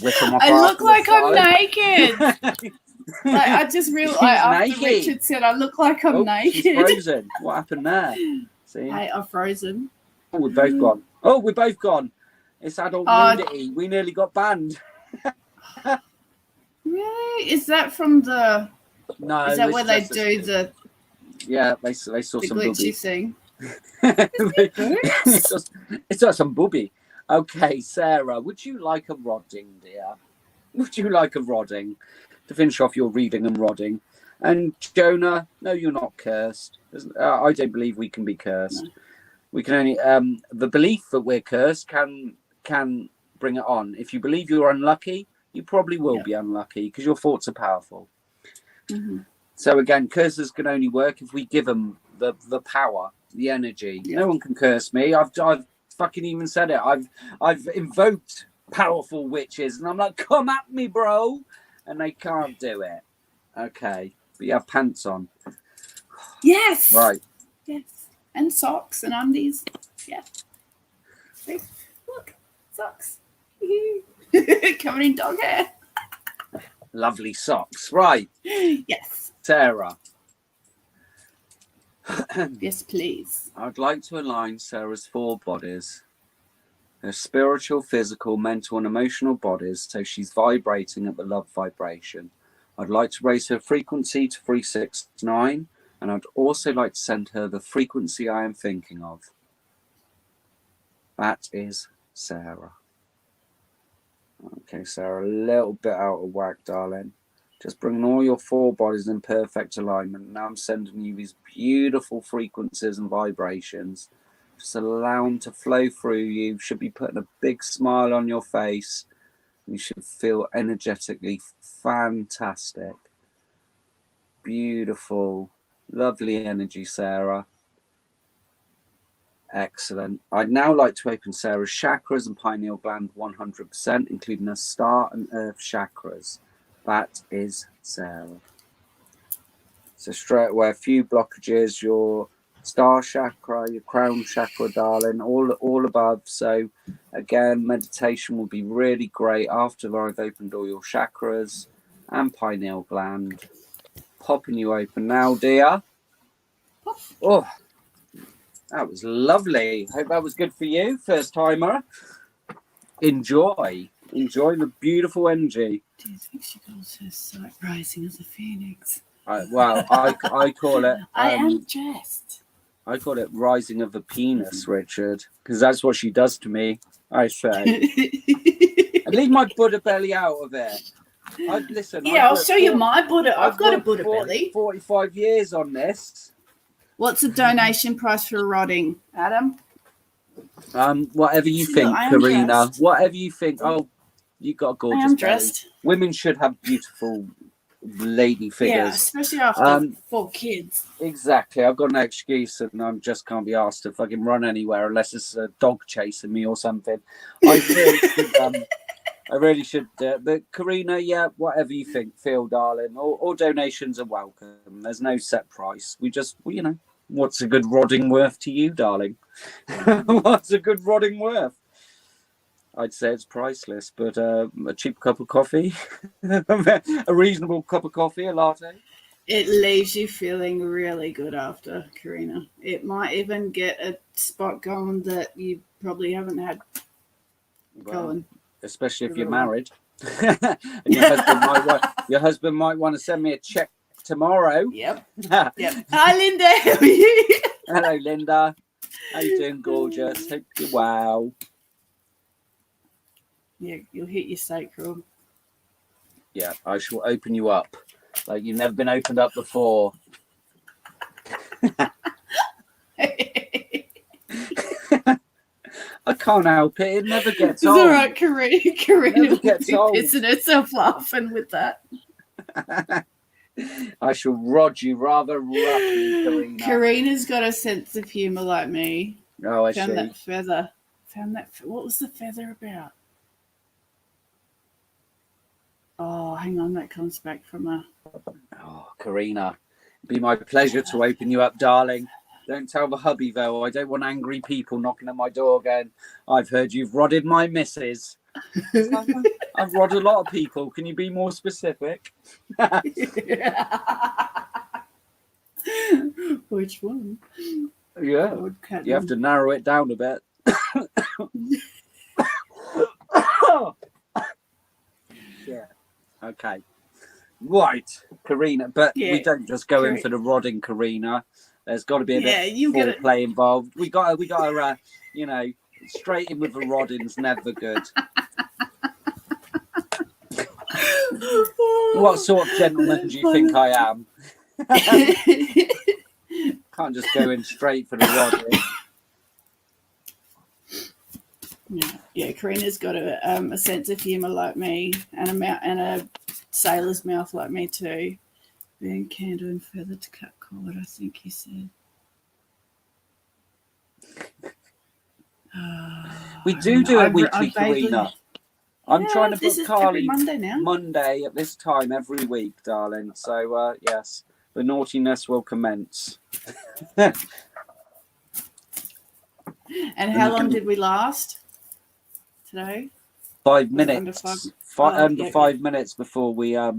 I look like I'm naked. Like, I just realized after Richard said I look like I'm naked. She's frozen. What happened there? See? Hey, I'm frozen. Oh, we're both gone. Oh, we're both gone. It's adult nudity. We nearly got banned. Really? Is that from the? No. Is that where they do the? Yeah, they saw the some glitchy booby. thing. It's just some booby. Okay, Sarah, would you like a rodding, dear? Would you like a rodding to finish off your reading and rodding? And Jonah, no, you're not cursed. I don't believe we can be cursed. No. We can only the belief that we're cursed can bring it on. If you believe you're unlucky, you probably will be unlucky because your thoughts are powerful. Mm-hmm. So again, curses can only work if we give them the power, the energy. No one can curse me. I've fucking even said it. I've invoked powerful witches, and I'm like, come at me, bro, and they can't do it. Okay, but you have pants on. Yes. Right. Yes, and socks and undies. Yeah. See? Look, socks. Coming in dog hair. Lovely socks. Right. Yes. Sarah. Yes, please. I'd like to align Sarah's 4 bodies, her spiritual, physical, mental, and emotional bodies, so she's vibrating at the love vibration. I'd like to raise her frequency to 369, and I'd also like to send her the frequency I am thinking of. That is Sarah. Okay, Sarah, a little bit out of whack, darling. Just bringing all your 4 bodies in perfect alignment. Now I'm sending you these beautiful frequencies and vibrations. Just allow them to flow through you. Should be putting a big smile on your face. You should feel energetically fantastic. Beautiful, lovely energy, Sarah. Excellent. I'd now like to open Sarah's chakras and pineal gland 100%, including her star and earth chakras. That is Sarah. So straight away, a few blockages, your star chakra, your crown chakra, darling, all above. So again, meditation will be really great after I've opened all your chakras and pineal gland. Popping you open now, dear. Oh, That was lovely. Hope that was good for you, first timer. Enjoy the beautiful energy. Do you think she calls her sight rising as a phoenix? I call it. I am dressed. I call it rising of a penis, Richard, because that's what she does to me. I say, I leave my Buddha belly out of it. Listen. Yeah, I'll show you my Buddha. I've got a Buddha belly. 45 years on this. What's the donation price for rodding, Adam? Whatever you See, think, look, I am Karina. dressed. Whatever you think. Oh, you got a gorgeous I am belly. dressed. Women should have beautiful lady Yeah, figures. especially after 4 kids. Exactly. I've got no excuse, and I just can't be asked to fucking run anywhere unless it's a dog chasing me or something. I really should. But Karina, yeah, whatever you think, feel, darling. All donations are welcome. There's no set price. What's a good rodding worth to you, darling? What's a good rodding worth? I'd say it's priceless, but a cheap cup of coffee, a reasonable cup of coffee, a latte. It leaves you feeling really good after, Karina. It might even get a spot going that you probably haven't had going. Especially if you're married. And your husband might want to send me a check tomorrow. Yep. Hi, Linda. How are you? Hello, Linda. How you doing, gorgeous? Hope you wow. Yeah, you'll hit your sacral. Yeah, I shall open you up like you've never been opened up before. I can't help it. It never gets old. It's all right, Karina will be old. pissing herself laughing with that. I shall rod you rather roughly, Karina. Karina's got a sense of humour like me. Oh, I Found see. that feather. What was the feather about? Oh, hang on. That comes back from a... Oh, Karina. It'd be my pleasure to open you up, darling. Don't tell the hubby, though. I don't want angry people knocking at my door going, I've heard you've rodded my missus. I've rodded a lot of people. Can you be more specific? Which one? Yeah. You have to narrow it down a bit. Yeah. Okay. Right, Karina. But we don't just go in for the rodding, Karina. There's got to be a bit of foreplay involved. We got to, straight in with the rodding's never good. What sort of gentleman do you think I am? Can't just go in straight for the rodding. Yeah, Karina's got a sense of humour like me, and a sailor's mouth like me too. Being candle and feather to cut cord, I think he said. We do it weekly, Karina. I'm trying to book Carly Monday at this time every week, darling. So yes, the naughtiness will commence. And how long did we last today? 5 minutes. Under 5 minutes before we a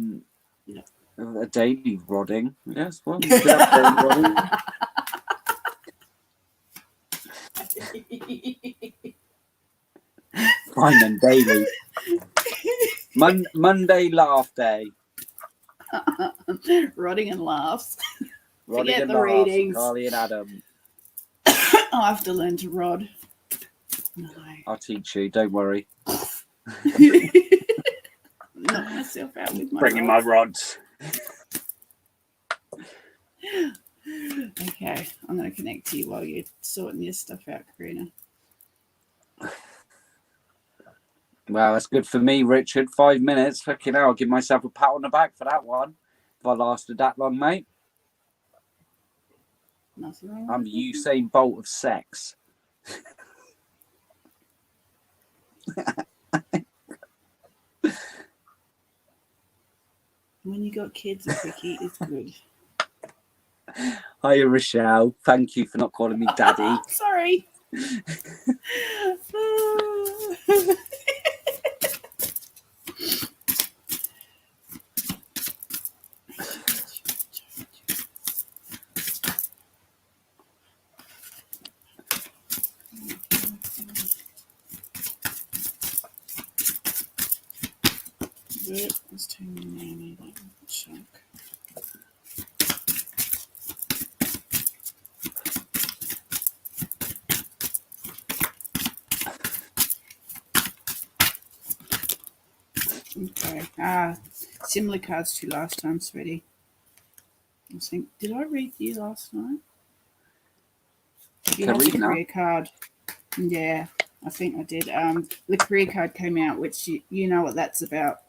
daily rodding. Yes, well, we could have daily rodding. Fine and daily. Monday laugh day. Rodding and laughs. Rodding Forget and the laughs. readings. Carly and Adam. I have to learn to rod. No. I'll teach you. Don't worry. Knock myself out with my bringing my rods. Okay, I'm going to connect to you while you're sorting your stuff out, Karina. Well, that's good for me, Richard. 5 minutes. Fucking hell, I'll give myself a pat on the back for that one. If I lasted that long, mate. Nothing wrong. I'm the Usain Bolt of sex. When you got kids, a quickie is good. Hiya, Rochelle. Thank you for not calling me daddy. Sorry. medium chunk. Okay. Similar cards to last time, sweetie. I think, did I read you last night? You had the Karina. career card. Yeah, I think I did. The career card came out, which you know what that's about.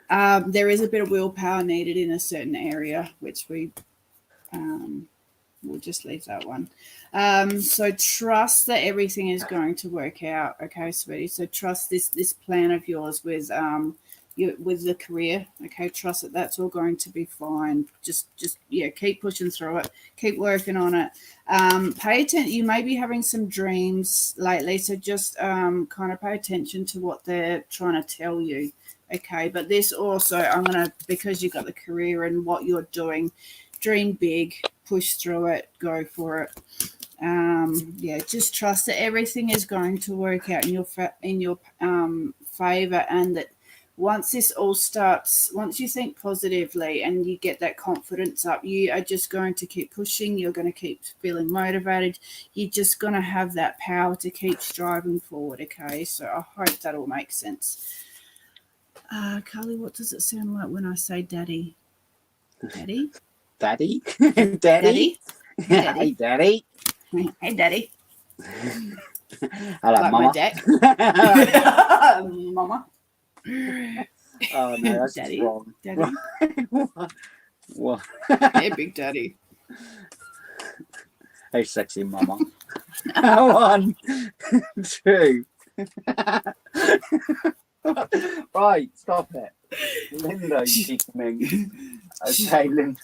There is a bit of willpower needed in a certain area, which we'll just leave that one. So trust that everything is going to work out. Okay, sweetie. So trust this plan of yours with the career. Okay, trust that that's all going to be fine. Just keep pushing through it. Keep working on it. Pay attention. You may be having some dreams lately, so just kind of pay attention to what they're trying to tell you. Okay, but this also, because you've got the career and what you're doing, dream big, push through it, go for it. Just trust that everything is going to work out in your favor, and that once you think positively and you get that confidence up, you are just going to keep pushing. You're going to keep feeling motivated. You're just going to have that power to keep striving forward. Okay, so I hope that all makes sense. Carly, what does it sound like when I say daddy? Daddy? Daddy? Daddy? Daddy? Daddy? Hey, Daddy. Hey, daddy. Hello, Like Mama. my dad. Mama. Oh, no, that's Daddy? wrong. Daddy? What? Hey, big daddy. Hey, sexy Mama. 1, 2. Right, stop it. Linda, you cheeky ming. Okay, Linda.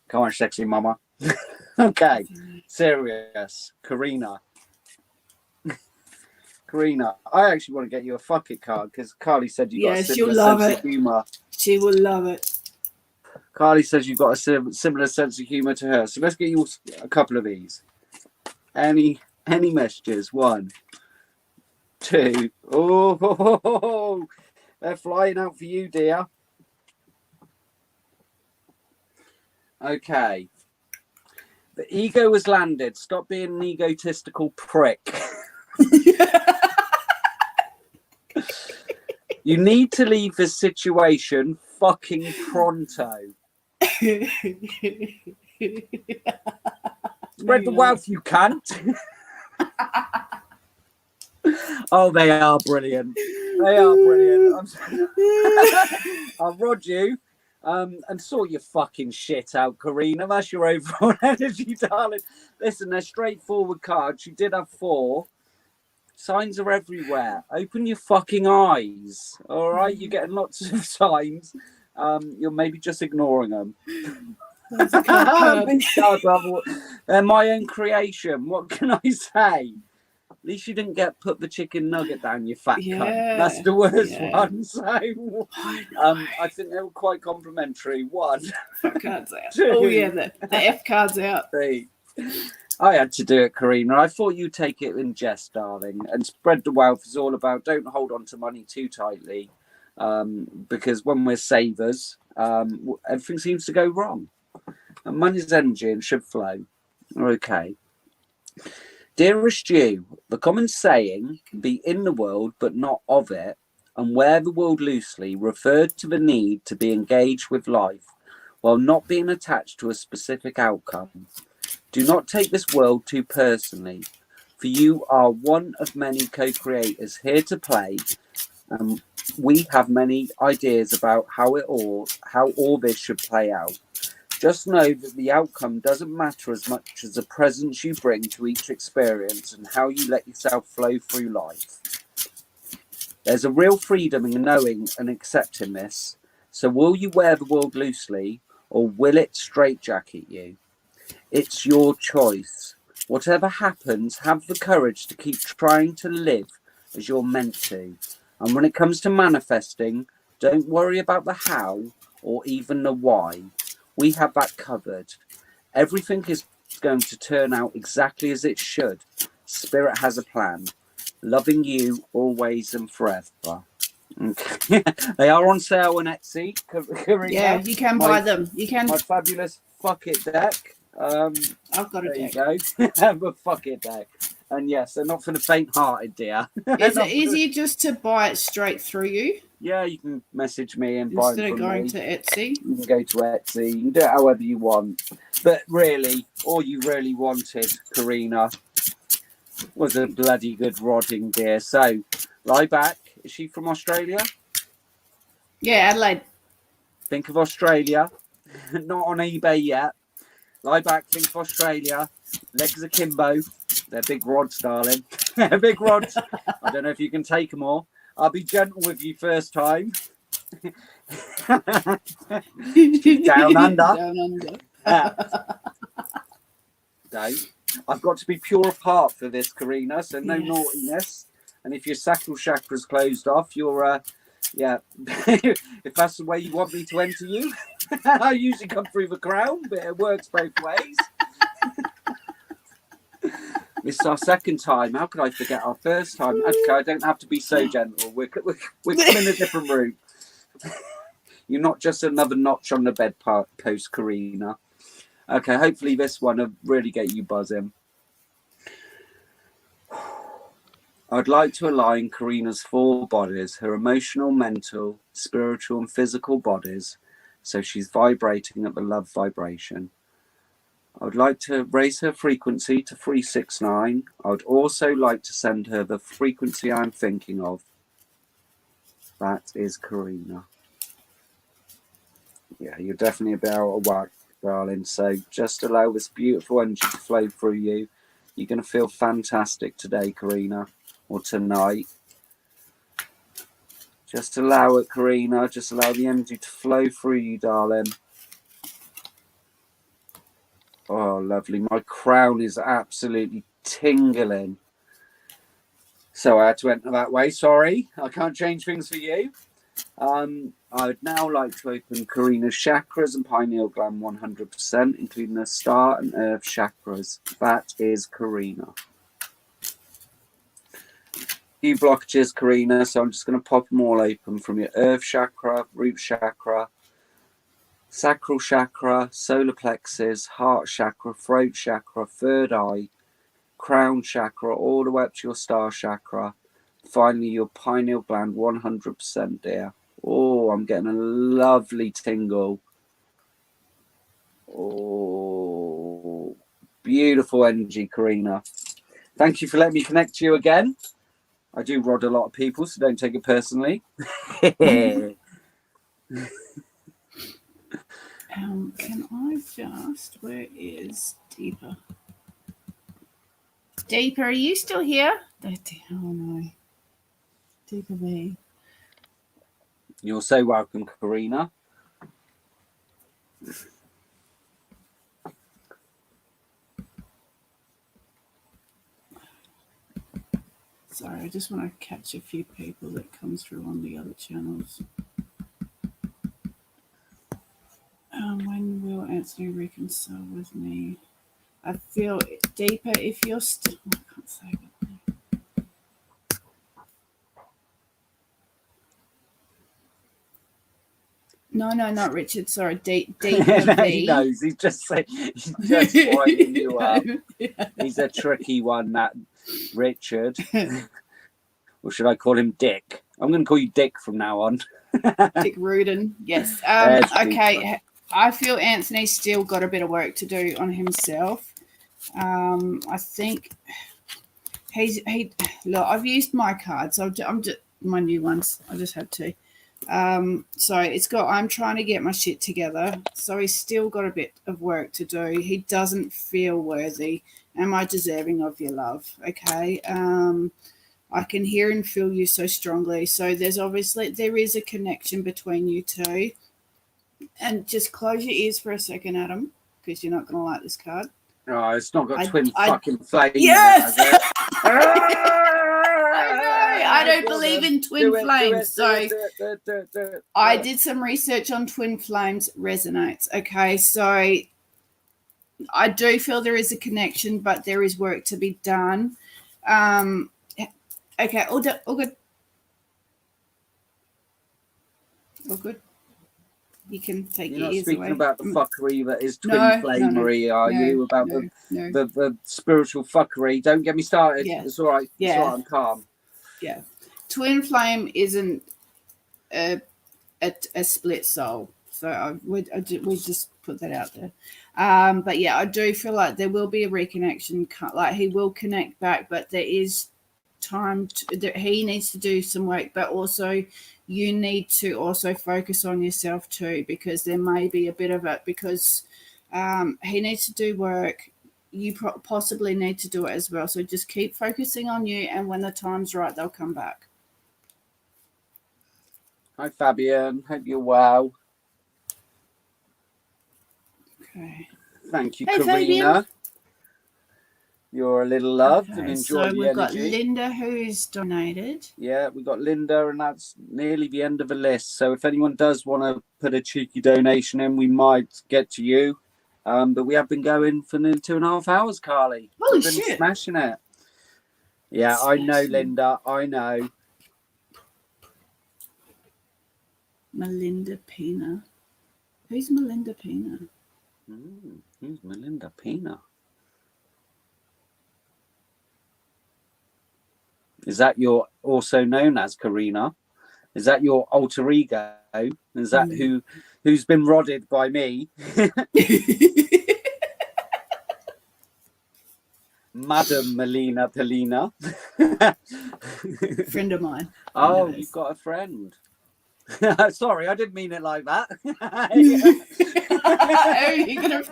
Come on, sexy Mama. Okay, serious. Karina, I actually want to get you a fuck it card because Carly said you got a she'll similar love sense it. of humour. She will love it. Carly says you've got a similar sense of humour to her. So let's get you a couple of these. Any messages? 1, 2. Oh, they're flying out for you, dear. Okay. The ego has landed. Stop being an egotistical prick. You need to leave this situation fucking pronto. Spread the wealth, you cunt. Oh, they are brilliant. They are brilliant. I'll rod you and sort your fucking shit out, Karina. That's your overall energy, darling. Listen, they're straightforward cards. You did have 4. Signs are everywhere. Open your fucking eyes. All right, you're getting lots of signs. You're maybe just ignoring them. They're my own creation. What can I say? At least you didn't put the chicken nugget down, you fat cunt. That's the worst one. So I think they were quite complimentary. 1. Cards out. 2. Oh yeah, the F card's out. 3. I had to do it, Karina. I thought you'd take it in jest, darling. And spread the wealth is all about don't hold on to money too tightly, because when we're savers, everything seems to go wrong. And money's energy and should flow. Okay. Dearest you, the common saying, be in the world but not of it, and wear the world loosely, referred to the need to be engaged with life while not being attached to a specific outcome. Do not take this world too personally, for you are one of many co-creators here to play, and we have many ideas about how all this should play out. Just know that the outcome doesn't matter as much as the presence you bring to each experience and how you let yourself flow through life. There's a real freedom in knowing and accepting this. So will you wear the world loosely, or will it straitjacket you? It's your choice. Whatever happens, have the courage to keep trying to live as you're meant to. And when it comes to manifesting, don't worry about the how or even the why. We have that covered. Everything is going to turn out exactly as it should. Spirit has a plan. Loving you always and forever. Okay. They are on sale on Etsy. Karina. Yeah, you can buy them. You can. My fabulous Fuck It deck. I've got a There you deck. go. But Fuck It deck. And yes, they're not for the faint-hearted, dear. Is it easier just to buy it straight through you? Yeah, you can message me and buy instead them of from going me. to Etsy? You can go to Etsy. You can do it however you want. But really, all you really wanted, Karina, was a bloody good rodding, dear. So, lie back. Is she from Australia? Yeah, Adelaide. Think of Australia. Not on eBay yet. Lie back. Think of Australia. Legs akimbo. They're big rods, darling. They're big rods. I don't know if you can take them all. I'll be gentle with you first time. Down under. Down under. No, I've got to be pure of heart for this, Karina. So no Yes. naughtiness. And if your sacral chakra's closed off, you're yeah. If that's the way you want me to enter you, I usually come through the crown, but it works both ways. This is our second time. How could I forget our first time? Okay, I don't have to be so gentle. We're coming a different route. You're not just another notch on the bedpost, Karina. Okay, hopefully this one will really get you buzzing. I'd like to align Karina's four bodies, her emotional, mental, spiritual, and physical bodies, so she's vibrating at the love vibration. I would like to raise her frequency to 369. I would also like to send her the frequency I'm thinking of. That is Karina. Yeah, you're definitely about to whack, darling. So just allow this beautiful energy to flow through you. You're going to feel fantastic today, Karina, or tonight. Just allow it, Karina. Just allow the energy to flow through you, darling. Oh, lovely. My crown is absolutely tingling. So I had to enter that way. Sorry, I can't change things for you. I would now like to open Karina's chakras and pineal gland 100%, including the star and earth chakras. That is Karina. Few blockages, Karina, so I'm just going to pop them all open from your earth chakra, root chakra, sacral chakra, solar plexus, heart chakra, throat chakra, third eye, crown chakra, all the way up to your star chakra. Finally, your pineal gland 100%, dear. Oh, I'm getting a lovely tingle. Oh, beautiful energy, Karina. Thank you for letting me connect to you again. I do rod a lot of people, so don't take it personally. Can I just... Where is Deepa? Deepa, are you still here? Oh, no. Deepa B. You're so welcome, Karina. Sorry, I just want to catch a few people that come through on the other channels. When will Anthony reconcile with me? I feel deeper if you're still... I can't say that. No, not Richard. Sorry, deeper He knows. He's just winding you up. He's a tricky one, that Richard. Or should I call him Dick? I'm going to call you Dick from now on. Dick Rudin. Yes. Okay. I feel Anthony's still got a bit of work to do on himself. I think look, I've used my cards. I'm just my new ones. I just had to. So it's got, I'm trying to get my shit together. So he's still got a bit of work to do. He doesn't feel worthy. Am I deserving of your love? Okay. I can hear and feel you so strongly. So there is a connection between you two. And just close your ears for a second, Adam, because you're not going to like this card. Oh, it's not got twin fucking flames. Yes! I don't believe in twin flames. So I did some research on twin flames resonates. Okay, so I do feel there is a connection, but there is work to be done. Okay, all good. all good. You can take You're your not ears speaking away. about the fuckery that is twin No, flamery, are no, you? About no, no. the spiritual fuckery. Don't get me started. Yeah. It's all right. It's Yeah. all right. I'm calm. Yeah. Twin flame isn't a split soul. So we just put that out there. But yeah, I do feel like there will be a reconnection. Like he will connect back, but there is time that he needs to do some work, but also you need to also focus on yourself too, because there may be a bit of it, because he needs to do work. You possibly need to do it as well. So just keep focusing on you, and when the time's right, they'll come back. Hi, Fabian. Hope you're well. Okay. Thank you, Hey, Karina. Fabian. You're a little loved and Okay, enjoy so the we've got energy. Linda who's donated. Yeah, we've got Linda, and that's nearly the end of the list. So if anyone does want to put a cheeky donation in, we might get to you. But we have been going for nearly 2.5 hours, Carly. Holy We've been shit. smashing it. Yeah, I know, Linda. I know. Melinda Pena. Who's Melinda Pena? Who's Melinda Pena? Is that your also known as Karina? Is that your alter ego? Is that who's been rodded by me? Madam Melina Polina. Friend of mine. Oh, you've got a friend. Sorry, I didn't mean it like that. Oh, you're gonna...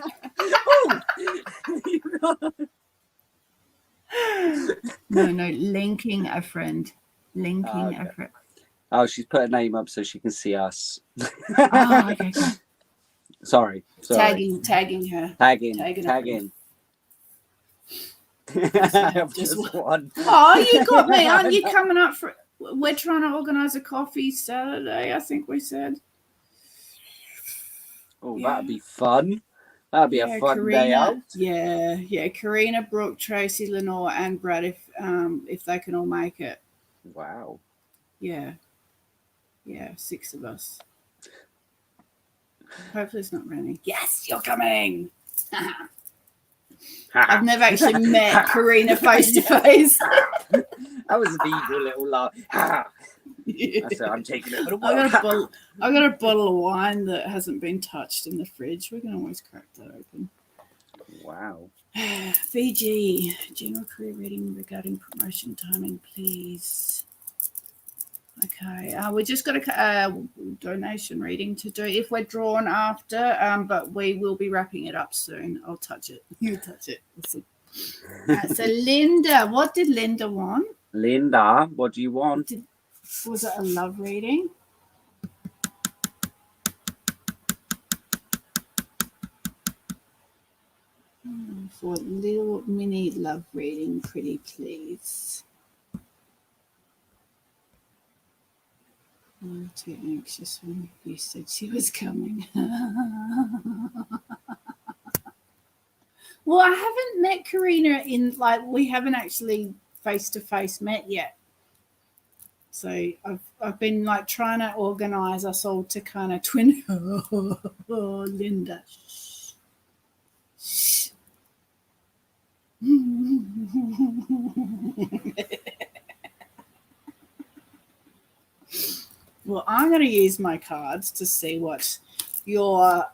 No, linking a friend. Linking a friend. Oh, she's put a name up so she can see us. Oh, okay. Sorry. Tagging her. Tagging. Just one. Oh, you got me. Aren't you coming up for... We're trying to organise a coffee Saturday, I think we said. Oh, that'd be fun. That'd be a fun day out. Yeah. Karina, Brooke, Tracy, Lenore, and Brad, if they can all make it. Wow. Yeah, 6 of us. Hopefully it's not raining. Yes, you're coming. I've never actually met Karina face to face. That was an evil little laugh. I said, I'm taking it. I got a bottle of wine that hasn't been touched in the fridge. We can always crack that open. Wow. VG, general career reading regarding promotion timing, please. Okay, we just got a donation reading to do if we're drawn after, but we will be wrapping it up soon. I'll touch it. You touch it. So Linda, what did Linda want? Linda, what do you want? Was it a love reading? For a little mini love reading, pretty please. I'm too anxious when you said she was coming. Well, I haven't met Karina we haven't actually face-to-face met yet. So I've been trying to organise us all to kind of twin. Oh, Linda. Shh. Well, I'm going to use my cards to see what your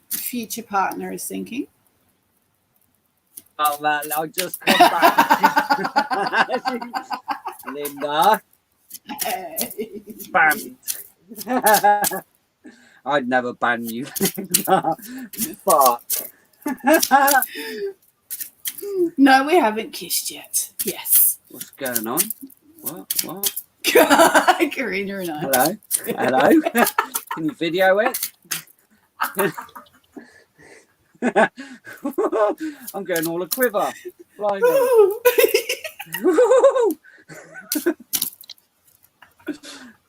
future partner is thinking. Oh man, I'll just come back. Linda. Banned. I'd never ban you, Linda. Fuck. No, we haven't kissed yet. Yes. What's going on? What? Karina and I. Hello. Can you video it? I'm going all a quiver.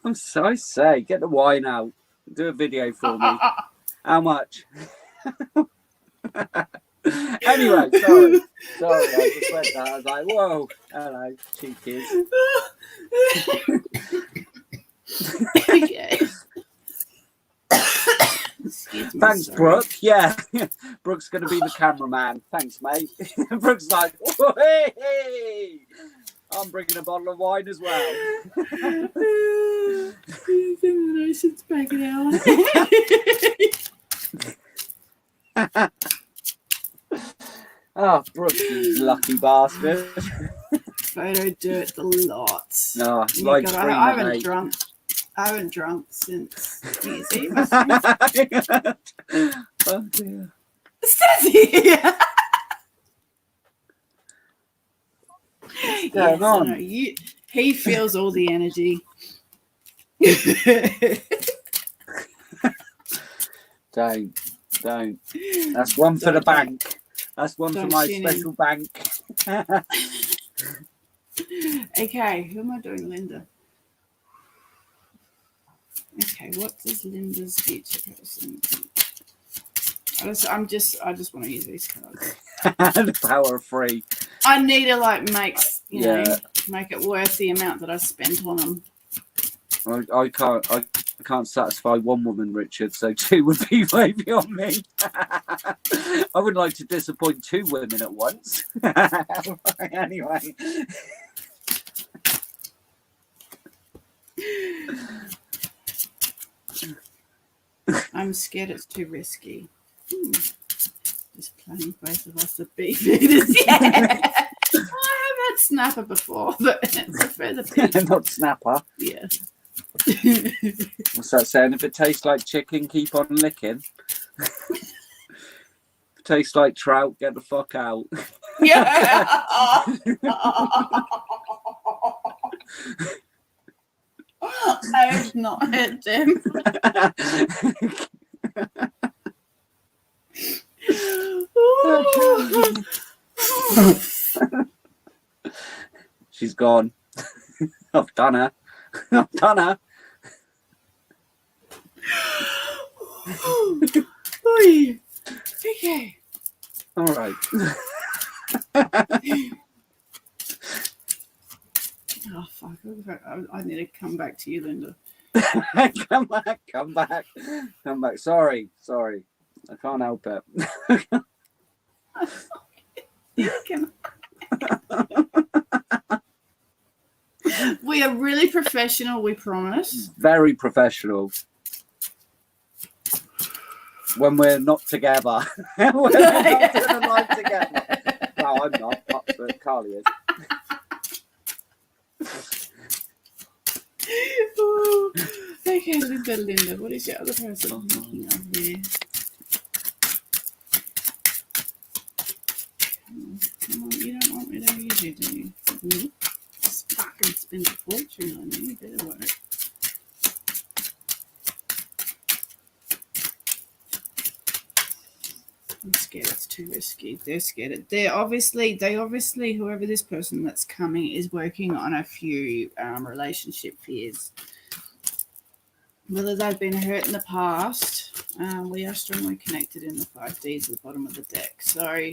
I'm so say, get the wine out. Do a video for me. How much? Anyway, sorry. I just went there. I was like, whoa, hello, cheekies. Okay. Excuse me, Thanks, sorry. Brooke. Yeah, Brooke's going to be the cameraman. Thanks, mate. Brooke's like, hey, I'm bringing a bottle of wine as well. Since back an hour. Oh, Brooke, you lucky bastard. Photo dirt the lot. No, Oh, like God, Freeman, I haven't mate. drunk. I haven't drunk since New Year's Eve. I think. Oh dear. Stacey! going on? No, he feels all the energy. Don't. That's one for the bank. That's one for Don't my tune in. special bank. Okay, who am I doing, Linda? Okay, what does Linda's future person think? I just want to use these cards. The power of free. I need to make Yeah. make it worth the amount that I spent on them. I can't satisfy one woman, Richard, so two would be way beyond me. I would like to disappoint two women at once. Anyway. I'm scared it's too risky. Just playing both of us at beef eaters. Yeah. I have had snapper before, but I prefer the beef. Not snapper. Yeah. What's that saying? If it tastes like chicken, keep on licking. If it tastes like trout, get the fuck out. Yeah. I have not heard them. She's gone. I've done her. Oy. Okay. All right. Oh fuck! I need to come back to you, Linda. Come back. Sorry. I can't help it. We are really professional, we promise. Very professional. When we're not together. When we're not doing a live together. No, I'm not. But Carly is. Okay, Linda. What is your other person looking up here? Come on, you don't want me to use you, do you? Just fucking spend a fortune on you. Better work. I'm scared it's too risky. They're scared. They obviously, whoever this person that's coming is working on a few relationship fears. Whether they've been hurt in the past, we are strongly connected in the 5Ds at the bottom of the deck. So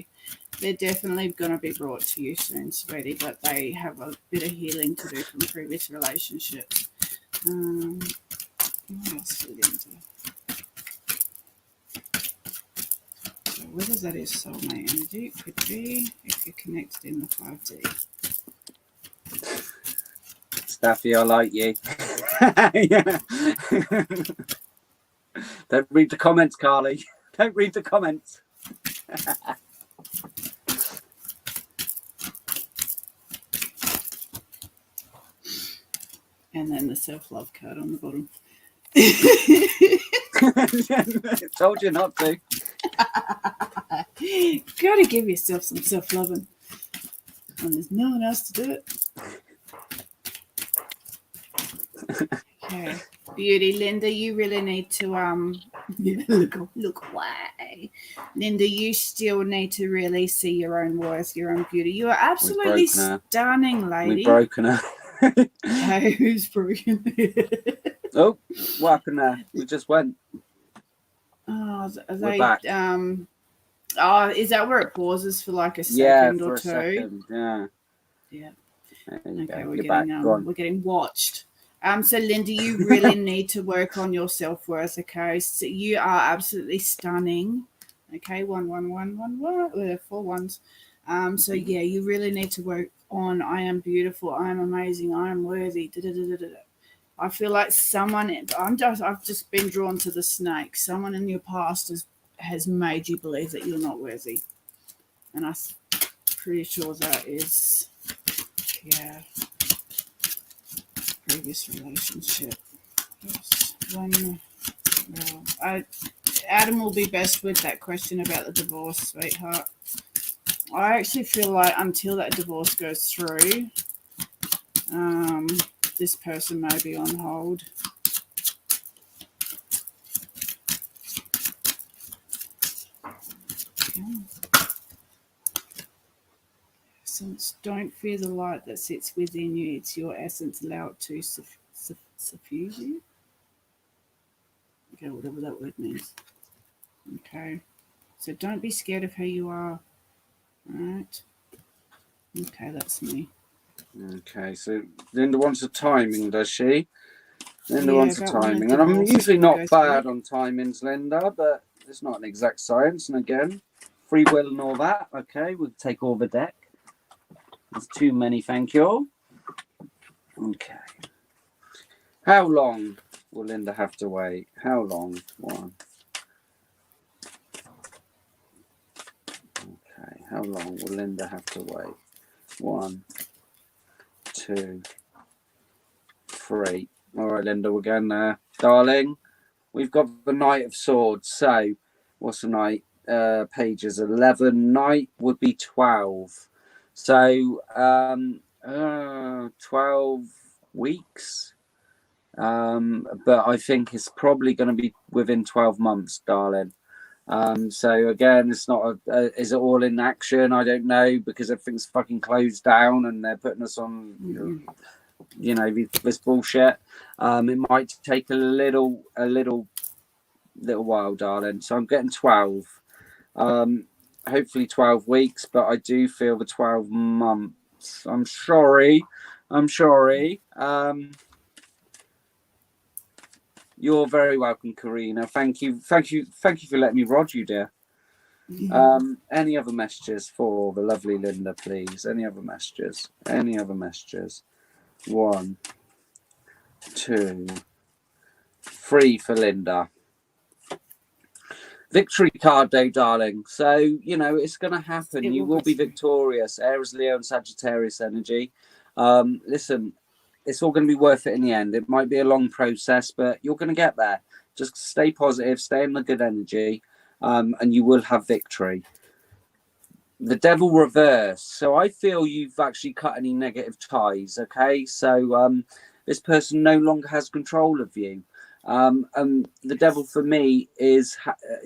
they're definitely going to be brought to you soon, sweetie, but they have a bit of healing to do from previous relationships. What else for Linda? So whether that is soulmate energy, it could be if you're connected in the 5D. Staffy, I like you. Don't read the comments, Carly. Don't read the comments. And then the self-love card on the bottom. Told you not to. Gotta give yourself some self-loving. And there's no one else to do it. Okay. Beauty, Linda, you really need to look away. Linda, you still need to really see your own worth, your own beauty. You are absolutely stunning, lady. We've broken her. Hey, who's broken? Oh, what happened there? We just went. Oh, We're back. Is that where it pauses for like a Yeah, second for or a two? second. Yeah. Yeah. There you Okay, go. we're You're back. Go on. getting watched. So Linda, you really need to work on your self-worth, okay? So you are absolutely stunning. Okay, 4 ones. So yeah, you really need to work on I am beautiful, I am amazing, I am worthy. Da, da, da, da, da. I feel like I've just been drawn to the snake. Someone in your past has made you believe that you're not worthy. And I'm pretty sure that is, yeah, previous relationship. One, well, Adam will be best with that question about the divorce, sweetheart. I actually feel like until that divorce goes through, this person may be on hold. Essence, don't fear the light that sits within you. It's your essence. Allow it to suffuse you. Okay, whatever that word means. Okay. So don't be scared of who you are. All right. Okay, that's me. Okay, so Linda wants a timing, does she? Linda Yeah, wants a about when a timing. And I'm divorce usually is not gonna go bad through. on timings, Linda, but it's not an exact science. And again, free will and all that. Okay, we'll take all the deck. There's too many, thank you. Okay. How long will Linda have to wait? How long? One. Okay, how long will Linda have to wait? 1, 2, 3. All right, Linda, we're going there. Darling, we've got the Knight of Swords. So, what's the Knight? Pages 11. Knight would be 12. So, 12 weeks. But I think it's probably going to be within 12 months, darling. So again, it's not is it all in action? I don't know, because everything's fucking closed down and they're putting us on, you know, this bullshit. It might take a little while, darling. So I'm getting 12. Hopefully 12 weeks, but I do feel the 12 months. I'm sorry. You're very welcome, Karina. Thank you for letting me rod you, dear. Any other messages for the lovely Linda, please? Any other messages? 1, 2, 3 for Linda. Victory card day, darling. So, you know, it's going to happen. You will be victorious. Aries, Leo, and Sagittarius energy. Listen, it's all going to be worth it in the end. It might be a long process, but you're going to get there. Just stay positive, stay in the good energy, and you will have victory. The Devil reverse. So I feel you've actually cut any negative ties. Okay, so this person no longer has control of you. And the Devil for me is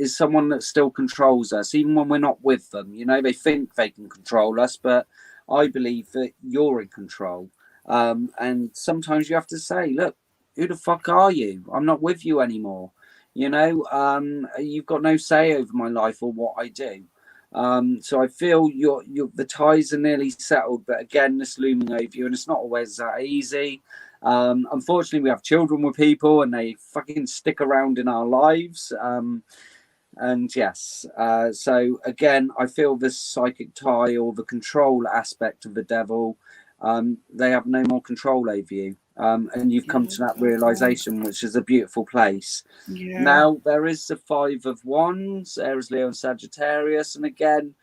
someone that still controls us, even when we're not with them. You know, they think they can control us, but I believe that you're in control. And sometimes you have to say, look, who the fuck are you? I'm not with you anymore. You know, you've got no say over my life or what I do. So I feel the ties are nearly settled, but again, this looming over you, and it's not always that easy. Unfortunately, we have children with people, and they fucking stick around in our lives. And yes, so again, I feel this psychic tie or the control aspect of the Devil. They have no more control over you. And you've come to that realization, which is a beautiful place. Yeah. Now, there is the 5 of Wands, Aries, Leo, and Sagittarius. And again,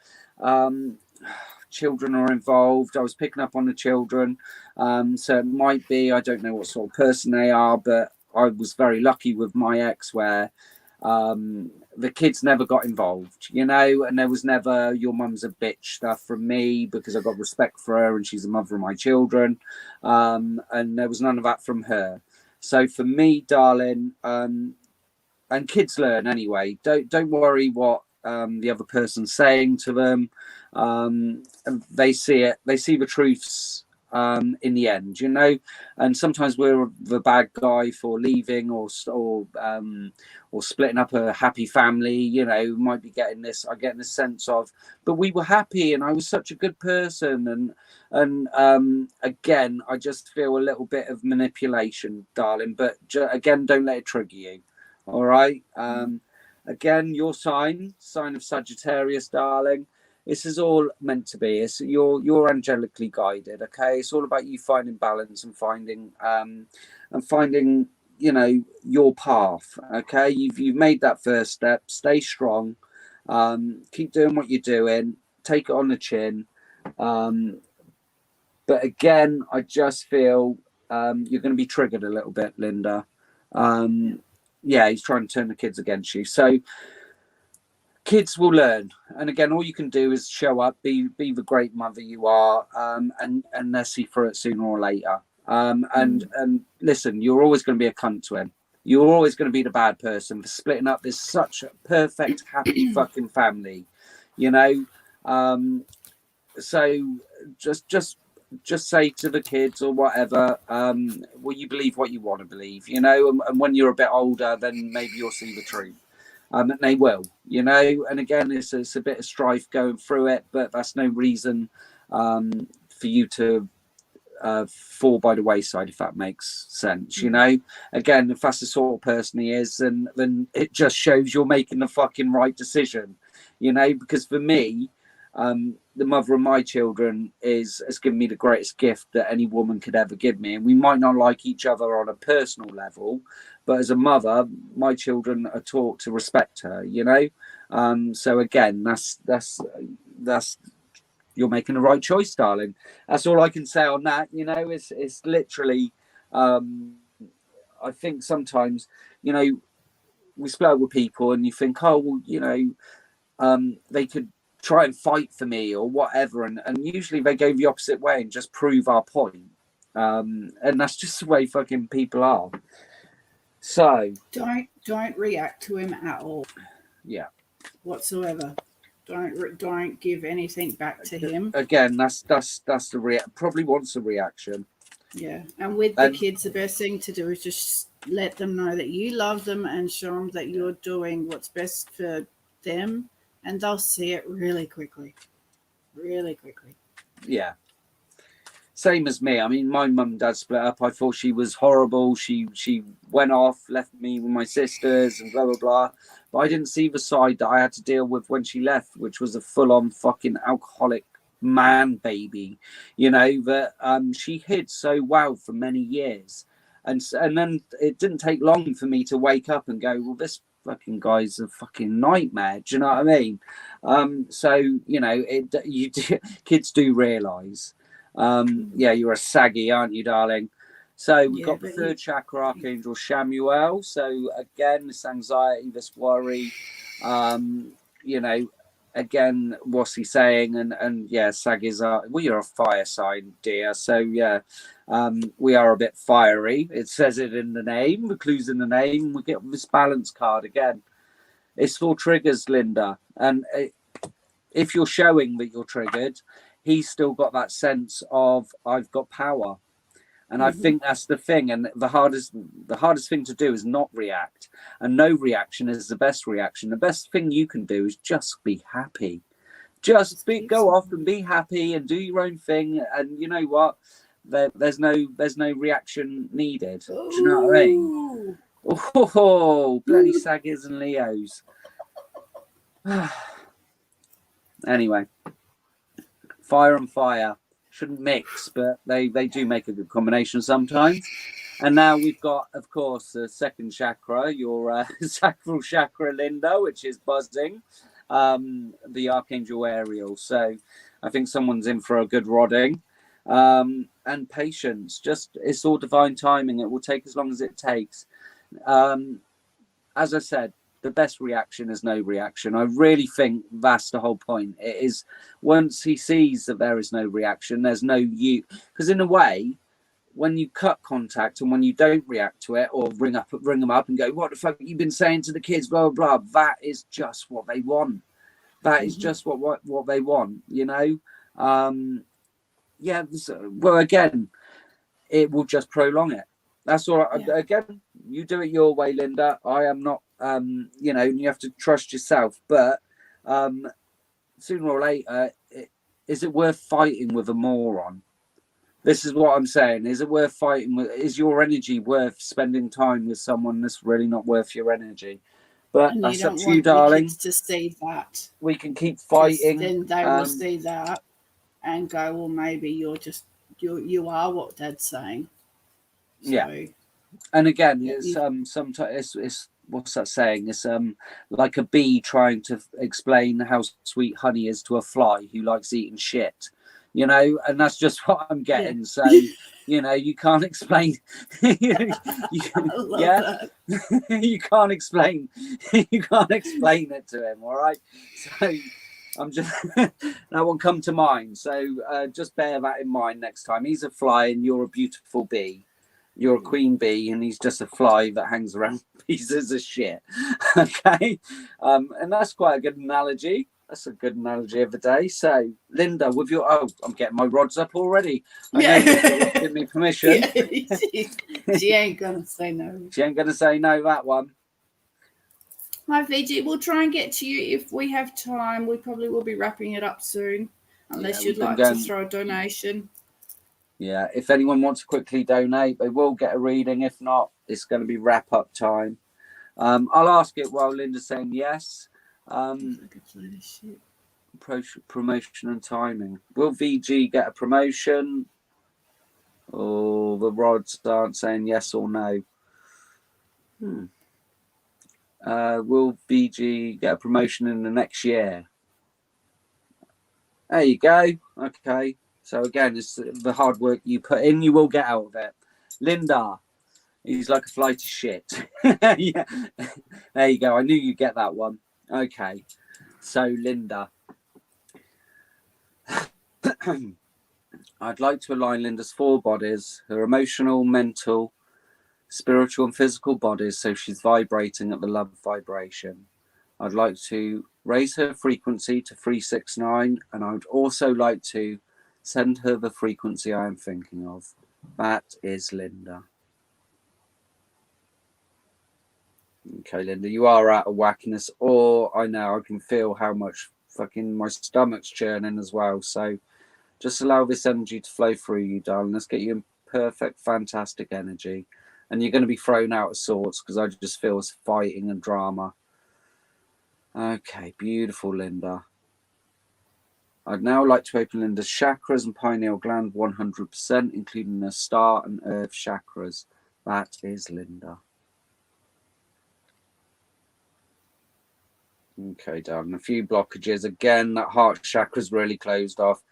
children are involved. I was picking up on the children. So it might be, I don't know what sort of person they are, but I was very lucky with my ex where the kids never got involved, you know, and there was never your mum's a bitch stuff from me, because I got respect for her and she's the mother of my children, and there was none of that from her. So for me, darling, and kids learn anyway, don't worry what the other person's saying to them. They see it, they see the truths in the end, you know. And sometimes we're the bad guy for leaving or splitting up a happy family, you know. Might be getting this, I get this sense of, but we were happy and I was such a good person. And again, I just feel a little bit of manipulation, darling, but again, don't let it trigger you. All right. Again, your sign of Sagittarius, darling. This is all meant to be. It's you're angelically guided. Okay, it's all about you finding balance and finding you know, your path. Okay, you've made that first step. Stay strong. Keep doing what you're doing. Take it on the chin. But again, I just feel you're going to be triggered a little bit, Linda. Yeah, he's trying to turn the kids against you. So kids will learn. And again, all you can do is show up, be the great mother you are, and they'll see through it sooner or later. And listen, you're always going to be a cunt to him. You're always going to be the bad person for splitting up this such a perfect, happy fucking family, you know. So just say to the kids or whatever, well, you believe what you want to believe, you know, and when you're a bit older, then maybe you'll see the truth. And they will, you know. And again, it's a bit of strife going through it, but that's no reason for you to fall by the wayside, if that makes sense, you know. Again, if that's the sort of person he is, then it just shows you're making the fucking right decision, you know. Because for me, the mother of my children has given me the greatest gift that any woman could ever give me. And we might not like each other on a personal level, but as a mother, my children are taught to respect her, you know. So again, that's you're making the right choice, darling. That's all I can say on that. You know, it's literally, I think sometimes, you know, we split up with people and you think, oh, well, you know, they could try and fight for me or whatever. And usually they go the opposite way and just prove our point. And that's just the way fucking people are. So don't react to him at all. Yeah. Whatsoever. Don't give anything back to him. Again, that's the probably wants a reaction. Yeah, and with the kids, the best thing to do is just let them know that you love them and show them that you're doing what's best for them, and they'll see it really quickly. Really quickly. Yeah. Same as me. I mean, my mum and dad split up. I thought she was horrible. She went off, left me with my sisters and blah, blah, blah. But I didn't see the side that I had to deal with when she left, which was a full-on fucking alcoholic man baby, you know, that she hid so well for many years. And then it didn't take long for me to wake up and go, well, this fucking guy's a fucking nightmare. Do you know what I mean? So, you know, kids do realise. Yeah, you're a saggy, aren't you, darling? So we've got the third chakra, Archangel Chamuel. So again, this anxiety, this worry, you know, again, what's he saying? And yeah, Saggies are, well, you're a fire sign, dear. So yeah, we are a bit fiery. It says it in the name, the clues in the name. We get this balance card again. It's all triggers, Linda. And if you're showing that you're triggered, he's still got that sense of I've got power. And I think that's the thing. And the hardest thing to do is not react. And no reaction is the best reaction. The best thing you can do is just be happy. Just go off and be happy and do your own thing. And you know what? There's no reaction needed. Do you know what I mean? Oh, bloody Sagittarius and Leos. Anyway. Fire and fire shouldn't mix, but they do make a good combination sometimes. And now we've got, of course, the second chakra, your sacral chakra, Linda, which is buzzing, the Archangel Ariel. So I think someone's in for a good rodding. And patience, just it's all divine timing. It will take as long as it takes. As I said, the best reaction is no reaction. I really think that's the whole point. It is once he sees that there is no reaction, there's no you. Because in a way, when you cut contact and when you don't react to it or ring them up and go, what the fuck have you been saying to the kids, blah, blah, blah, that is just what they want. That is just what they want, you know? yeah, well, again, it will just prolong it. That's all right. Yeah. Again, you do it your way, Linda. I am not, you know, you have to trust yourself. But sooner or later, is it worth fighting with a moron? This is what I'm saying. Is it worth fighting with? Is your energy worth spending time with someone that's really not worth your energy? But And you that's up don't to you, want your darling. kids to see that, We can keep because fighting. then they will see that and go, well, maybe you're just you are what Dad's saying. So, yeah. And again, yeah, it's sometimes it's what's that saying? It's like a bee trying to explain how sweet honey is to a fly who likes eating shit. You know, and that's just what I'm getting. yeah. So, you know, you can't explain. I love Yeah, that. you can't explain. You can't explain it to him. All right. So I'm just that won't come to mind. So just bear that in mind next time. He's a fly, and you're a beautiful bee. You're a queen bee, and he's just a fly that hangs around pieces of shit. Okay, and that's quite a good analogy. That's a good analogy of the day. So, Linda, with your I'm getting my rods up already. I know Linda will give me permission. Yeah, she ain't gonna say no. She ain't gonna say no that one. Hi, VG. We'll try and get to you if we have time. We probably will be wrapping it up soon, unless you'd like to throw a donation. Yeah, if anyone wants to quickly donate, they will get a reading. If not, it's going to be wrap up time. I'll ask it while Linda's saying yes. Promotion and timing. Will VG get a promotion? Or the rods aren't saying yes or no. Will VG get a promotion in the next year? There you go. Okay. So again, it's the hard work you put in, you will get out of it. Linda, he's like a flight of shit. Yeah. There you go. I knew you'd get that one. Okay. So, Linda. I'd like to align Linda's 4 bodies, her emotional, mental, spiritual, and physical bodies, so she's vibrating at the love vibration. I'd like to raise her frequency to 369, and I would also like to send her the frequency I am thinking of. That is Linda. Okay, Linda, you are out of wackiness. Or I know I can feel how much fucking my stomach's churning as well. So just allow this energy to flow through you, darling. Let's get you in perfect, fantastic energy. And you're going to be thrown out of sorts because I just feel it's fighting and drama. Okay, beautiful, Linda. I'd now like to open Linda's chakras and pineal gland 100%, including the star and earth chakras. That is Linda. Okay, darling. A few blockages. Again, that heart chakra's really closed off.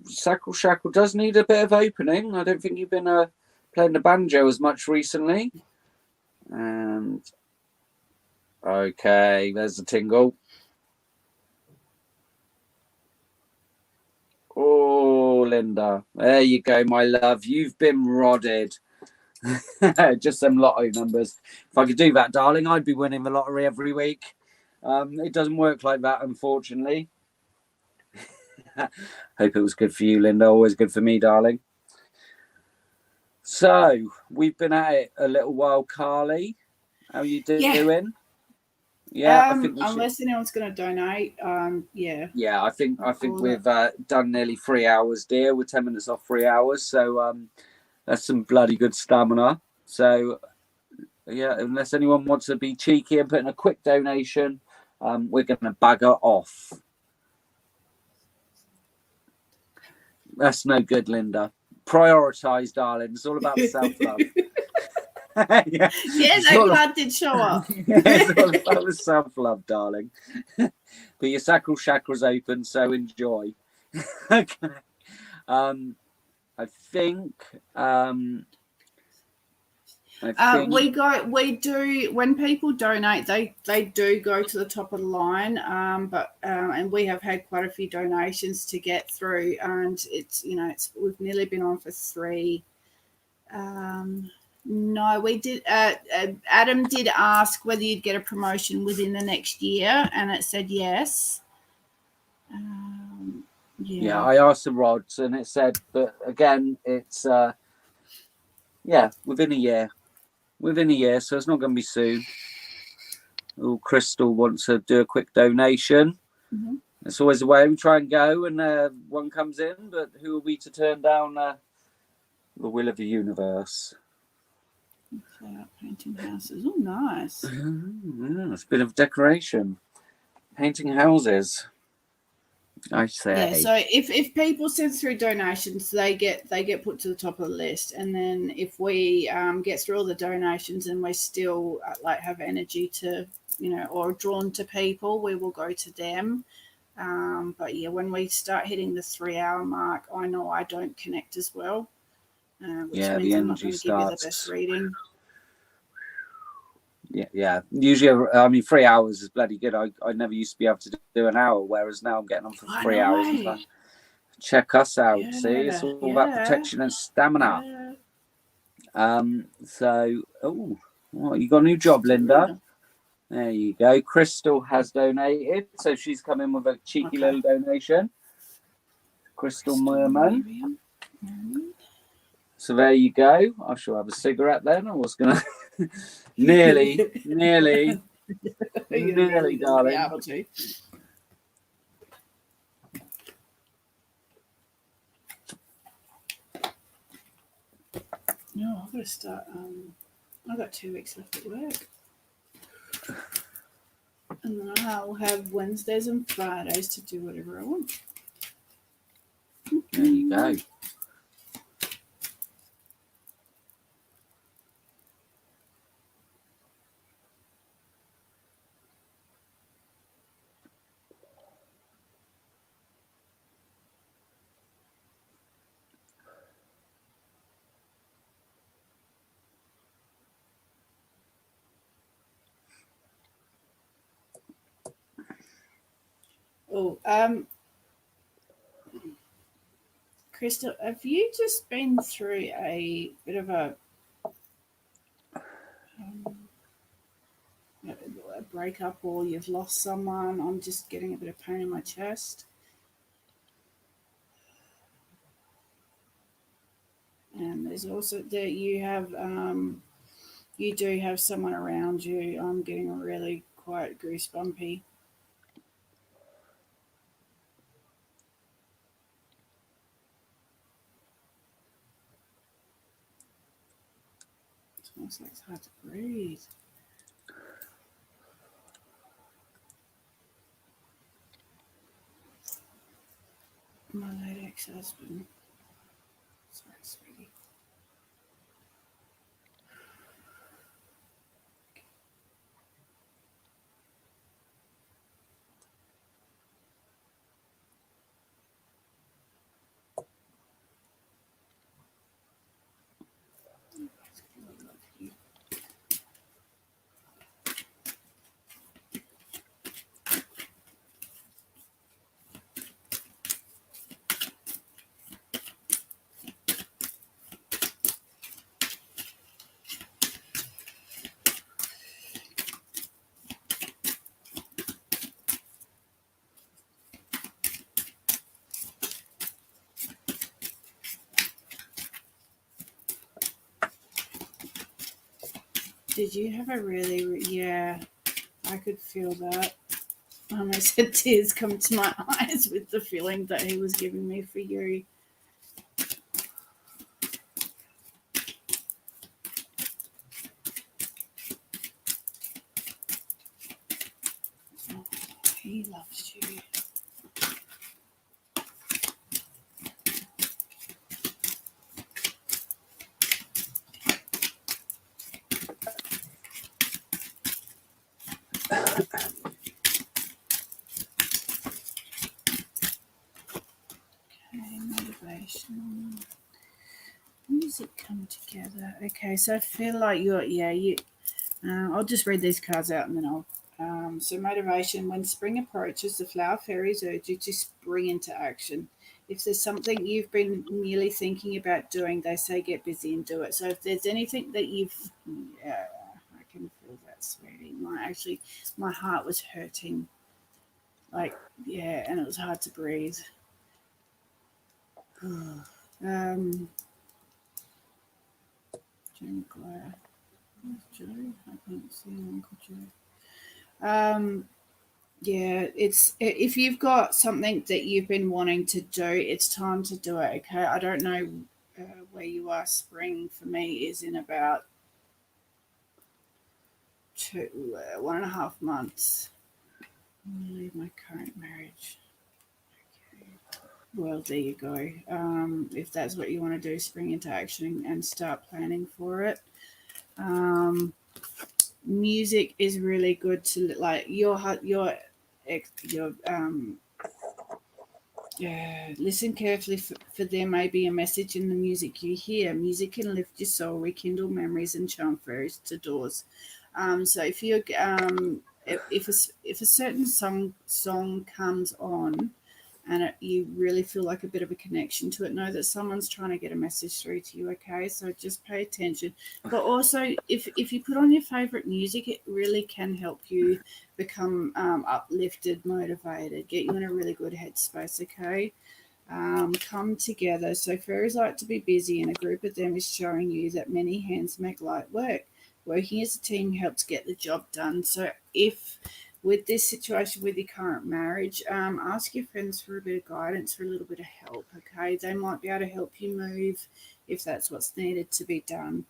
Sacral chakra does need a bit of opening. I don't think you've been playing the banjo as much recently. And okay, there's the tingle. Oh, Linda. There you go, my love. You've been rodded. Just some lotto numbers. If I could do that, darling, I'd be winning the lottery every week. It doesn't work like that, unfortunately. Hope it was good for you, Linda. Always good for me, darling. So we've been at it a little while, Carly. How are you doing? Yeah, I think unless anyone's going to donate, yeah. Yeah, I think we've done nearly 3 hours, dear. We're 10 minutes off 3 hours, so that's some bloody good stamina. So yeah, unless anyone wants to be cheeky and put in a quick donation, we're going to bugger off. That's no good, Linda. Prioritize, darling. It's all about self-love. Yeah, no blood did show up. It's all about the self-love, darling. But your sacral chakra's open, so enjoy. Okay. I think we do when people donate, they do go to the top of the line, but and we have had quite a few donations to get through, and it's we've nearly been on for 3. No, we did. Adam did ask whether you'd get a promotion within the next year, and it said yes. Yeah, I asked the rods, and it said, but again, it's within a year. Within a year, so it's not going to be soon. Oh, Crystal wants to do a quick donation. Mm-hmm. It's always the way we try and go, and one comes in, but who are we to turn down the will of the universe? Painting houses. Oh, nice. Yeah, it's a bit of decoration. Painting houses. I say. Yeah, so if people send through donations, they get put to the top of the list, and then if we get through all the donations and we still like have energy to, or drawn to people, we will go to them. But yeah, when we start hitting the 3 hour mark, I know I don't connect as well, which Yeah, means the I'm not energy going to give you the starts. best reading. Yeah. Usually, I mean, 3 hours is bloody good. I never used to be able to do an hour, whereas now I'm getting on for 3 hours. And like, check us out. Yeah, See, it's all about protection and stamina. Yeah. So, you got a new job, Linda. There you go. Crystal has donated, so she's come in with a cheeky little donation. Crystal Merman. So there you go. I shall have a cigarette then. I was gonna nearly, darling. No, I've got to start. I've got 2 weeks left at work. And then I'll have Wednesdays and Fridays to do whatever I want. There you go. Oh, Crystal, have you just been through a bit of a breakup, or you've lost someone? I'm just getting a bit of pain in my chest. And there's also that you do have someone around you. I'm getting really quite goosebumpy. It's almost like it's hard to breathe. My late ex-husband. Sorry, sweetie. Did you have a really, yeah, I could feel that. I almost had tears come to my eyes with the feeling that he was giving me for you. Oh, he loves you. Motivation. Music come together. Okay, so I feel like I'll just read these cards out and then I'll. So motivation. When spring approaches, the flower fairies urge you to spring into action. If there's something you've been merely thinking about doing, they say get busy and do it. So if there's anything that yeah, I can feel that, sweetie. My heart was hurting. Like, yeah, and it was hard to breathe. Joe Claire. Where's Joe? I can't see Uncle Joe. Yeah, it's if you've got something that you've been wanting to do, it's time to do it. Okay, I don't know where you are. Spring for me is in about 1.5 months. I'm gonna leave my current marriage. Okay. Well, there you go. If that's what you want to do, spring into action and start planning for it. Music is really good to like your yeah, listen carefully for there may be a message in the music you hear. Music can lift your soul, rekindle memories, and charm fairies to doors. So if you if a certain song comes on, and you really feel like a bit of a connection to it, know that someone's trying to get a message through to you. Okay, so just pay attention. But also, if you put on your favorite music, it really can help you become uplifted, motivated, get you in a really good headspace. Okay. Come together. So fairies like to be busy, and a group of them is showing you that many hands make light work. Working as a team helps get the job done. So if with this situation with your current marriage, ask your friends for a bit of guidance, for a little bit of help. Okay, they might be able to help you move if that's what's needed to be done.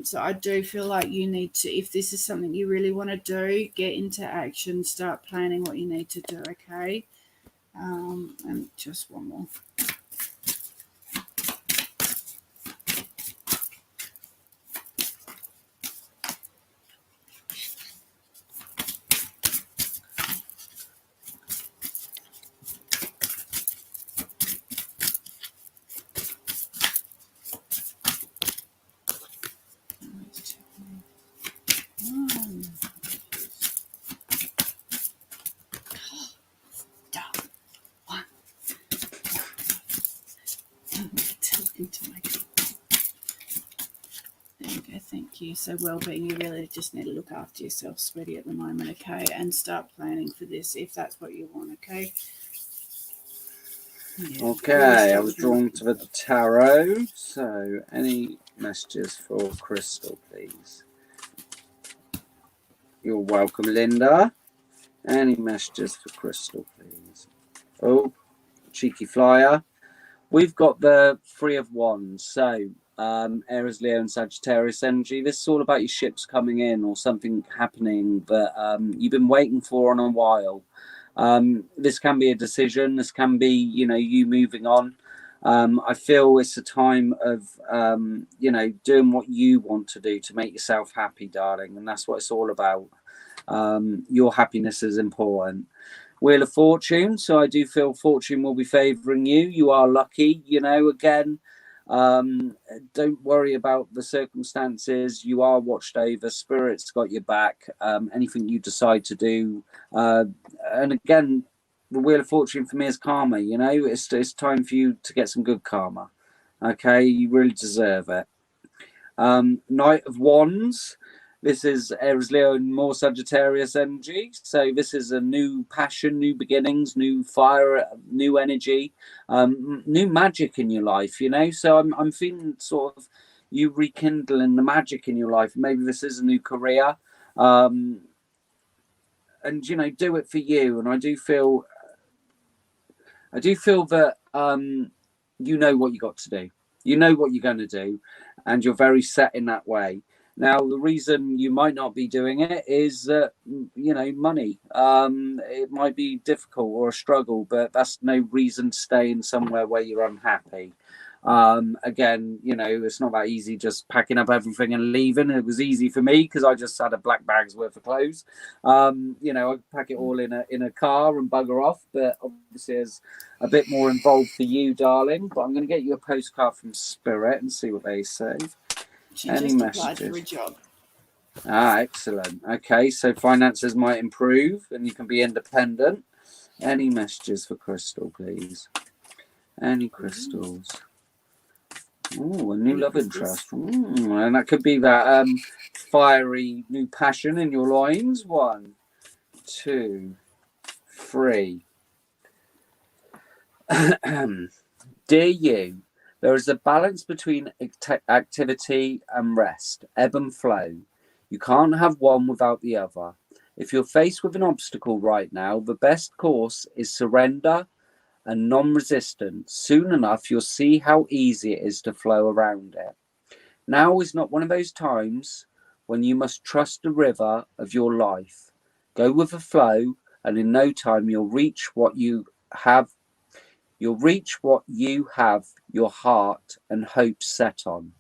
So I do feel like you need to, if this is something you really want to do, get into action, start planning what you need to do. Okay. And just one more. There you go, thank you. So well-being, you really just need to look after yourself, sweetie, at the moment, okay? And start planning for this if that's what you want, okay? Yeah, Okay, I was drawn to the tarot. So, any messages for Crystal, please? You're welcome, Linda. Any messages for Crystal, please? Oh, cheeky flyer. We've got the Three of Wands. So, Aries, Leo, and Sagittarius energy. This is all about your ships coming in or something happening that you've been waiting for in a while. This can be a decision. This can be, you moving on. I feel it's a time of, doing what you want to do to make yourself happy, darling. And that's what it's all about. Your happiness is important. Wheel of Fortune. So I do feel fortune will be favoring you. You are lucky, again. Don't worry about the circumstances. You are watched over. Spirit's got your back. Anything you decide to do. And again, the Wheel of Fortune for me is karma. It's time for you to get some good karma. Okay, you really deserve it. Knight of Wands. This is Aries, Leo, and more Sagittarius energy. So this is a new passion, new beginnings, new fire, new energy, new magic in your life. So I'm feeling sort of you rekindling the magic in your life. Maybe this is a new career, and do it for you. And I do feel that you know what you got to do. You know what you're going to do, and you're very set in that way. Now, the reason you might not be doing it is that, money. It might be difficult or a struggle, but that's no reason to stay in somewhere where you're unhappy. Again, it's not that easy just packing up everything and leaving. It was easy for me because I just had a black bag's worth of clothes. I pack it all in a car and bugger off, but obviously there's a bit more involved for you, darling. But I'm going to get you a postcard from Spirit and see what they say. She any just applied for a job. Excellent. Okay, so finances might improve and you can be independent. Any messages for Crystal, please? Any crystals? Oh, a new love interest. And that could be that fiery new passion in your loins. 1, 2, 3. Dear you, there is a balance between activity and rest, ebb and flow. You can't have one without the other. If you're faced with an obstacle right now, the best course is surrender and non-resistance. Soon enough, you'll see how easy it is to flow around it. Now is not one of those times when you must trust the river of your life. Go with the flow, and in no time you'll reach what you have. You'll reach what you have your heart and hope set on.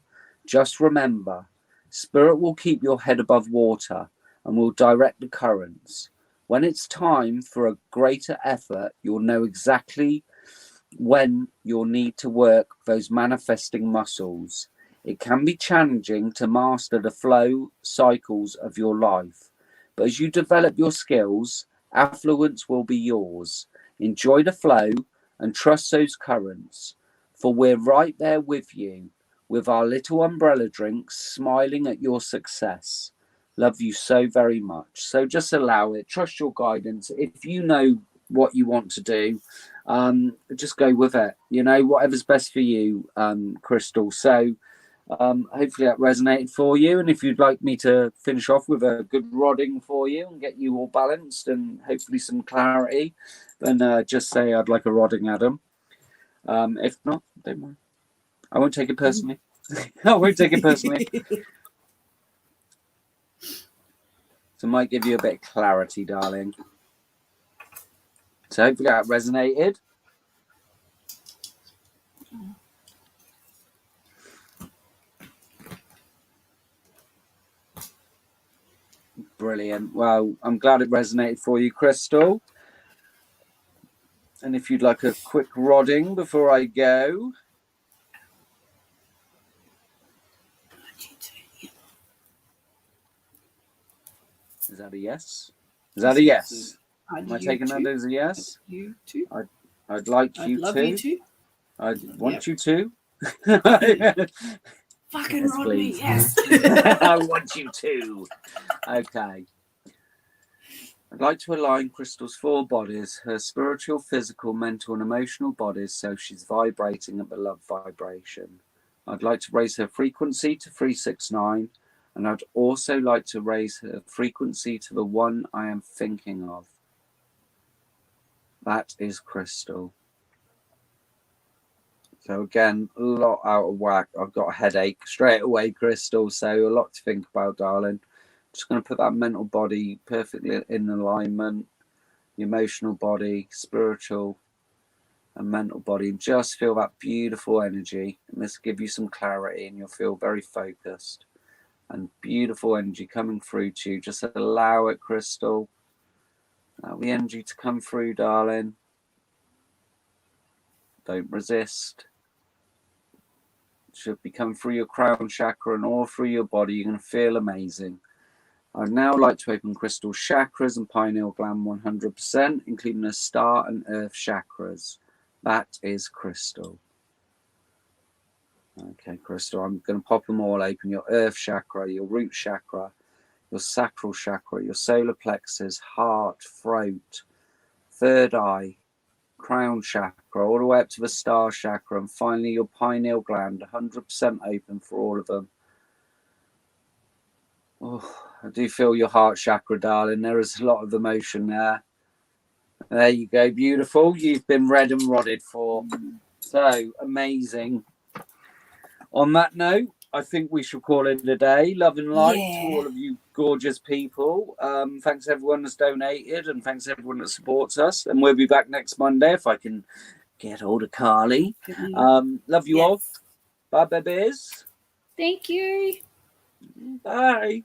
Just remember, Spirit will keep your head above water and will direct the currents. When it's time for a greater effort, you'll know exactly when you'll need to work those manifesting muscles. It can be challenging to master the flow cycles of your life, but as you develop your skills, affluence will be yours. Enjoy the flow and trust those currents, for we're right there with you, with our little umbrella drinks, smiling at your success. Love you so very much. So just allow it, trust your guidance. If you know what you want to do, just go with it, you know, whatever's best for you, Crystal. So hopefully that resonated for you, and if you'd like me to finish off with a good rodding for you and get you all balanced and hopefully some clarity, then just say I'd like a rodding, Adam. If not, don't worry, I won't take it personally. I won't take it personally. So it might give you a bit of clarity, darling. So hopefully that resonated. Brilliant. Well, I'm glad it resonated for you, Crystal. And if you'd like a quick rodding before I go. Is that a yes? Is that a yes? Am I taking that as a yes? You too. I'd like you to. I'd love you to. I'd want you to. Fucking Yes, rod please. me, yes. I want you to. Okay. I'd like to align Crystal's 4 bodies, her spiritual, physical, mental, and emotional bodies, so she's vibrating at the love vibration. I'd like to raise her frequency to 369, and I'd also like to raise her frequency to the one I am thinking of. That is Crystal. So again, a lot out of whack. I've got a headache straight away, Crystal, so a lot to think about, darling. Just going to put that mental body perfectly in alignment, the emotional body, spiritual and mental body, and just feel that beautiful energy. And this will give you some clarity, and you'll feel very focused and beautiful energy coming through to you. Just allow it, Crystal. Allow the energy to come through, darling. Don't resist. It should be coming through your crown chakra and all through your body. You're going to feel amazing. I'd now like to open Crystal chakras and pineal gland 100%, including the star and earth chakras. That is Crystal. Okay, Crystal, I'm going to pop them all open. Your earth chakra, your root chakra, your sacral chakra, your solar plexus, heart, throat, third eye, crown chakra, all the way up to the star chakra, and finally your pineal gland, 100% open for all of them. Oh, I do feel your heart chakra, darling. There is a lot of emotion there. There you go. Beautiful. You've been read and rodded for. So amazing. On that note, I think we should call it a day. Love and light to all of you gorgeous people. Thanks everyone that's donated, and thanks everyone that supports us. And we'll be back next Monday if I can get hold of Carly. Love you all. Bye, babies. Thank you. Bye.